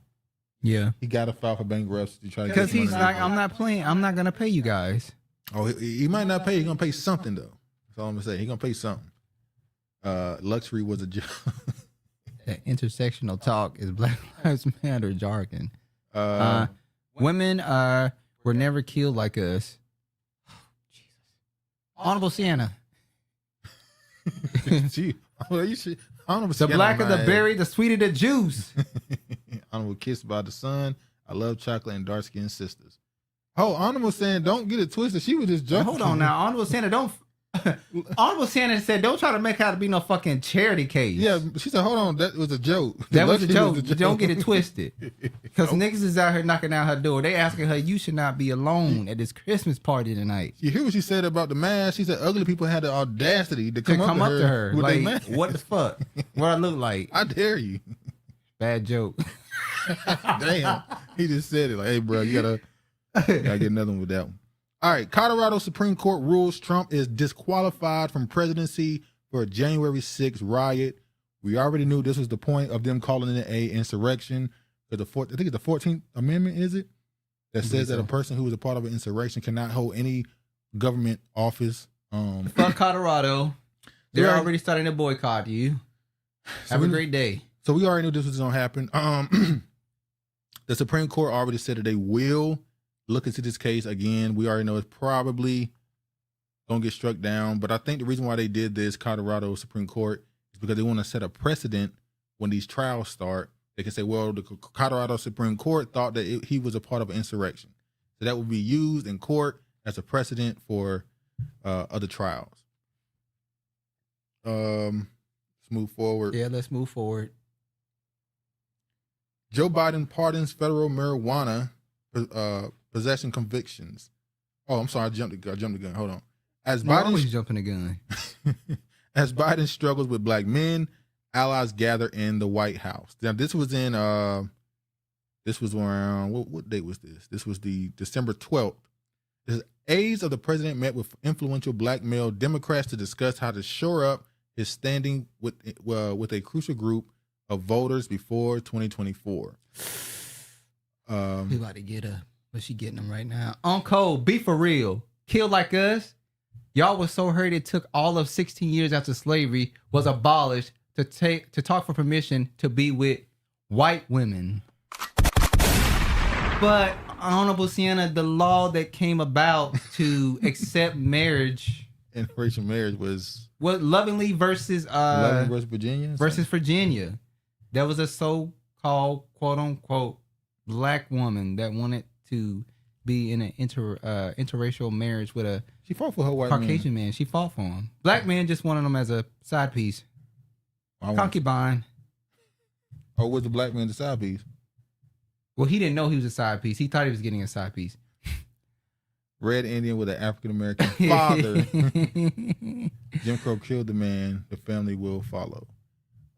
Yeah. He got to file for bankruptcy to try to Because get he's money. like, I'm not playing. I'm not gonna pay you guys. Oh, he might not pay. He's gonna pay something though. That's all I'm gonna say. He's gonna pay something. Luxury was a joke. That intersectional talk is Black Lives Matter jargon. Women were never killed like us. Jesus. Honorable Sienna. Gee, well, you should. Honorable The Sienna, blacker the man. berry, the sweeter the juice. Honorable Kissed by the Sun. I love chocolate and dark skinned sisters. Oh, Honorable saying don't get it twisted. She was just joking. Hold on now. Honorable Sienna, don't. Honorable Sienna said, don't try to make out to be no fucking charity case. Yeah, she said, hold on, that was a joke. That was a Luxury joke. Don't get it twisted. Because niggas is out here knocking out her door. They asking her, you should not be alone at this Christmas party tonight. You hear what she said about the mask? She said ugly people had the audacity to come up to her with Like, their mask. what the fuck? What I look like? I dare you. Bad joke. Damn. He just said it like, hey, bro, you gotta get another one with that one. All right, Colorado Supreme Court rules Trump is disqualified from presidency for a January 6th riot. We already knew this was the point of them calling it a insurrection. I think it's the 14th Amendment, is it? That says that a person who is a part of an insurrection cannot hold any government office. Fuck Colorado. They're already starting to boycott you. Have a great day. So we already knew this was going to happen. The Supreme Court already said that they will look into this case again. We already know it's probably going to get struck down. But I think the reason why they did this, Colorado Supreme Court, is because they want to set a precedent when these trials start. They can say, well, the Colorado Supreme Court thought that he was a part of an insurrection. So that will be used in court as a precedent for other trials. Let's move forward. Yeah, let's move forward. Joe Biden pardons federal marijuana possession convictions. Oh, I'm sorry, I jumped the gun. Hold on. As No, Biden always jumping the gun. as Biden struggles with black men, allies gather in the White House. Now, this was around what date was this? This was the December 12th. The aides of the president met with influential black male Democrats to discuss how to shore up his standing with a crucial group of voters before 2024. We about to get her, but she getting them right now. On code, be for real. Kill like us. Y'all was so hurt it took all of 16 years after slavery was abolished to talk for permission to be with white women. But Honorable Sienna, the law that came about to accept marriage, interracial marriage was Lovingly versus Virginia. Virginia. There was a so-called quote unquote black woman that wanted to be in an interracial marriage with a she fought for her white Caucasian man. She fought for him. Black man just wanted him as a side piece. Concubine. Or was the black man the side piece? Well, he didn't know he was a side piece. He thought he was getting a side piece. red Indian with an African American father. Jim Crow killed the man. The family will follow.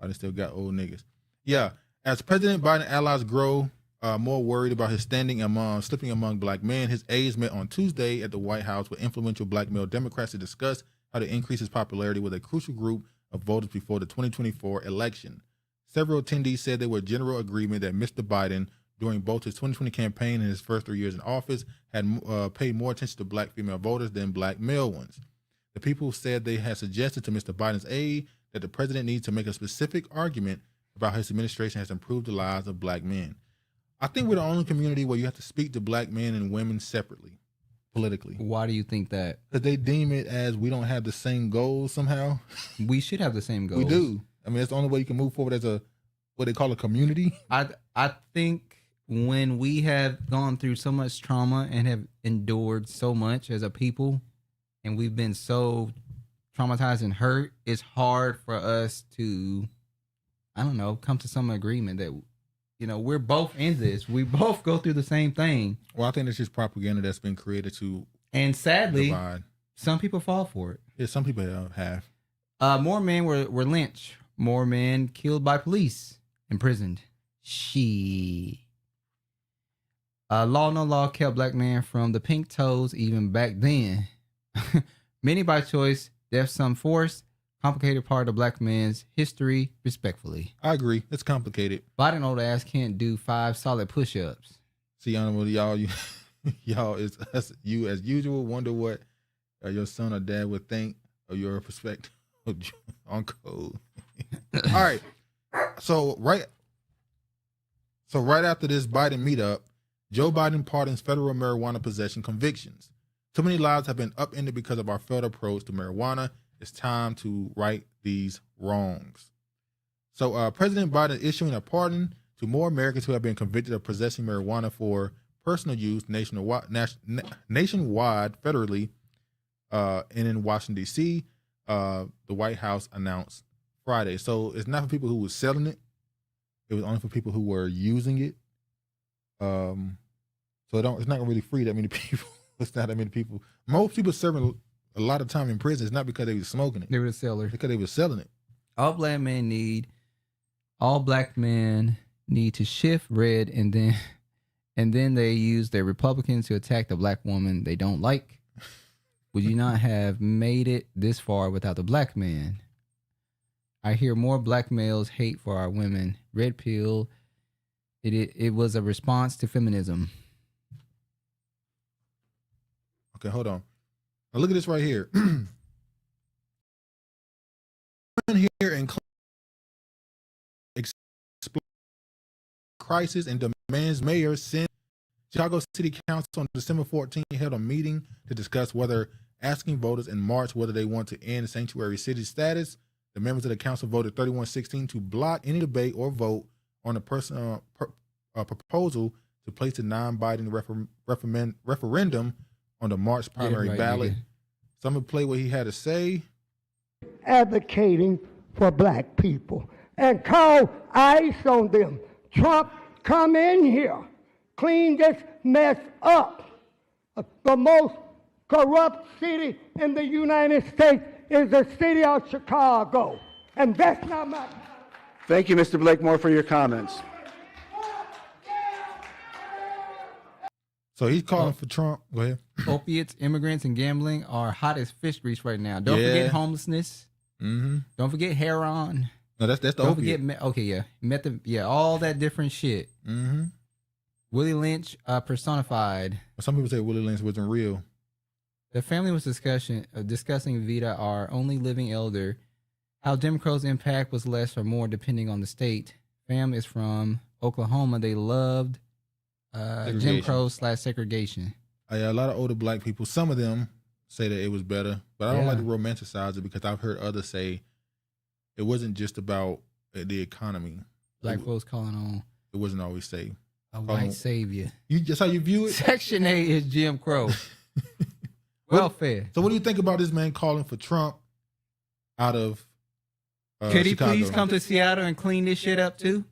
Biden still got old niggas. Yeah. As President Biden allies grow more worried about his standing slipping among black men, his aides met on Tuesday at the White House with influential black male Democrats to discuss how to increase his popularity with a crucial group of voters before the 2024 election. Several attendees said they were in general agreement that Mr. Biden, during both his 2020 campaign and his first 3 years in office, had paid more attention to black female voters than black male ones. The people said they had suggested to Mr. Biden's aide that the president needs to make a specific argument about how his administration has improved the lives of black men. I think we're the only community where you have to speak to black men and women separately, politically. Why do you think that? Because they deem it as we don't have the same goals somehow. We should have the same goals. We do. I mean, it's the only way you can move forward as what they call a community. I think when we have gone through so much trauma and have endured so much as a people, and we've been so traumatized and hurt, it's hard for us to, I don't know, come to some agreement that, you know, we're both in this. We both go through the same thing. Well, I think it's just propaganda that's been created to, and sadly, divide. Some people fall for it. Yeah, some people have. More men were lynched. More men killed by police, imprisoned. Law no law kept black men from the pink toes even back then. Many by choice, death some forced. Complicated part of black man's history, respectfully. I agree. It's complicated. Biden old ass can't do 5 solid push-ups. See, honorable y'all, y'all is you as usual. Wonder what your son or dad would think of your perspective on code. All right. So right after this Biden meetup, Joe Biden pardons federal marijuana possession convictions. Too many lives have been upended because of our failed approach to marijuana. It's time to right these wrongs. So President Biden issuing a pardon to more Americans who have been convicted of possessing marijuana for personal use nationwide federally, and in Washington, D.C., the White House announced Friday. So it's not for people who were selling it. It was only for people who were using it. So it's not really free that many people. It's not that many people. Most people serving a lot of time in prison is not because they were smoking it. They were the sellers. Because they were selling it. All black men need to shift red, and then they use their Republicans to attack the black woman they don't like. Would you not have made it this far without the black man? I hear more black males hate for our women. Red pill. It was a response to feminism. Okay, hold on. Now look at this right here. Here in crisis and demands mayor send Chicago City Council on December 14th held a meeting to discuss whether asking voters in March whether they want to end sanctuary city status. The members of the council voted 31-16 to block any debate or vote on a proposal to place a non-binding referendum on the March primary ballot. So I'm going to play what he had to say. Advocating for black people and call ICE on them. Trump, come in here. Clean this mess up. The most corrupt city in the United States is the city of Chicago. And that's not my... Thank you, Mr. Blakemore, for your comments. So he's calling for Trump. Go ahead. Opiates, immigrants, and gambling are hot as fish grease right now. Don't forget homelessness. Mm-hmm. Don't forget heroin. No, that's the Don't opiate. forget all that different shit. Mm-hmm. Willie Lynch personified. Some people say Willie Lynch wasn't real. The family was discussing Vida, our only living elder, how Jim Crow's impact was less or more depending on the state. Fam is from Oklahoma. They loved Jim Crow / segregation. A lot of older black people, some of them say that it was better, but I don't like to romanticize it because I've heard others say it wasn't just about the economy. Black folks calling on. It wasn't always safe. A white savior. Just how you view it? Section 8 is Jim Crow. Welfare. So what do you think about this man calling for Trump out of Could he Chicago? please come to Seattle and clean this shit up too?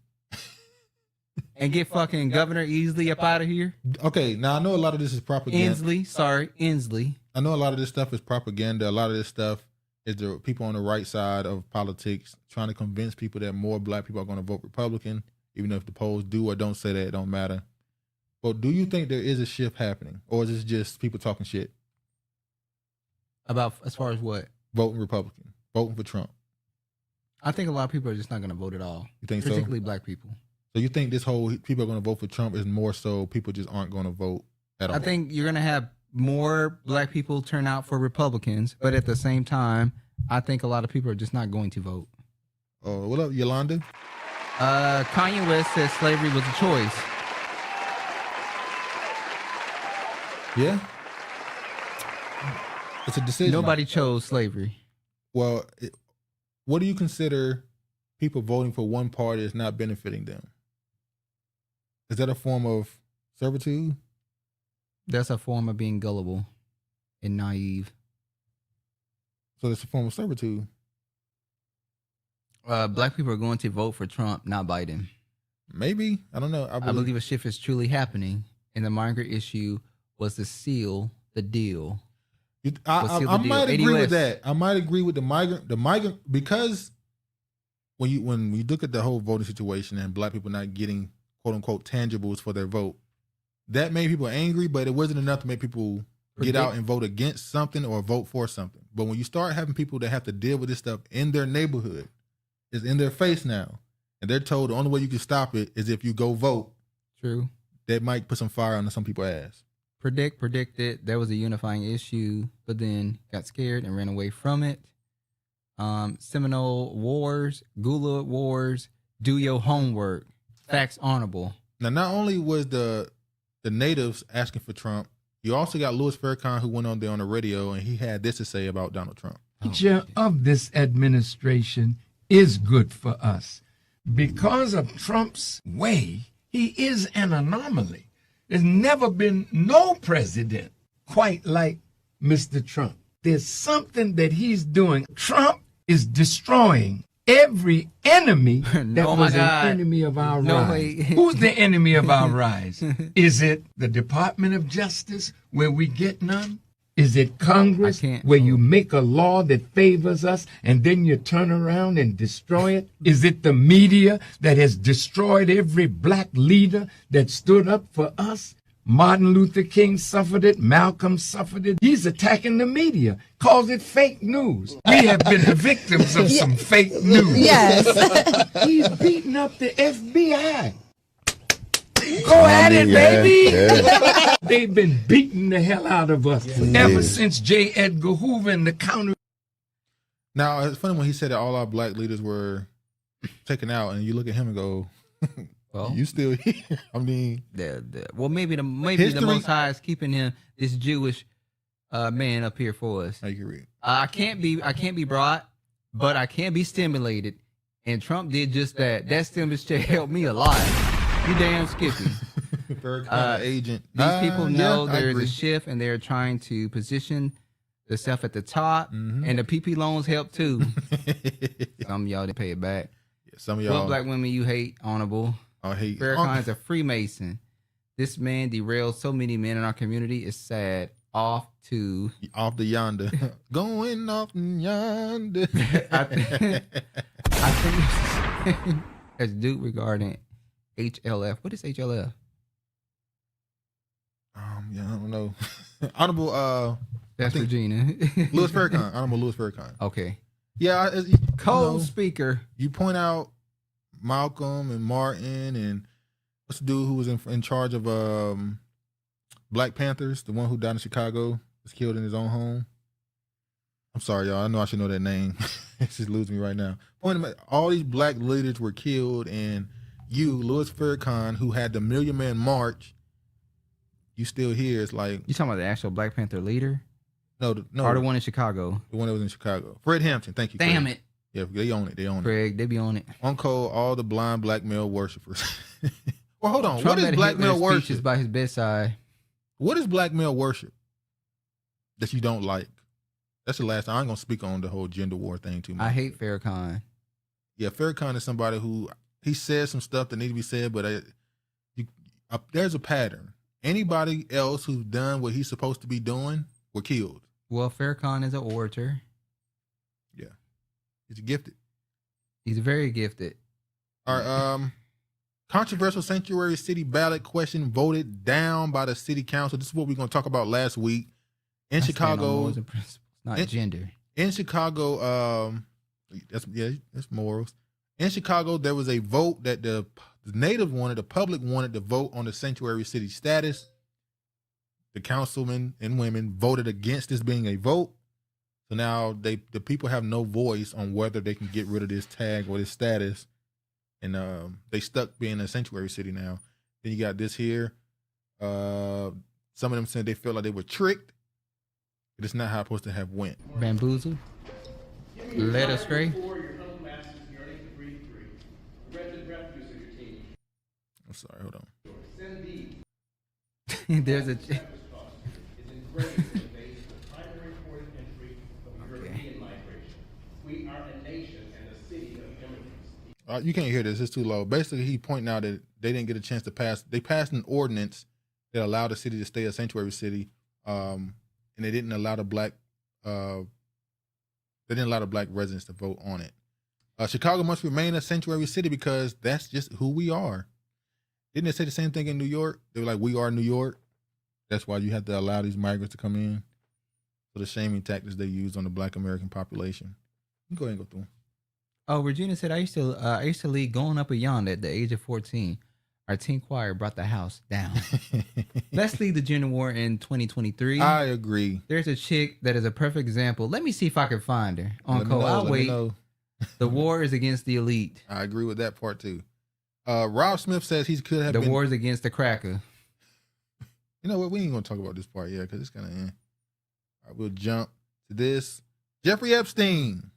and get fucking Governor Easley up out of here? Okay, now I know a lot of this is propaganda. Inslee. I know a lot of this stuff is propaganda. A lot of this stuff is the people on the right side of politics trying to convince people that more black people are going to vote Republican, even if the polls do or don't say that, it don't matter. But do you think there is a shift happening, or is this just people talking shit? About as far as what? Voting Republican, voting for Trump. I think a lot of people are just not going to vote at all. You think so? Particularly black people. So you think this whole people are going to vote for Trump is more so people just aren't going to vote at all? I think you're going to have more black people turn out for Republicans, but at the same time, I think a lot of people are just not going to vote. Oh, what up, Yolanda? Kanye West says slavery was a choice. Yeah. It's a decision. Nobody chose slavery. Well, what do you consider people voting for one party is not benefiting them? Is that a form of servitude? That's a form of being gullible and naive. So that's a form of servitude. Black people are going to vote for Trump, not Biden. Maybe. I don't know. I believe a shift is truly happening, and the migrant issue was to seal the deal. I might agree with that. I might agree with the migrant because when you look at the whole voting situation and black people not getting quote unquote tangibles for their vote, that made people angry, but it wasn't enough to make people get out and vote against something or vote for something. But when you start having people that have to deal with this stuff in their neighborhood, it's in their face now, and they're told the only way you can stop it is if you go vote. True. That might put some fire under some people's ass. Predicted there was a unifying issue, but then got scared and ran away from it. Seminole Wars, Gula Wars, do your homework. Facts honorable. Now, not only was the natives asking for Trump, you also got Louis Farrakhan who went on there on the radio and he had this to say about Donald Trump. The nature of this administration is good for us. Because of Trump's way, he is an anomaly. There's never been no president quite like Mr. Trump. There's something that he's doing. Trump is destroying every enemy that was an enemy of our rise. Who's the enemy of our rise? Is it the Department of Justice, where we get none? Is it Congress, where you make a law that favors us and then you turn around and destroy it? Is it the media that has destroyed every black leader that stood up for us? Martin Luther King suffered it. Malcolm suffered it. He's attacking the media, calls it fake news. We have been the victims of some fake news. Yes. He's beating up the FBI. Go at it, baby. Yeah. They've been beating the hell out of us ever since J. Edgar Hoover and the counter. Now, it's funny when he said that all our black leaders were taken out, and you look at him and go, well, you still here. I mean, well, maybe the Most High is keeping him, this Jewish man up here for us. I agree. I can't be brought, but I can be stimulated, and Trump did just that. That stimulus check helped me a lot. You damn Skippy. Agent. These people know there's a shift, and they're trying to position themselves at the top, and the PP loans help too. Some of y'all didn't pay it back. Yeah, some of y'all. What black women you hate, honorable? I hate. Farrakhan's a Freemason. This man derailed so many men in our community. It's sad. Off the yonder. Going off yonder. I think as Duke regarding HLF. What is HLF? Yeah, I don't know. Honorable that's Regina. Louis Farrakhan. Honorable Louis Farrakhan. Okay. Yeah, co-speaker. You point out Malcolm and Martin and what's the dude who was in charge of Black Panthers, the one who died in Chicago, was killed in his own home. I'm sorry, y'all. I know I should know that name. It just losing me right now. All these black leaders were killed, and you, Louis Farrakhan, who had the Million Man March, you still here. It's like, you talking about the actual Black Panther leader? No, or the one in Chicago. The one that was in Chicago. Fred Hampton. Thank you. Damn Craig. it. Yeah, they own it. They own it. Craig, they be on it. On code, all the blind black male worshipers. Well, hold on. Trump what is black male worship? Speeches by his bedside. What is black male worship that you don't like? That's the last time. I ain't gonna speak on the whole gender war thing too much. I hate Farrakhan. Yeah, Farrakhan is somebody who he says some stuff that needs to be said, but there's a pattern. Anybody else who's done what he's supposed to be doing were killed. Well, Farrakhan is an orator. Yeah. He's gifted. He's very gifted. All right, controversial sanctuary city ballot question voted down by the city council. This is what we're going to talk about last week. In Chicago. Not gender. In Chicago, that's morals. In Chicago, there was a vote that the natives wanted, the public wanted to vote on the sanctuary city status. The councilmen and women voted against this being a vote. So now the people have no voice on whether they can get rid of this tag or this status. And they stuck being a sanctuary city now. Then you got this here. Some of them said they felt like they were tricked. But it's not how it's supposed to have went. Bamboozled. Led astray. I'm sorry, hold on. There's a... We are a nation and a city of immigrants. You can't hear this. It's too low. Basically, he pointing out that they didn't get a chance to pass. They passed an ordinance that allowed the city to stay a sanctuary city, and they didn't allow the black. They didn't allow the black residents to vote on it. Chicago must remain a sanctuary city because that's just who we are. Didn't they say the same thing in New York? They were like, "We are New York." That's why you have to allow these migrants to come in. So the shaming tactics they use on the black American population. You can go ahead and go through them. Oh, Regina said, I used to lead Going Up a Yonder at the age of 14. Our teen choir brought the house down. Let's lead the gender war in 2023. I agree. There's a chick that is a perfect example. Let me see if I can find her. On code, I'll wait. The war is against the elite. I agree with that part too. Rob Smith says he could have the war is against the cracker. You know what? We ain't gonna talk about this part yet because it's kind of. All right, we'll jump to this. Jeffrey Epstein.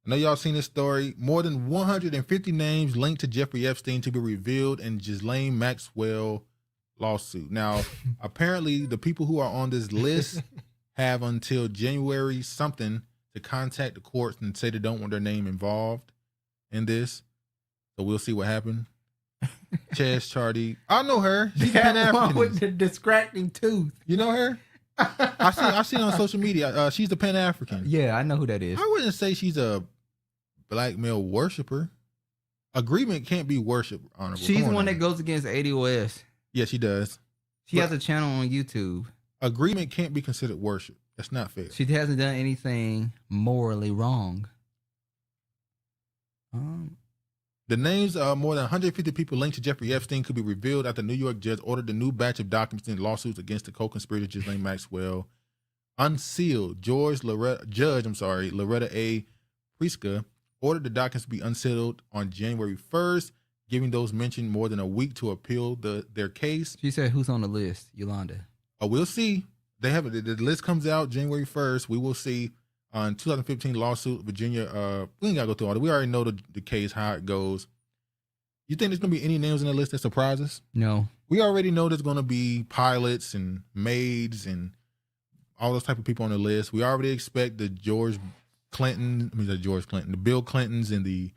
I know y'all seen this story. More than 150 names linked to Jeffrey Epstein to be revealed in Ghislaine Maxwell lawsuit. Now, apparently, the people who are on this list have until January something to contact the courts and say they don't want their name involved in this. So we'll see what happens. Chaz Chardy. I know her. She's Pan-African. With the distracting tooth. You know her? I see on social media. She's the Pan-African. Yeah, I know who that is. I wouldn't say she's a black male worshiper. Agreement can't be worship, honorable. She's the one that goes against ADOS. Yeah, she does. She has a channel on YouTube. Agreement can't be considered worship. That's not fair. She hasn't done anything morally wrong. The names of more than 150 people linked to Jeffrey Epstein could be revealed after New York judge ordered the new batch of documents in lawsuits against the co-conspirator Ghislaine Maxwell unsealed. Loretta A. Priska ordered the documents to be unsealed on January 1st, giving those mentioned more than a week to appeal their case. She said, "Who's on the list, Yolanda?" Oh, we'll see. They have the list comes out January 1st. We will see. On 2015 lawsuit, Virginia, we ain't got to go through all that. We already know the case, how it goes. You think there's going to be any names on the list that surprise us? No. We already know there's going to be pilots and maids and all those type of people on the list. We already expect the Bill Clintons and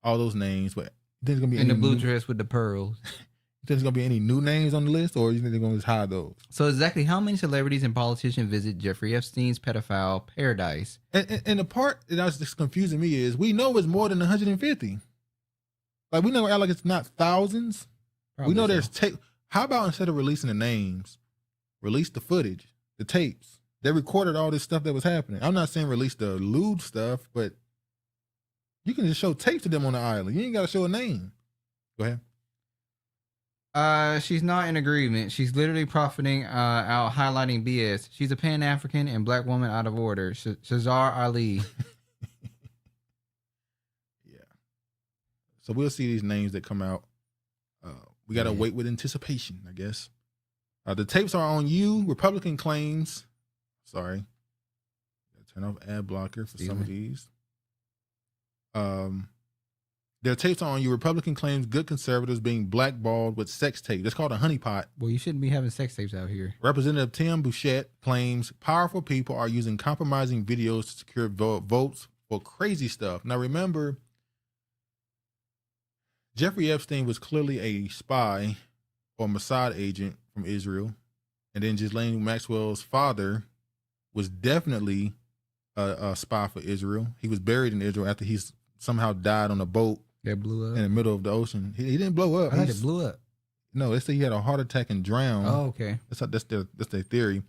all those names. But there's going to be in the blue dress with the pearls. There's going to be any new names on the list, or you think they're going to just hide those? So exactly how many celebrities and politicians visit Jeffrey Epstein's pedophile paradise? And the part that's just confusing me is we know it's more than 150. Like, we know like it's not thousands. Probably we know so. there's tape. How about instead of releasing the names, release the footage, the tapes? They recorded all this stuff that was happening. I'm not saying release the lewd stuff, but you can just show tapes to them on the island. You ain't got to show a name. Go ahead. She's not in agreement. She's literally profiting out highlighting BS. She's a Pan-African and black woman out of order. Shazar Ali. Yeah. So we'll see these names that come out. We got to wait with anticipation, I guess. The tapes are on you. Republican claims. Sorry. Gotta turn off ad blocker for some of these. Their tapes are on you. Republican claims good conservatives being blackballed with sex tapes. That's called a honeypot. Well, you shouldn't be having sex tapes out here. Representative Tim Bouchette claims powerful people are using compromising videos to secure votes for crazy stuff. Now, remember, Jeffrey Epstein was clearly a spy or Mossad agent from Israel. And then Ghislaine Maxwell's father was definitely a spy for Israel. He was buried in Israel after he somehow died on a boat that blew up in the middle of the ocean. He didn't blow up. I thought it blew up. No, they say he had a heart attack and drowned. Oh, okay. That's their theory.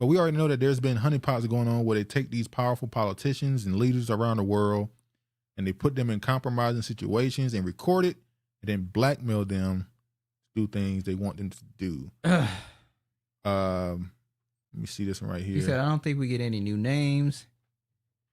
But we already know that there's been honeypots going on where they take these powerful politicians and leaders around the world and they put them in compromising situations and record it and then blackmail them to do things they want them to do. Let me see this one right here. He said, I don't think we get any new names.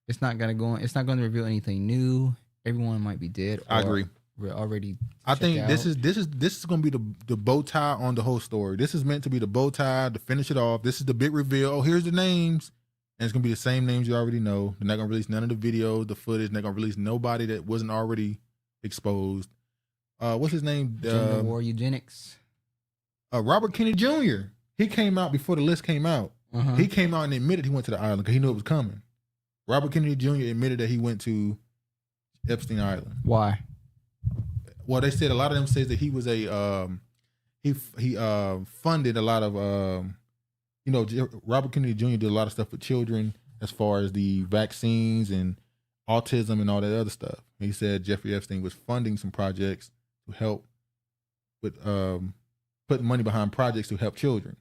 It's not going to reveal anything new. Everyone might be dead. I agree. We're already. I think out. this is going to be the bow tie on the whole story. This is meant to be the bow tie to finish it off. This is the big reveal. Oh, here's the names, and it's going to be the same names you already know. They're not going to release none of the videos, the footage. They're not going to release nobody that wasn't already exposed. What's his name? Gender war eugenics. Robert Kennedy Jr. He came out before the list came out. Uh-huh. He came out and admitted he went to the island because he knew it was coming. Robert Kennedy Jr. admitted that he went to Epstein Island. Why? Well, they said a lot of them says that he was he funded a lot of Robert Kennedy Jr. did a lot of stuff with children as far as the vaccines and autism and all that other stuff. He said Jeffrey Epstein was funding some projects to help with putting money behind projects to help children.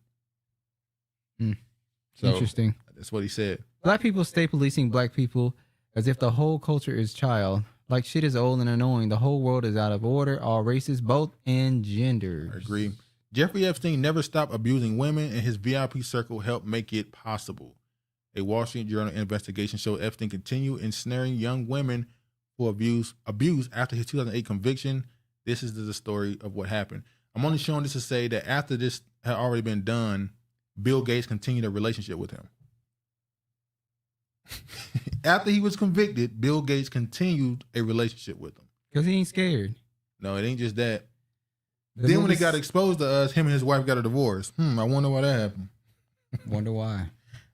So interesting. That's what he said. Black people stay policing black people as if the whole culture is child. Like shit is old and annoying. The whole world is out of order. All races, both and genders. I agree. Jeffrey Epstein never stopped abusing women, and his VIP circle helped make it possible. A Wall Street Journal investigation showed Epstein continued ensnaring young women for abuse after his 2008 conviction. This is the story of what happened. I'm only showing this to say that after this had already been done, Bill Gates continued a relationship with him. After he was convicted, Bill Gates continued a relationship with him. Because he ain't scared. No, it ain't just that. Then when it got exposed to us, him and his wife got a divorce. I wonder why that happened. Wonder why.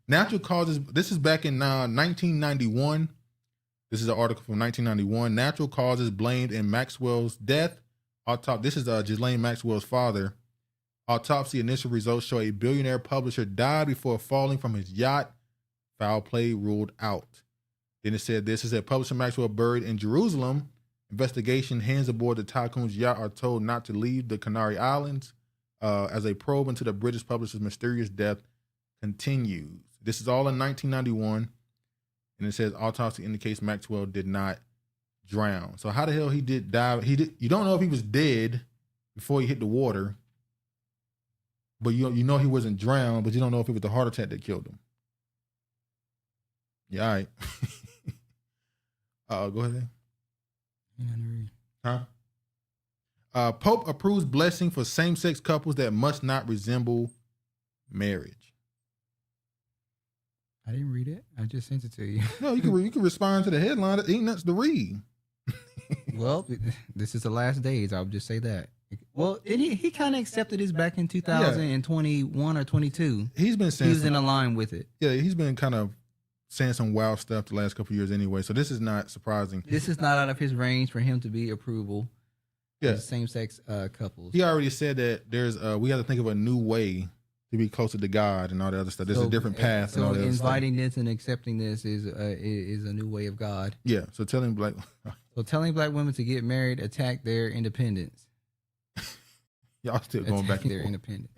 Natural causes, this is back in 1991. This is an article from 1991. Natural causes blamed in Maxwell's death. This is Ghislaine Maxwell's father. Autopsy initial results show a billionaire publisher died before falling from his yacht. Foul play ruled out. Then it said this. It said publisher Maxwell buried in Jerusalem. Investigation hands aboard the tycoon's yacht are told not to leave the Canary Islands as a probe into the British publisher's mysterious death continues. This is all in 1991. And it says autopsy indicates Maxwell did not drown. So how the hell he did die? You don't know if he was dead before he hit the water. But you know he wasn't drowned, but you don't know if it was the heart attack that killed him. Yeah, all right. Go ahead. Huh? Pope approves blessing for same-sex couples that must not resemble marriage. I didn't read it. I just sent it to you. No, you can respond to the headline. It ain't nothing to read. Well, this is the last days. I'll just say that. Well, he kind of accepted this back in 2021 or 22. He's been saying he was in a line with it. Yeah, he's been kind of saying some wild stuff the last couple of years anyway. So this is not surprising. This is not out of his range for him to be approval. Yeah, same-sex couples. He already said that there's we have to think of a new way to be closer to God and all the other stuff. There's a different path. So and all that inviting this and accepting this is a new way of God. Yeah. So telling black women to get married attack their independence. Y'all still going back and their forth. independent.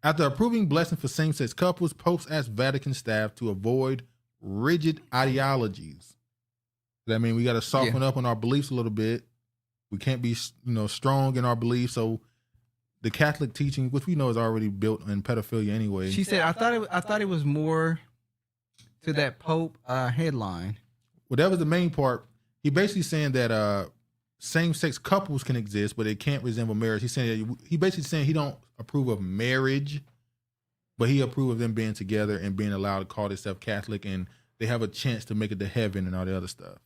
After approving blessing for same-sex couples, popes asked Vatican staff to avoid rigid ideologies. That means we got to soften up on our beliefs a little bit. We can't be, strong in our beliefs. So the Catholic teaching, which we know is already built in pedophilia anyway. She said, "I thought it was more to that Pope headline." Well, that was the main part. He basically saying that same-sex couples can exist, but they can't resemble marriage. He's saying he basically saying he don't approve of marriage, but he approve of them being together and being allowed to call themselves Catholic, and they have a chance to make it to heaven and all the other stuff.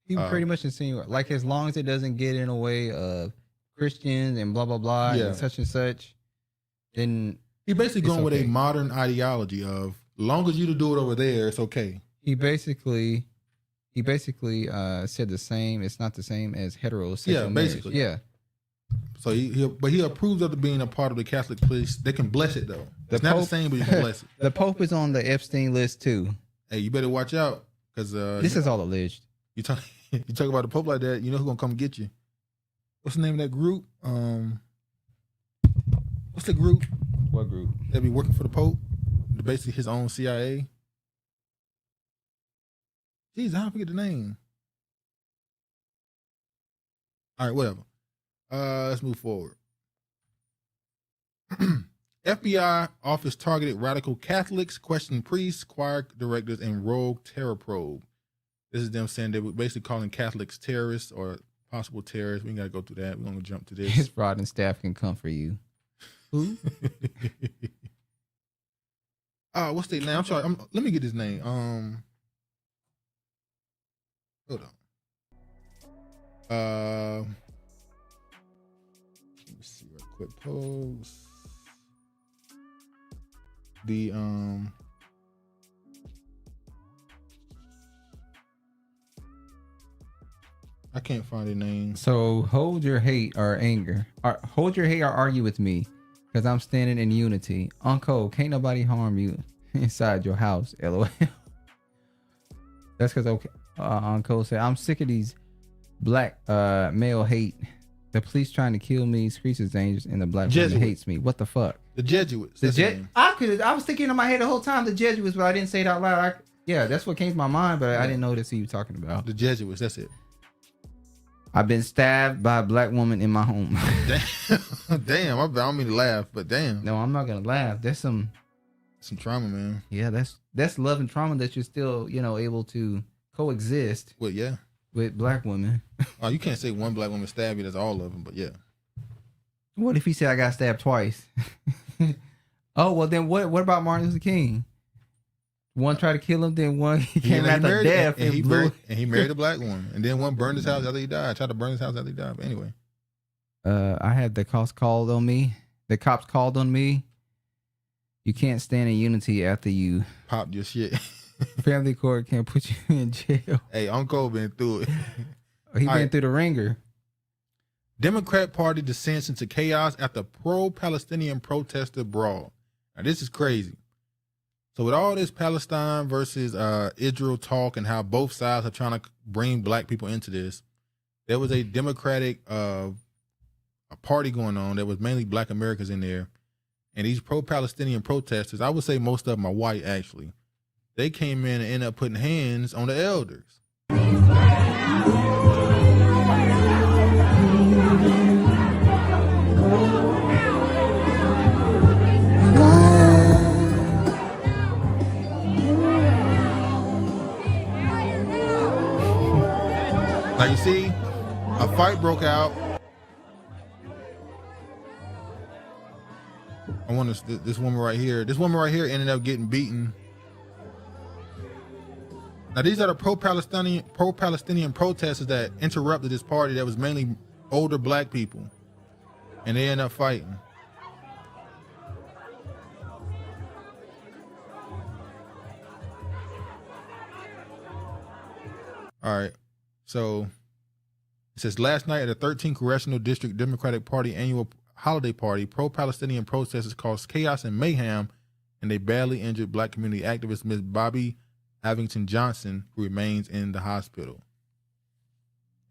He pretty much insinuated, like, as long as it doesn't get in the way of Christians and blah blah blah and such, then he basically going with a modern ideology of long as you do it over there, it's okay. He basically He basically said the same. It's not the same as heterosexual. Yeah, basically. Marriage. Yeah. So he approves of it being a part of the Catholic police. They can bless it though. It's not the same, but you can bless it. The Pope is on the Epstein list too. Hey, you better watch out because this is all alleged. You talk about the Pope like that, you know who's gonna come get you. What's the name of that group? What's the group? What group? That be working for the Pope? Basically his own CIA. Jeez, I don't forget the name. All right, whatever. Let's move forward. FBI office targeted radical Catholics, questioned priests, choir directors, and rogue terror probe. This is them saying they were basically calling Catholics terrorists or possible terrorists. We ain't got to go through that. We're going to jump to this. His fraud and staff can come for you. Who? What's their name? I'm sorry. Let me get his name. Hold on. Let me see real quick. Post. The I can't find a name. So hold your hate or anger. Hold your hate or argue with me, because I'm standing in unity. Uncle, can't nobody harm you inside your house. LOL. That's because Uncle said, I'm sick of these black male hate. The police trying to kill me. Screech is dangerous, and the black woman hates me. What the fuck? The Jesuits. I was thinking in my head the whole time the Jesuits, but I didn't say it out loud. Yeah, that's what came to my mind, but I didn't know that's who you were talking about. The Jesuits. That's it. I've been stabbed by a black woman in my home. Damn, I don't mean to laugh, but damn. No, I'm not gonna laugh. There's some trauma, man. Yeah, that's love and trauma that you're still, able to coexist. Well, yeah. With black women. Oh, you can't say one black woman stabbed you. That's all of them, but yeah. What if he said I got stabbed twice? Oh, well then what about Martin Luther King? One tried to kill him, then one he came after death and he married a black woman, and then one burned his house after he died. Tried to burn his house after he died. But anyway, I had the cops called on me. The cops called on me. You can't stand in unity after you popped your shit. Family court can't put you in jail. Hey, Uncle been through it. He been through the ringer. Democrat Party descends into chaos after pro-Palestinian protester brawl. Now this is crazy. So with all this Palestine versus Israel talk and how both sides are trying to bring black people into this, there was a Democratic a party going on that was mainly black Americans in there. And these pro-Palestinian protesters, I would say most of them are white actually, they came in and ended up putting hands on the elders. Now you see, a fight broke out. I want to, this woman right here ended up getting beaten. Now these are the pro-Palestinian protesters that interrupted this party that was mainly older black people, and they ended up fighting. All right. So it says last night at the 13th Congressional District Democratic Party annual holiday party, pro-Palestinian protesters caused chaos and mayhem, and they badly injured black community activist Ms. Bobby Avington Johnson, who remains in the hospital.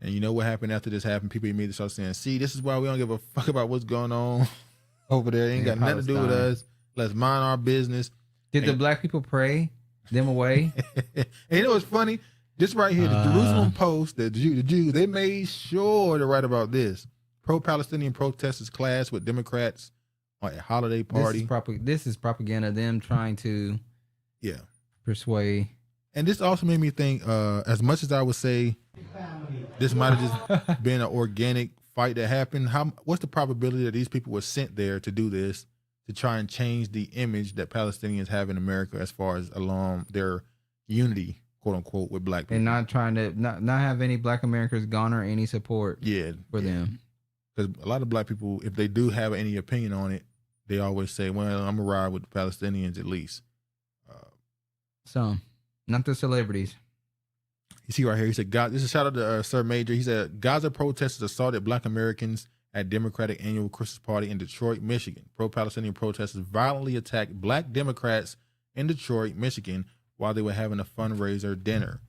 And you know what happened after this happened? People immediately start saying, see, this is why we don't give a fuck about what's going on over there. It ain't got nothing to do with us. Let's mind our business. Did the black people pray them away? And you know what's funny? This right here, the Jerusalem Post, the Jews, they made sure to write about this. Pro-Palestinian protesters clash with Democrats at a holiday party. This is propaganda, them trying to persuade. And this also made me think, as much as I would say this might have just been an organic fight that happened, what's the probability that these people were sent there to do this, to try and change the image that Palestinians have in America as far as along their unity, quote unquote, with black people? And not trying to not have any black Americans garner any support for them. Because a lot of black people, if they do have any opinion on it, they always say, well, I'm going to ride with the Palestinians at least. Some. Not the celebrities. You see right here, he said, God, this is a shout out to Sir Major. He said, Gaza protesters assaulted Black Americans at Democratic annual Christmas party in Detroit, Michigan. Pro-Palestinian protesters violently attacked Black Democrats in Detroit, Michigan, while they were having a fundraiser dinner.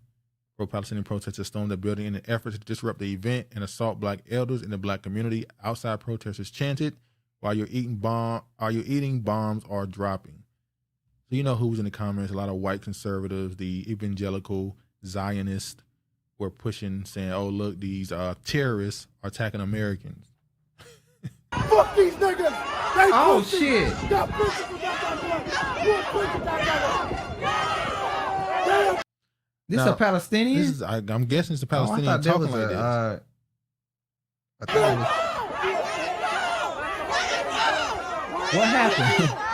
Pro-Palestinian protesters stormed the building in an effort to disrupt the event and assault Black elders in the Black community. Outside protesters chanted, "While you're eating bombs are dropping." So you know who was in the comments? A lot of white conservatives, the evangelical Zionists were pushing, saying, "Oh, look, these terrorists are attacking Americans." Fuck these niggas! Oh shit! This Now, a Palestinian? This is, I'm guessing it's a Palestinian I thought talking that was like this. I thought it was... What happened?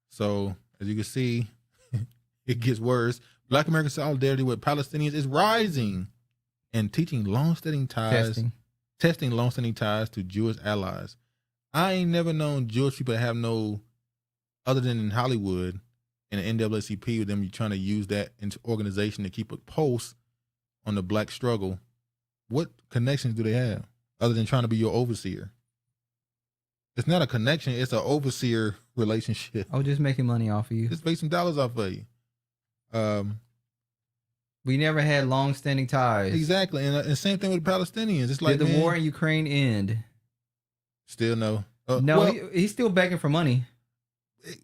So, as you can see, it gets worse. Black American solidarity with Palestinians is rising and teaching long-standing ties, testing long-standing ties to Jewish allies. I ain't never known Jewish people to have no, other than in Hollywood and the NAACP, with them trying to use that into organization to keep a pulse on the Black struggle. What connections do they have other than trying to be your overseer? It's not a connection. It's an overseer relationship. Oh, just making money off of you. Just make some dollars off of you. We never had long-standing ties. Exactly, and same thing with the Palestinians. It's like, did the war in Ukraine end? Still no. No, well, he's still begging for money.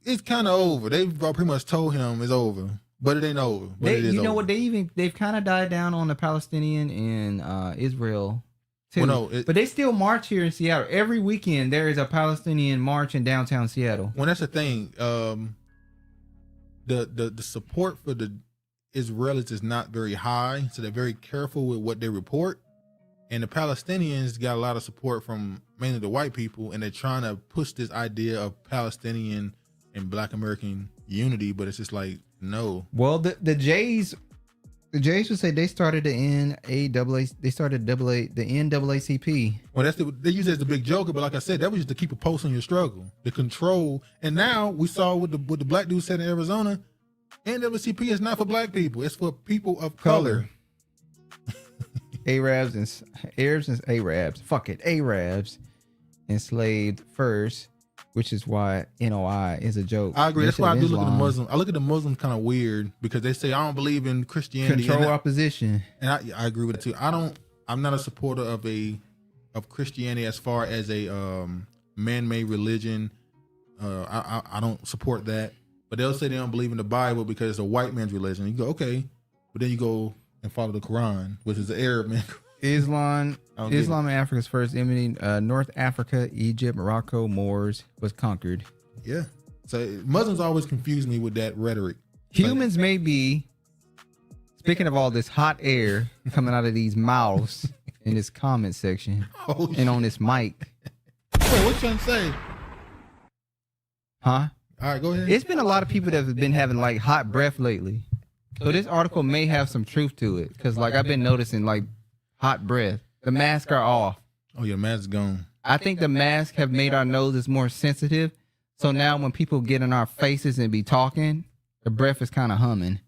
It's kind of over. They've pretty much told him it's over, but it ain't over. But it is you know over. what? They've kind of died down on the Palestinian and Israel too. Well, no, but they still march here in Seattle every weekend. There is a Palestinian march in downtown Seattle. Well, that's the thing. The support for the Israelis is not very high, so they're very careful with what they report. And the Palestinians got a lot of support from mainly the white people, and they're trying to push this idea of Palestinian and Black American unity, but it's just like, no. Well, the Jays would say they started the NAACP. They started the NAACP. Well, they use it as the big joker, but like I said, that was just to keep a pulse on your struggle, the control. And now we saw what the Black dude said in Arizona, NAACP is not for Black people; it's for people of color. Arabs enslaved first, which is why NOI is a joke. I agree. That's why I do look at the Muslims. I look at the Muslims kind of weird because they say I don't believe in Christianity. Control opposition. And I agree with it too. I'm not a supporter of Christianity as far as a man-made religion. I don't support that. But they'll say they don't believe in the Bible because it's a white man's religion. You go, okay, but then you go and follow the Quran, which is the Arab man. Islam in Africa's first enemy. North Africa, Egypt, Morocco, Moors was conquered. Yeah. So Muslims always confuse me with that rhetoric. Humans may be, speaking of all this hot air coming out of these mouths in this comment section and on this mic. Wait, what you trying to say? Huh? All right, go ahead. It's been a lot of people that have been having like hot breath lately. So this article may have some truth to it because like I've been noticing like hot breath. The masks are off. Oh, your mask is gone. I think the masks have made our noses more sensitive. So now when people get in our faces and be talking, the breath is kind of humming.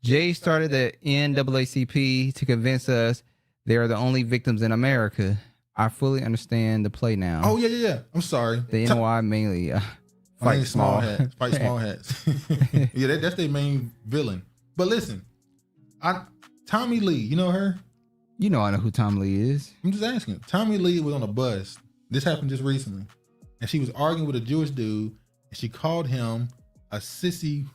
Jay started the NAACP to convince us they are the only victims in America. I fully understand the play now. Oh, yeah. I'm sorry. The NOI mainly fight small hats. Fight small hats. Yeah, that's their main villain. But listen, Tommy Lee, you know her? You know I know who Tommy Lee is. I'm just asking. Tommy Lee was on a bus. This happened just recently. And she was arguing with a Jewish dude, and she called him a sissy.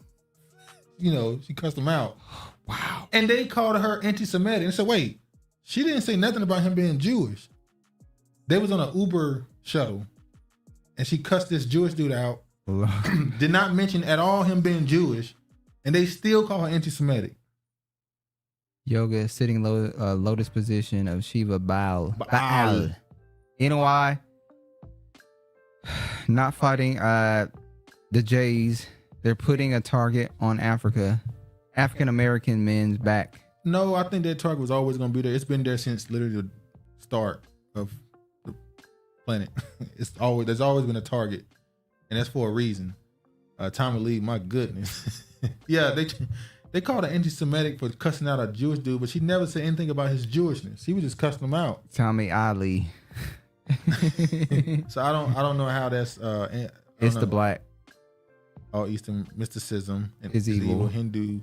You know, she cussed him out. Wow. And they called her anti-Semitic. And said, wait, she didn't say nothing about him being Jewish. They was on an Uber shuttle, and she cussed this Jewish dude out. Did not mention at all him being Jewish, and they still call her anti-Semitic. Yoga, sitting lotus position of Shiva Baal. NOI, not fighting the Jays. They're putting a target on Africa. African American men's back. No, I think that target was always going to be there. It's been there since literally the start of planet. There's always been a target, and that's for a reason. Tommy Lee, my goodness. Yeah, they called her anti-Semitic for cussing out a Jewish dude, but she never said anything about his Jewishness. He was just cussing him out. Tommy Ali. So I don't know how that's. It's the black. Oh, Eastern mysticism and is evil. Hindu.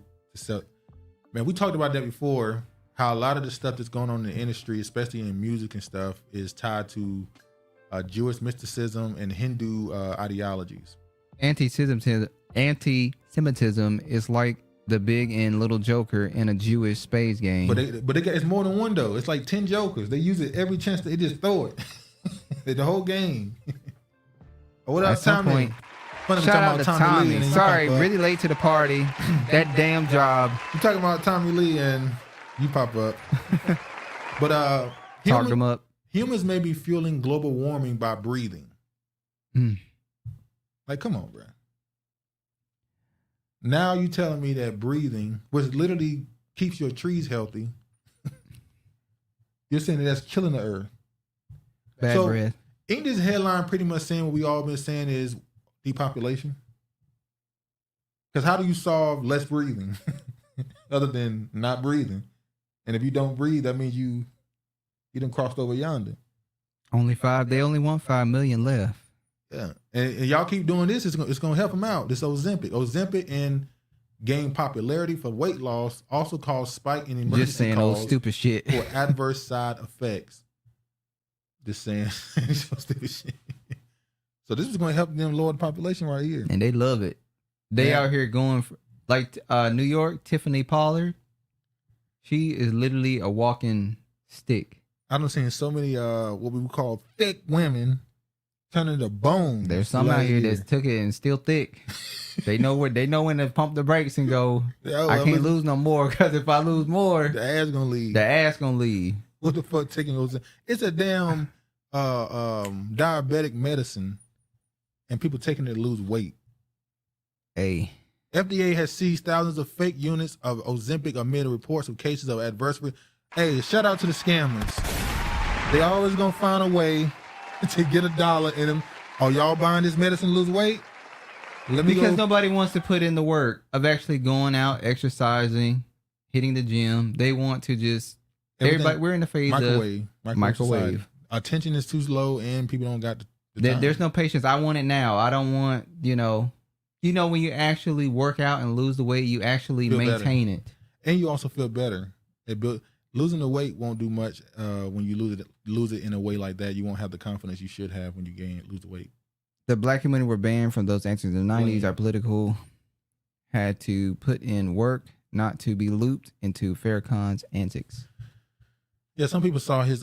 Man, we talked about that before. How a lot of the stuff that's going on in the industry, especially in music and stuff, is tied to Jewish mysticism and Hindu ideologies. Anti-Semitism is like the Big and Little Joker in a Jewish spades game. But it's more than one though. It's like 10 jokers. They use it every chance they just throw it. The whole game. What else? At some point, shout out to Tommy. Sorry, really late to the party. That damn job. You talking about Tommy Lee and you pop up. But talk them up. Humans may be fueling global warming by breathing. Like, come on, bro. Now you telling me that breathing, which literally keeps your trees healthy, you're saying that that's killing the earth. Bad breath. Ain't this headline pretty much saying what we all been saying is depopulation? Because how do you solve less breathing other than not breathing? And if you don't breathe, that means you done crossed over yonder. They only want 5 million left. Yeah, and y'all keep doing this. It's gonna help them out. This Ozempic and gain popularity for weight loss also cause spike in emergency just saying calls old stupid shit for adverse side effects. Just saying stupid shit. So this is going to help them lower the population right here, and they love it. They out here going for, like New York. Tiffany Pollard, she is literally a walking stick. I done seen so many what we would call thick women turning to bone. There's some out here that took it and still thick. They know when to pump the brakes and go. I can't lose no more, because if I lose more, the ass gonna leave. What the fuck taking those? It's a damn diabetic medicine, and people taking it to lose weight. Hey, FDA has seized thousands of fake units of Ozempic amid reports of cases of adverse. Hey, shout out to the scammers. They always gonna find a way to get $1 in them. Oh, y'all buying this medicine to lose weight? Because nobody wants to put in the work of actually going out, exercising, hitting the gym. They want to just everybody. We're in the phase of microwave. Attention is too low, and people don't got the time. There's no patience. I want it now. I don't want when you actually work out and lose the weight, you actually maintain it, and you also feel better. Losing the weight won't do much when you lose it in a way like that. You won't have the confidence you should have when you lose the weight. The black community were banned from those answers in the 90s. Our political had to put in work not to be looped into Farrakhan's antics. Yeah, some people saw his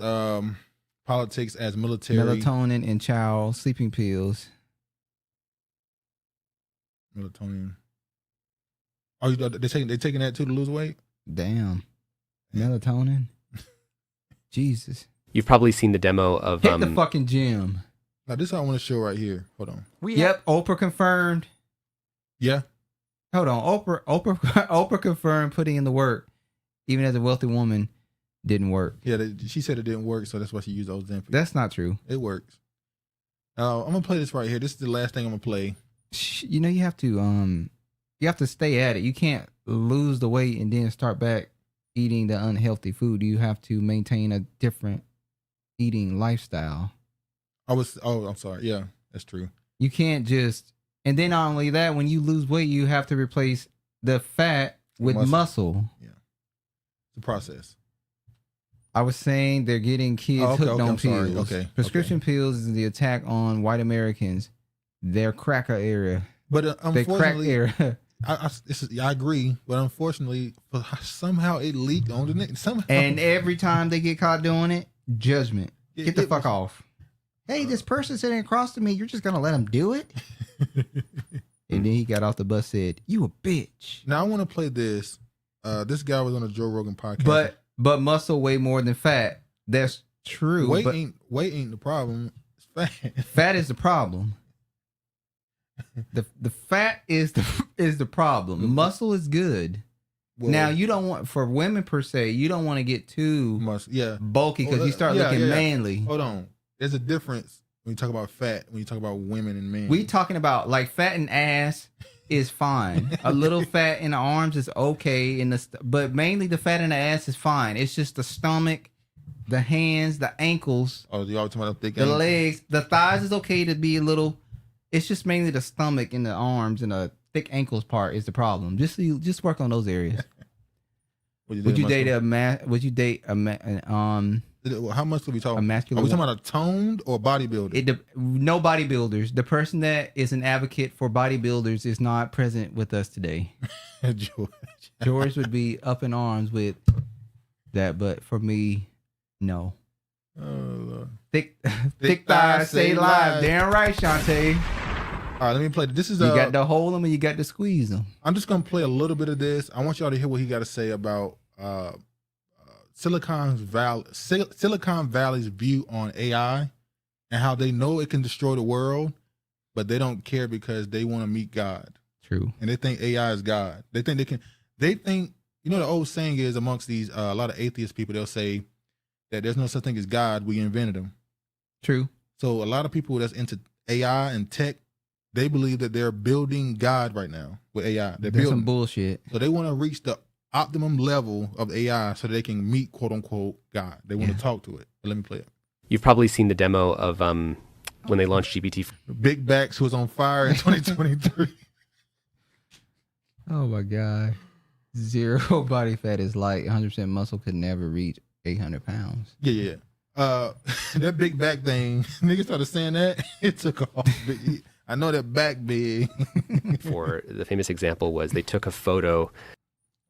politics as military. Melatonin and chow, sleeping pills. Melatonin. Oh, they taking that too to lose weight? Damn. Melatonin. Jesus. You've probably seen the demo of hit the fucking gym. Now this is what I want to show right here. Hold on. Oprah confirmed. Yeah. Hold on. Oprah confirmed putting in the work, even as a wealthy woman, didn't work. Yeah, she said it didn't work, so that's why she used Ozempic. That's not true. It works. I'm gonna play this right here. This is the last thing I'm gonna play. You have to stay at it. You can't lose the weight and then start back eating the unhealthy food. You have to maintain a different eating lifestyle. I'm sorry. Yeah, that's true. You can't just, and then not only that, when you lose weight, you have to replace the fat with muscle. Yeah. It's a process. I was saying they're getting kids hooked on pills. Okay. Prescription pills is the attack on white Americans. Their cracker era. But unfortunately, crack era. I agree, but unfortunately, somehow it leaked on the net. Somehow. And every time they get caught doing it, judgment. Get the fuck off. Hey, this person sitting across to me, you're just gonna let him do it? And then he got off the bus, said, "You a bitch." Now I want to play this. This guy was on a Joe Rogan podcast. But muscle weigh more than fat. That's true. Weight ain't the problem. It's fat. Fat is the problem. The fat is the problem. Muscle is good. Well, now you don't want, for women per se, you don't want to get too bulky because you start looking manly. Hold on, there's a difference when you talk about fat, when you talk about women and men. We talking about like fat and ass is fine. A little fat in the arms is okay, but mainly the fat in the ass is fine. It's just the stomach, the hands, the ankles. Oh, you always talking about thick the ankles? legs, the thighs is okay to be a little. It's just mainly the stomach and the arms and the thick ankles part is the problem. Just work on those areas. Would you date a how much are we talking? A masculine? Are we talking about a toned or bodybuilder? No bodybuilders. The person that is an advocate for bodybuilders is not present with us today. George would be up in arms with that, but for me, no. Oh, Lord. Thick thighs stay live. Damn right, Shantae. All right, let me play. This is you got to hold them and you got to squeeze them. I'm just gonna play a little bit of this. I want y'all to hear what he got to say about Silicon Valley's view on AI and how they know it can destroy the world, but they don't care because they want to meet God. True. And they think AI is God. They think they can. They think, you know, the old saying is amongst these a lot of atheist people, they'll say that there's no such thing as God. We invented them. True. So a lot of people that's into AI and tech, they believe that they're building God right now with AI. They're building some bullshit. So they want to reach the optimum level of AI so they can meet quote unquote God. They want to talk to it. But let me play it. You've probably seen the demo of when they launched GPT. Big Backs, who was on fire in 2023. Oh my God. Zero body fat is light. 100% muscle could never reach 800 pounds. Yeah. That big back thing, niggas started saying that. It took off. I know that back big. For the famous example was they took a photo.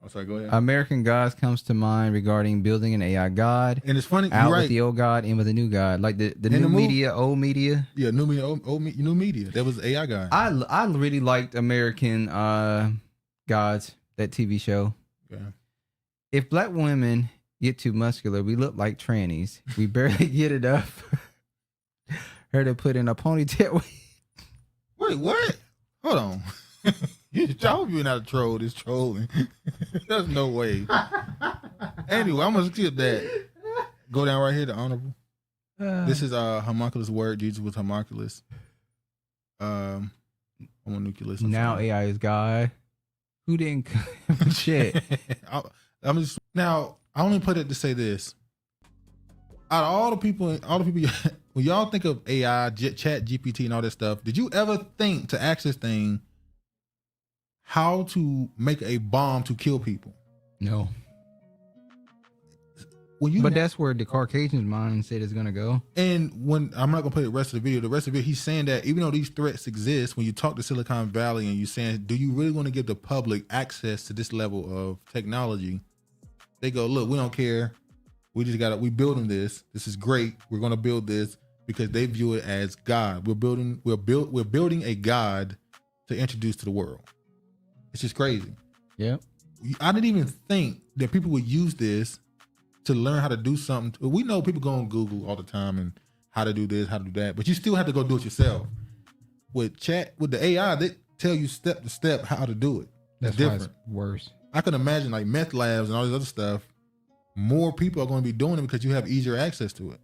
Oh, sorry, go ahead. American Gods comes to mind regarding building an AI God. And it's funny, out you're right. with the old God, in with the new God, like the new media, old media. Yeah, new media. That was AI guy. I really liked American Gods, that TV show. Yeah. If black women get too muscular, we look like trannies. We barely get it up. Her to put in a ponytail. Wait, what? Hold on. I hope you're not a troll. This trolling. There's no way. Anyway, I'm gonna skip that. Go down right here to honorable. This is homunculus word. Jesus was homunculus. Homunculus. Now AI is God. Who didn't? Shit. I'm just now. I only put it to say this. Out of all the people, when y'all think of AI, Chat GPT, and all that stuff, did you ever think to ask this thing how to make a bomb to kill people? No. But that's where the Caucasian's mindset is gonna go. And when I'm not gonna play the rest of the video, he's saying that even though these threats exist, when you talk to Silicon Valley and you're saying, do you really want to give the public access to this level of technology? They go, look, we don't care. We building this. This is great. We're gonna build this because they view it as God. We're building a God to introduce to the world. It's just crazy. Yeah. I didn't even think that people would use this to learn how to do something. We know people go on Google all the time and how to do this, how to do that, but you still have to go do it yourself. With the AI, they tell you step to step how to do it. That's different. Why it's worse. I can imagine like meth labs and all this other stuff. More people are going to be doing it because you have easier access to it.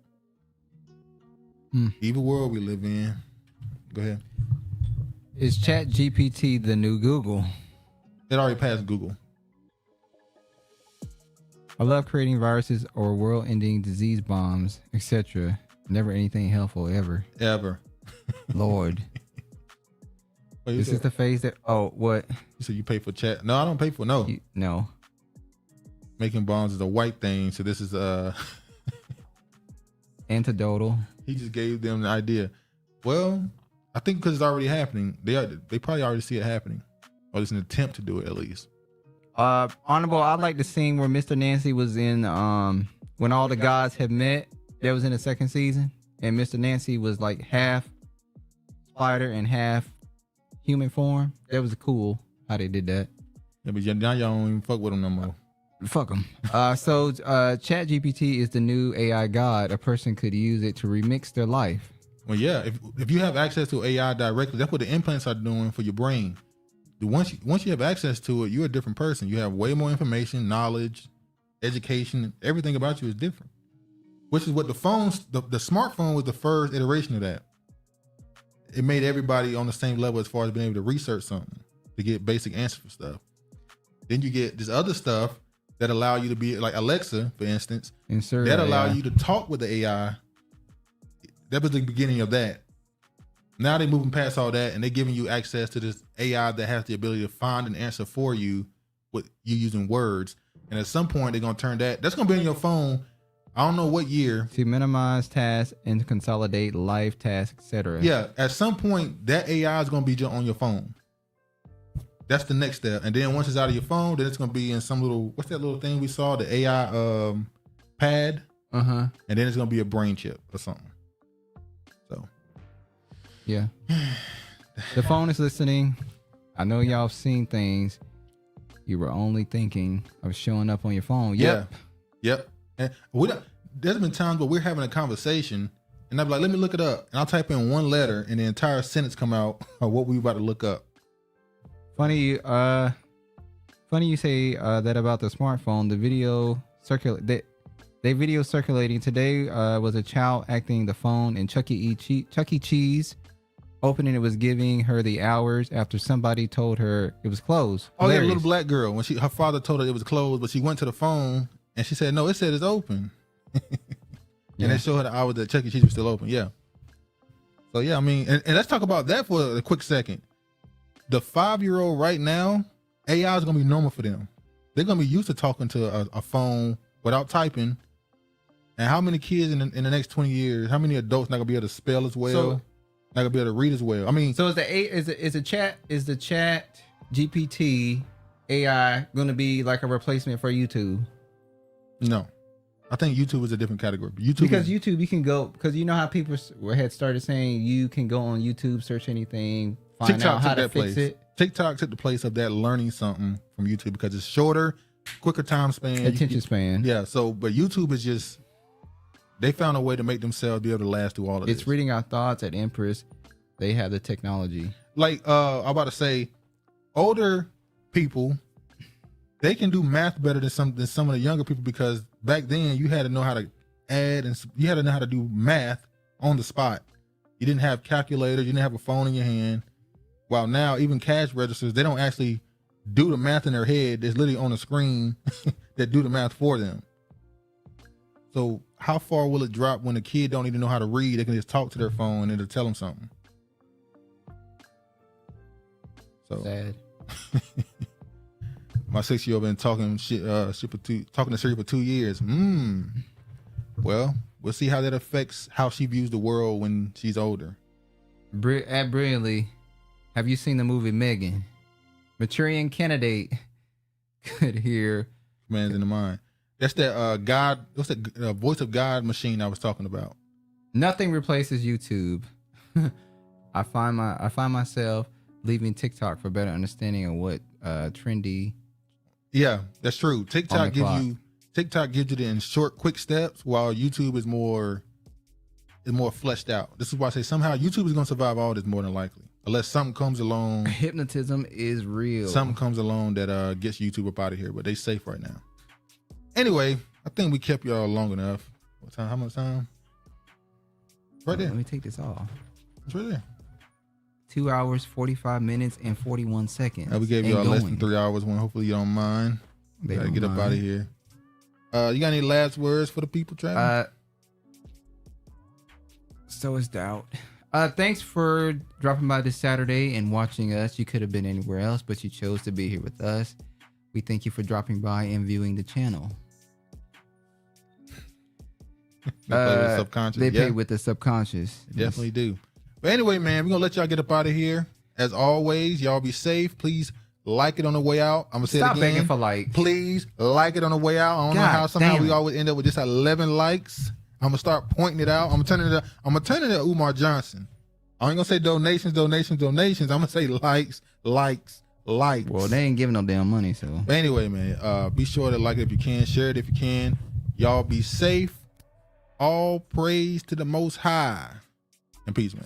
Evil world we live in. Go ahead. Is Chat GPT the new Google? It already passed Google. I love creating viruses or world-ending disease bombs, etc. Never anything helpful ever. Ever. Lord. Wait, this is the phase that. Oh, what? You said you pay for chat? No, I don't pay for no. No. Making bombs is a white thing, so this is antidotal. He just gave them the idea. Well, I think because it's already happening, they probably already see it happening, or it's an attempt to do it at least. Honorable, I like the scene where Mr. Nancy was in when all the gods had met. That was in the second season, and Mr. Nancy was like half spider and half human form. That was cool how they did that. Yeah, but now y'all don't even fuck with them no more. Fuck them. So Chat GPT is the new AI god. A person could use it to remix their life. Well, yeah. If you have access to AI directly, that's what the implants are doing for your brain. Once you have access to it, you're a different person. You have way more information, knowledge, education. Everything about you is different. Which is what the smartphone was the first iteration of that. it made everybody on the same level as far as being able to research something to get basic answers for stuff. Then you get this other stuff that allow you to be like Alexa, for instance, that allow you to talk with the AI. That was the beginning of that. Now they're moving past all that and they're giving you access to this AI that has the ability to find an answer for you with you using words. And at some point they're gonna turn that's gonna be on your phone. I don't know what year. To minimize tasks and to consolidate life tasks, etc. Yeah, at some point that AI is gonna be on your phone. That's the next step. And then once it's out of your phone, then it's gonna be in some little, what's that little thing we saw? The AI pad. And then it's gonna be a brain chip or something. So yeah. The phone is listening. I know y'all have seen things. You were only thinking of showing up on your phone. Yep. Yeah. Yep. And there's been times where we're having a conversation and I'm like, let me look it up. And I'll type in one letter and the entire sentence come out of what we about to look up. Funny you say that about the smartphone. The video video circulating today was a child acting the phone in Chuck E. Cheese. Opening it was giving her the hours after somebody told her it was closed. Oh yeah, little black girl. When her father told her it was closed, but she went to the phone and she said, no, it said it's open. And they showed her the hours that Chuck E. Cheese was still open. Yeah. So yeah, I mean, and let's talk about that for a quick second. The 5-year-old right now, AI is gonna be normal for them. They're gonna be used to talking to a phone without typing. And how many kids in the next 20 years? How many adults not gonna be able to spell as well? Not gonna be able to read as well. I mean, so is the chat GPT AI gonna be like a replacement for YouTube? No, I think YouTube is a different category. YouTube you can go, because you know how people had started saying you can go on YouTube, search anything, find TikTok out how to fix it. TikTok took the place of that learning something from YouTube because it's shorter, quicker time span, attention span. Yeah. So, but YouTube is just, they found a way to make themselves be able to last through all of this. It's reading our thoughts at Empress. They have the technology. Like I'm about to say, older people, they can do math better than some of the younger people, because back then you had to know how to add and you had to know how to do math on the spot. You didn't have calculators, you didn't have a phone in your hand. While now even cash registers, they don't actually do the math in their head. There's literally on the screen that do the math for them. So how far will it drop when a kid don't even know how to read? They can just talk to their phone and it'll tell them something. So sad. My 6-year-old been talking talking to Siri for 2 years. Well, we'll see how that affects how she views the world when she's older. At Brilliantly, have you seen the movie Megan? Manchurian Candidate could hear Commands in the Mind. That's that God. What's that voice of God machine I was talking about? Nothing replaces YouTube. I find myself leaving TikTok for better understanding of what trendy. Yeah, that's true. TikTok gives you it in short, quick steps, while YouTube is more fleshed out. This is why I say somehow YouTube is going to survive all this more than likely, unless something comes along. Hypnotism is real. Something comes along that gets YouTube up out of here, but they safe right now. Anyway, I think we kept y'all long enough. What time? How much time? Right there. Let me take this off. It's right there. 2 hours, 45 minutes, and 41 seconds. We gave y'all less than 3 hours one. Hopefully you don't mind. They gotta don't get up mind. out of here. You got any last words for the people, Travis? So is doubt. Thanks for dropping by this Saturday and watching us. You could have been anywhere else, but you chose to be here with us. We thank you for dropping by and viewing the channel. They play with the subconscious. They play with the subconscious. Definitely do. But anyway, man, we're gonna let y'all get up out of here. As always, y'all be safe. Please like it on the way out. I'm gonna say Stop it again. begging for likes. Please like it on the way out. I don't know how somehow we always end up with just 11 likes. I'm gonna start pointing it out. I'm gonna turn it to Umar Johnson. I ain't gonna say donations. I'm gonna say likes. Well, they ain't giving no damn money, so. But anyway, man, be sure to like it if you can, share it if you can. Y'all be safe. All praise to the Most High. And peace, man.